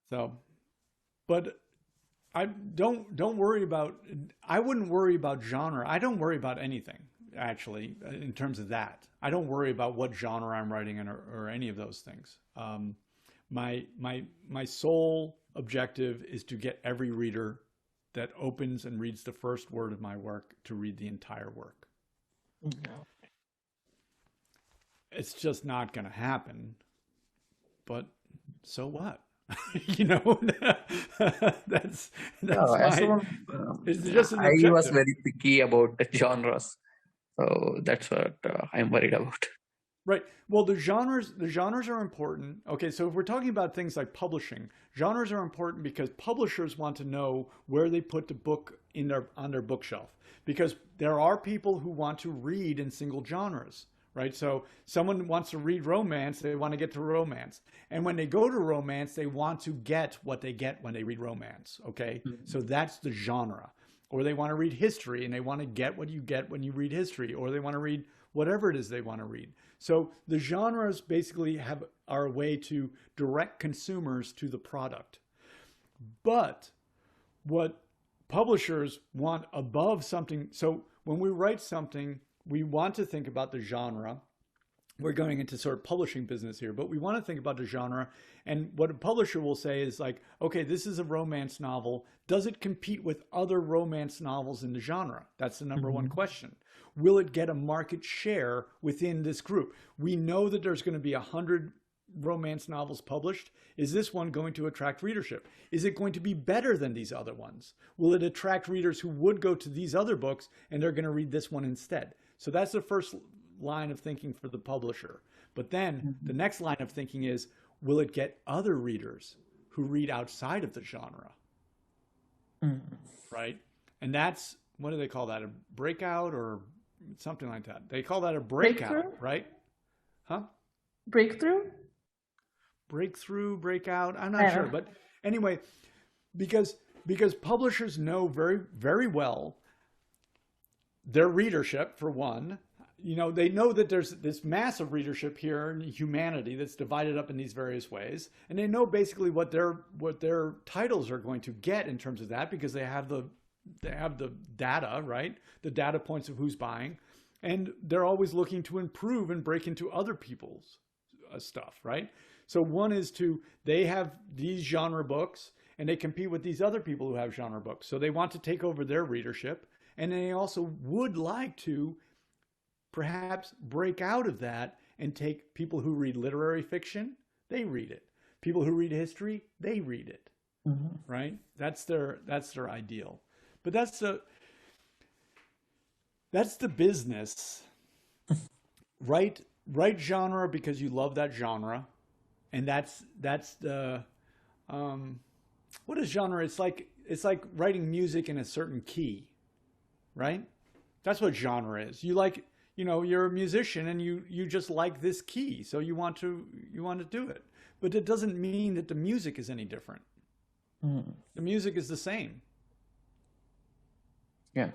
So, but I don't worry about, I wouldn't worry about genre. I don't worry about anything, actually, in terms of that. I don't worry about what genre I'm writing in or any of those things. My sole objective is to get every reader that opens and reads the first word of my work to read the entire work. It's just not going to happen, but so what? You know, that's it's just an objective. I was very picky about the genres, so that's what I'm worried about. Right. Well, the genres are important. Okay, so if we're talking about things like publishing, genres are important because publishers want to know where they put the book on their bookshelf, because there are people who want to read in single genres, right? So someone wants to read romance, they want to get to romance. And when they go to romance, they want to get what they get when they read romance, okay? Mm-hmm. So that's the genre. Or they want to read history and they want to get what you get when you read history, or they want to read whatever it is they want to read. So the genres basically are a way to direct consumers to the product. But what publishers want above something, so when we write something, we want to think about the genre. We're going into sort of publishing business here, but we want to think about the genre. And what a publisher will say is like, okay, this is a romance novel. Does it compete with other romance novels in the genre? That's the number one question. Will it get a market share within this group? We know that there's going to be 100 romance novels published. Is this one going to attract readership? Is it going to be better than these other ones? Will it attract readers who would go to these other books and they're going to read this one instead? So that's the first line of thinking for the publisher. But then the next line of thinking is, will it get other readers who read outside of the genre? Right? And that's, what do they call that? A breakout or something like that? They call that a breakout, right? Huh? Breakthrough? Breakthrough, breakout, I'm not sure. But anyway, because publishers know very, very well their readership, for one. You know, they know that there's this massive readership here in humanity that's divided up in these various ways, and they know basically what their titles are going to get in terms of that, because they have the data, right? The data points of who's buying, and they're always looking to improve and break into other people's stuff, right? So one is they have these genre books and they compete with these other people who have genre books. So they want to take over their readership, and they also would like to perhaps break out of that and take people who read literary fiction, they read it. People who read history, they read it, right? That's their ideal. But that's the business. Write genre because you love that genre, and that's the what is genre? It's like writing music in a certain key, right? That's what genre is. You like, you know, you're a musician and you just like this key, so you want to do it. But it doesn't mean that the music is any different. The music is the same. Yeah.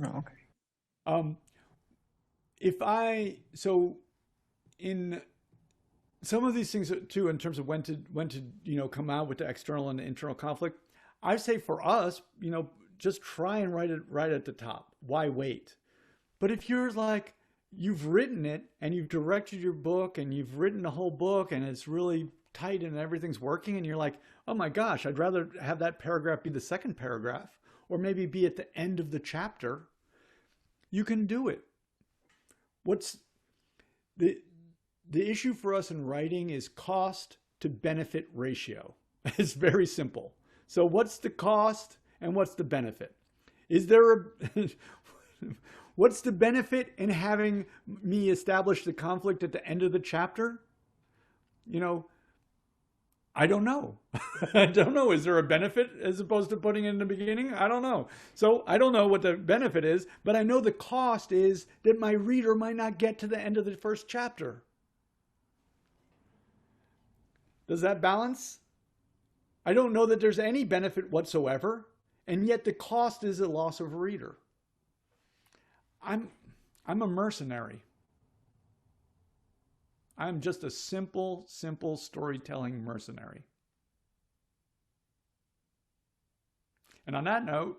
Oh, okay. In some of these things too, in terms of when to come out with the external and the internal conflict, I say for us, just try and write it right at the top. Why wait? But if you're like, you've written it and you've directed your book and you've written the whole book and it's really tight and everything's working, and you're like, oh my gosh, I'd rather have that paragraph be the second paragraph, or maybe be at the end of the chapter, you can do it. What's the issue for us in writing is cost to benefit ratio. It's very simple. So what's the cost and what's the benefit? Is there a what's the benefit in having me establish the conflict at the end of the chapter? You know, I don't know. I don't know. Is there a benefit as opposed to putting it in the beginning? I don't know. So I don't know what the benefit is, but I know the cost is that my reader might not get to the end of the first chapter. Does that balance? I don't know that there's any benefit whatsoever, and yet the cost is a loss of a reader. I'm a mercenary. I'm just a simple storytelling mercenary. And on that note,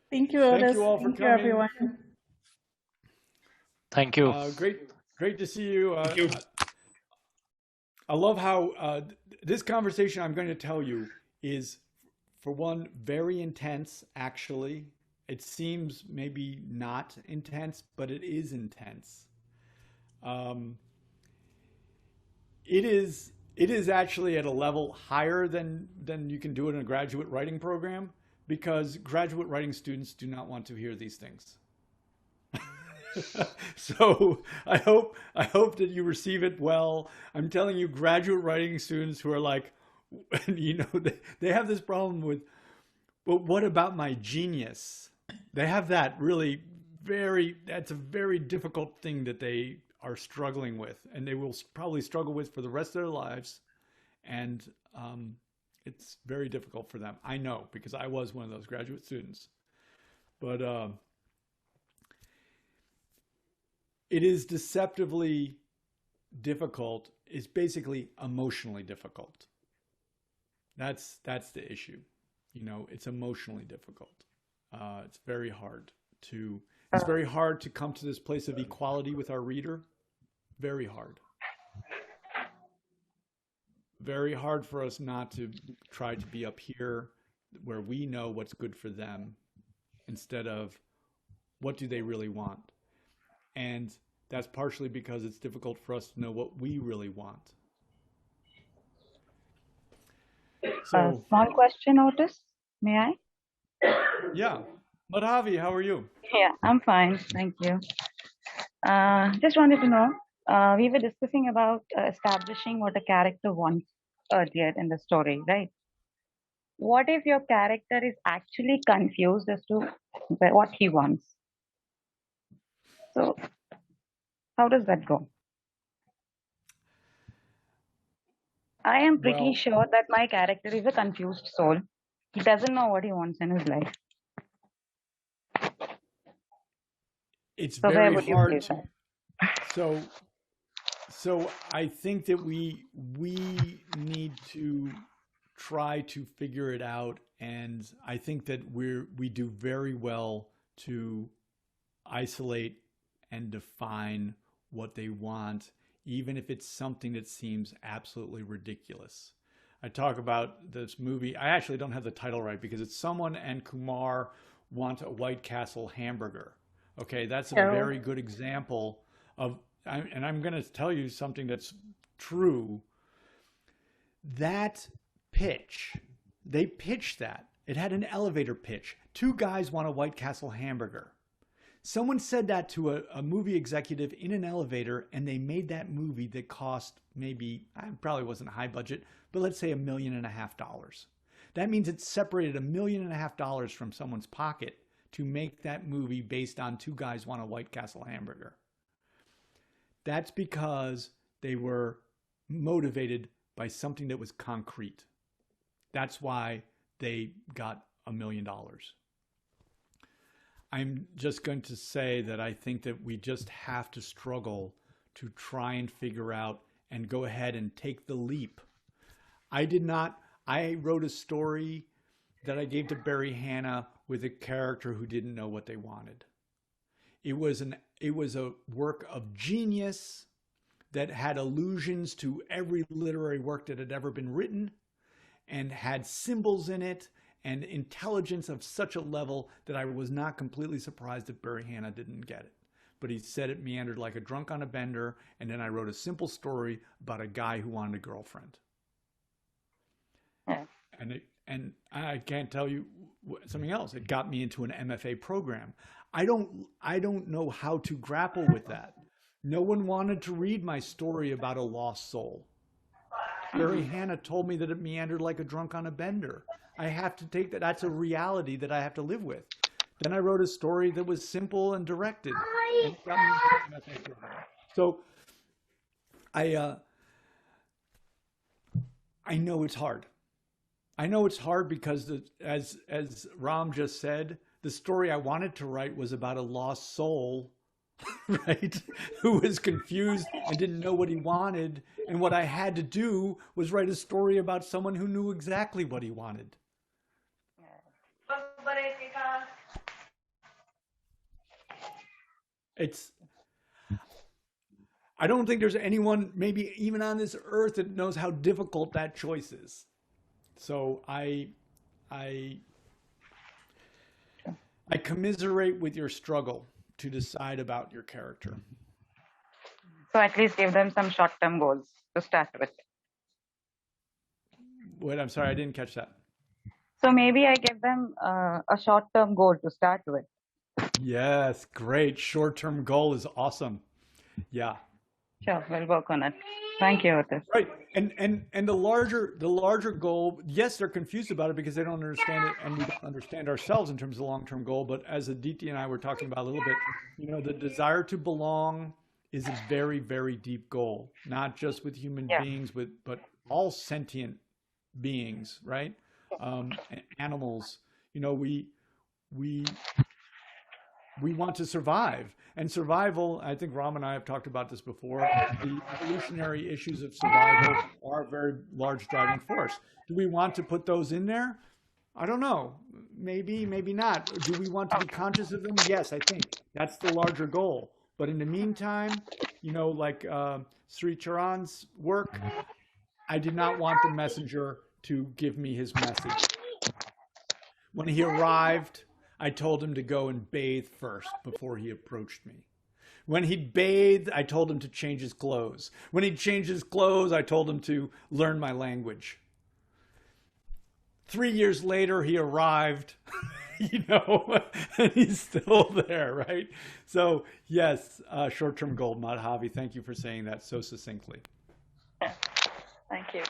Thank you, Otis. thank you all for Thank you, coming. everyone. Thank you. Great to see you. Thank you. I love how this conversation I'm going to tell you is, for one, very intense, actually. It seems maybe not intense, but it is intense. It is actually at a level higher than you can do it in a graduate writing program, because graduate writing students do not want to hear these things. So I hope that you receive it well. I'm telling you, graduate writing students who are like, you know, they have this problem with, but what about my genius? They have that really that's a very difficult thing that they are struggling with, and they will probably struggle with for the rest of their lives. And it's very difficult for them. I know, because I was one of those graduate students. But it is deceptively difficult. It's basically emotionally difficult. That's the issue. You know, it's emotionally difficult. It's very hard to come to this place of equality with our reader. Very hard. Very hard for us not to try to be up here where we know what's good for them instead of what do they really want. And that's partially because it's difficult for us to know what we really want. So, Small question, Otis. May I? yeah. Madhavi, how are you? Yeah, I'm fine. Thank you. Just wanted to know, we were discussing about establishing what a character wants earlier in the story, right? What if your character is actually confused as to what he wants? So, how does that go? I am pretty Well, sure that my character is a confused soul. He doesn't know what he wants in his life. it's So, where very would you hard place to. that? So I think that we need to try to figure it out, and I think that we do very well to isolate and define what they want, even if it's something that seems absolutely ridiculous. I talk about this movie. I actually don't have the title right because it's Someone and Kumar Want a White Castle Hamburger. Okay, that's a very good example of, and I'm going to tell you something that's true. That pitch, they pitched that. It had an elevator pitch. 2 guys want a White Castle hamburger. Someone said that to a movie executive in an elevator, and they made that movie that cost maybe, probably wasn't high budget, but let's say $1.5 million. That means it separated $1.5 million from someone's pocket to make that movie based on 2 guys want a White Castle hamburger. That's because they were motivated by something that was concrete. That's why they got $1 million. I'm just going to say that I think that we just have to struggle to try and figure out and go ahead and take the leap. I wrote a story that I gave to Barry Hannah with a character who didn't know what they wanted. It was a work of genius that had allusions to every literary work that had ever been written. and had symbols in it and intelligence of such a level that I was not completely surprised if Barry Hannah didn't get it. But he said it meandered like a drunk on a bender, and then I wrote a simple story about a guy who wanted a girlfriend. Yeah. And I can't tell you something else. It got me into an MFA program. I don't know how to grapple with that. No one wanted to read my story about a lost soul. Barry Hannah told me that it meandered like a drunk on a bender. I have to take that. That's a reality that I have to live with. Then I wrote a story that was simple and directed. And it got me into an MFA program. So I know it's hard. I know it's hard because, as Ram just said, the story I wanted to write was about a lost soul, right, who was confused and didn't know what he wanted. And what I had to do was write a story about someone who knew exactly what he wanted. I don't think there's anyone, maybe even on this earth, that knows how difficult that choice is. So I commiserate with your struggle to decide about your character. So at least give them some short-term goals to start with. Wait, I'm sorry, I didn't catch that. So maybe I give them a short-term goal to start with. Yes, great. Short-term goal is awesome. Yeah. Sure, we'll work on it. Thank you, Otis. Right, and the larger goal. Yes, they're confused about it because they don't understand it, and we don't understand ourselves in terms of the long-term goal. But as Aditi and I were talking about a little bit, the desire to belong is a very, very deep goal. Not just with human beings, but all sentient beings, right? Animals. We want to survive. And survival, I think Ram and I have talked about this before, the evolutionary issues of survival are a very large driving force. Do we want to put those in there? I don't know. Maybe, maybe not. Do we want to be conscious of them? Yes, I think that's the larger goal. But in the meantime, like Sri Charan's work, I did not want the messenger to give me his message. When he arrived, I told him to go and bathe first before he approached me. When he bathed, I told him to change his clothes. When he changed his clothes, I told him to learn my language. 3 years later, he arrived, and he's still there, right? So yes, short-term goal, Madhavi, thank you for saying that so succinctly. Thank you.